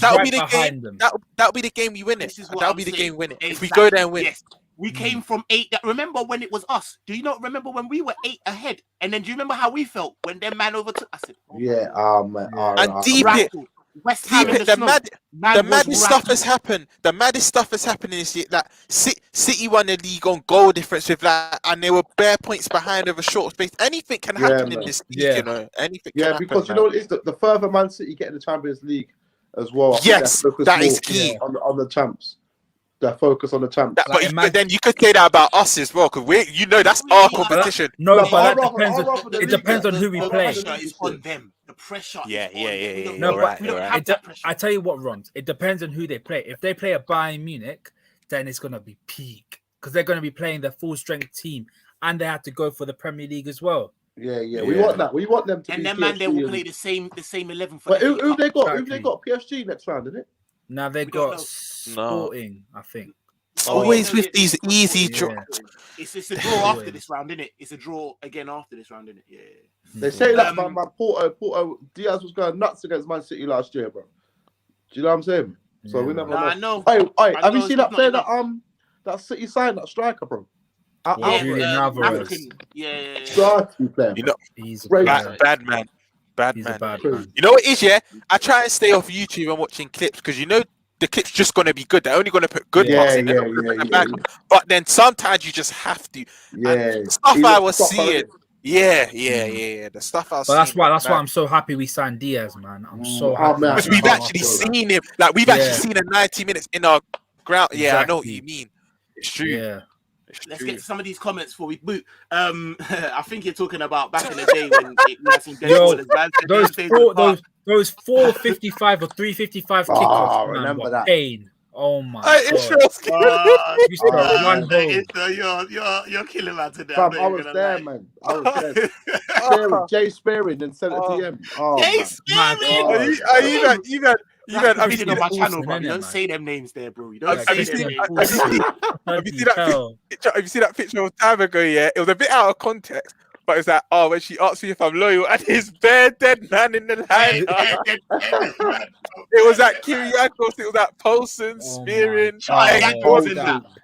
That'll be the game. That'll be the game we win it. That'll be the game we win it. If we go there and win. Yes. We came from 8. Remember when it was us? Do you not remember when we were 8 ahead? And then do you remember how we felt when their man overtook? I said, man. And deep it. The maddest stuff has happened. The maddest stuff has happened this year. That City won the league on goal difference with that, and they were bare points behind over short space. Anything can happen in this league, you know. Anything. Yeah, because you know it's the further Man City get in the Champions League as well. Yes, that is key on the champs. Their focus on the champs. But then you could say that about us as well, because that's our competition. It depends on who we play. It's on them. The pressure. Yeah. No, but we don't have that pressure. I tell you what, Rons. It depends on who they play. If they play a Bayern Munich, then it's gonna be peak because they're gonna be playing their full strength team, and they have to go for the Premier League as well. Yeah. We want that. We want them to. And then man, they will play the same 11 for. But who they got? Who they got? PSG next round, isn't it? Now they got Sporting, I think. Always with these easy draws. It's a draw after this round, isn't it? It's a draw again after this round, isn't it? Yeah. They say that my Porto Diaz was going nuts against Man City last year, bro. Do you know what I'm saying? So we never know. I know. Hey, have you seen that player that City signed, that striker, bro? Alvarez. Yeah. Striker player. He's bad man. Bad He's man. a bad man. You know what it is, yeah? I try and stay off YouTube and watching clips because you know the clip's just gonna be good. They're only gonna put good parts in. But then sometimes you just have to. Yeah. And the stuff I was seeing. Yeah. The stuff I was But seeing. that's why I'm so happy we signed Diaz, man. I'm so happy. Because we've actually seen him. Like we've actually seen him 90 minutes in our ground. Yeah, I know what you mean. It's true. Yeah. Let's get to some of these comments before we boot. I think you're talking about back in the day when we had some dead ballers, man. Those 455 or 355 kickoffs, man, remember were that. Pain. Oh my god! You're killing man today. Fam, I was there, man. I was there. Jay Spearing and sent it to him. Jay Spearing. I've seen it on my channel, bro. You don't say them names there, bro. You don't say them names. Have you seen that picture of time ago? Yeah, it was a bit out of context, but it's like, when she asked me if I'm loyal, and his bare dead man in the line. It was that Kiriakos, it was that Paulson, Spearing.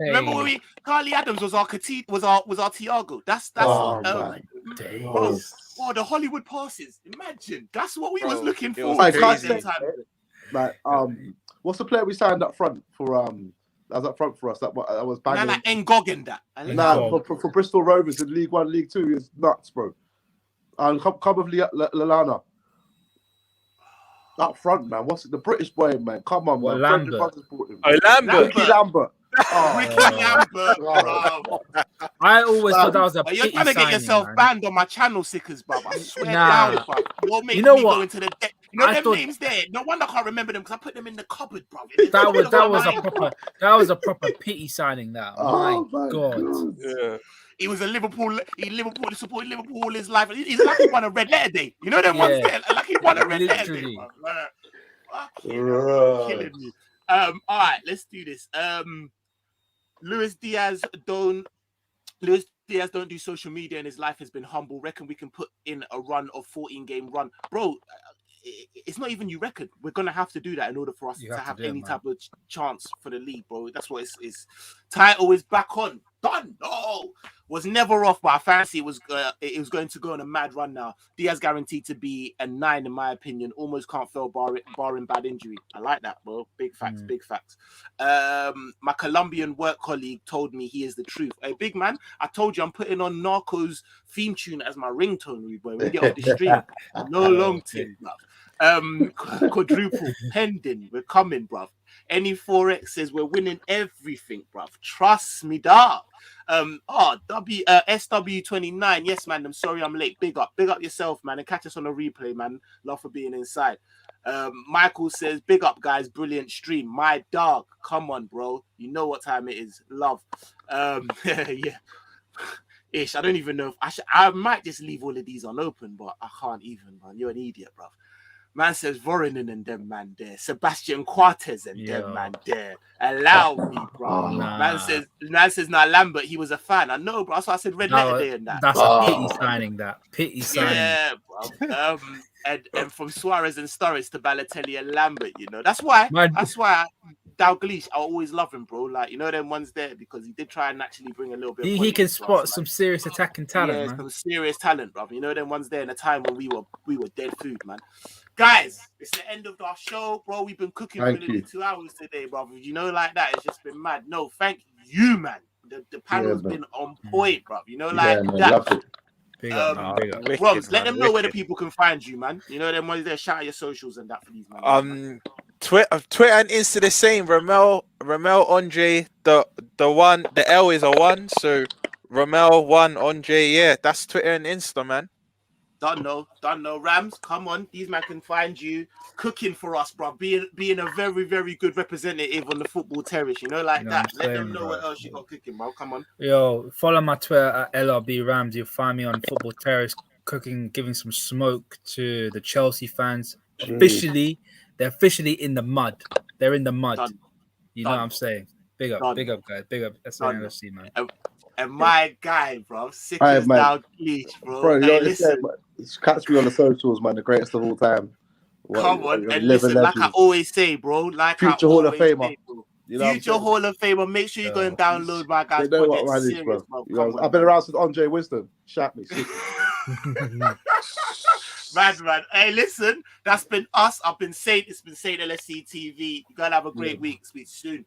Remember when Carly Adams was our Thiago? That's the Hollywood passes. Imagine that's what we was looking for. Like, what's the player we signed up front for? That was up front for us. That was banging. Like Ngog that. For Bristol Rovers in League One, League Two, is nuts, bro. And come with Lallana. Up front, man. What's it? The British boy, man. Come on, man. Lambert. Ricky Lambert. Ricky Lambert, bro. I always thought that was a pity you're trying to get yourself banned on my channel, Sickers, bro. I swear down, bro. You're making me go into the deck. You know them names there. No wonder I can't remember them because I put them in the cupboard, bro. That was a proper pity signing. That my god. Yeah. He was a Liverpool. He supported Liverpool all his life. He's like he won a red letter day. You know them ones there. Like he won a red letter day. Killing me. All right, let's do this. Luis Diaz don't do social media and his life has been humble. Reckon we can put in a run of 14-game run, bro. It's not even you reckon. We're gonna have to do that in order for us to have any type of chance for the league, bro. That's what it's. Title is back on. Done. No, was never off, but I fancy it was going to go on a mad run now. Diaz guaranteed to be a 9 in my opinion. Almost can't fail barring bad injury. I like that, bro. Big facts, big facts. My Colombian work colleague told me he is the truth. Hey, big man, I told you I'm putting on Narco's theme tune as my ringtone, boy. When we get off the stream, no long thing, bruv. Quadruple pending. We're coming, bruv. Any Forex says we're winning everything, bruv. Trust me, dog. SW29. Yes, man. I'm sorry I'm late. Big up yourself, man, and catch us on a replay, man. Love for being inside. Michael says, big up, guys. Brilliant stream. My dog. Come on, bro. You know what time it is. Love. Yeah. Ish. I don't even know if I might just leave all of these unopened, but I can't even, man. You're an idiot, bruv. Man says Voronin and them man there. Sebastian Cortez and them man there. Allow me, bro. Man says now Lambert, he was a fan. I know, bro. That's why I said red letter day and that. That's a pity signing. That pity signing. Yeah, bro. And from Suarez and Sturridge to Balotelli and Lambert, you know. That's why Dalglish, I always love him, bro. Like, you know them ones there because he did try and actually bring a little bit. He can spot some serious attacking talent, man. Some serious talent, bro. You know them ones there in a time when we were dead food, man. Guys, it's the end of our show, bro. We've been cooking for nearly 2 hours today, brother. You know, like that. It's just been mad. No, thank you, man. The panel's been on point, bro. You know, like that. Big up. Roms, let them know where the people can find you, man. You know them ones there. Shout out your socials and that for these, man. Twitter and Insta the same. Ramel Andre. The one. The L is a 1. So Ramel 1 Andre. Yeah, that's Twitter and Insta, man. Don't know. Rams, come on. These men can find you cooking for us, bro. Being a very, very good representative on the football terrace, you know, like that. Let them know what else you got cooking, bro. Come on. Yo, follow my Twitter at LRB Rams. You'll find me on Football Terrace cooking, giving some smoke to the Chelsea fans. Officially, they're officially in the mud. They're in the mud. Done. You know what I'm saying? Big up, guys. Big up. That's the LFC, man. And my guy, bro, sick as now bleach, bro. Hey, listen. Catch me on the socials, man. The greatest of all time. Come on, and listen, like I always say, bro. Like future Hall of Famer. Future Hall of Famer. Make sure you go and download my guys. They know what man is, bro. I've been around since Andre Wisdom. Shout me. Man. Hey, listen, that's been us. I've been Saint. It's been Saint LFCTV. You gotta have a great week. Speak soon.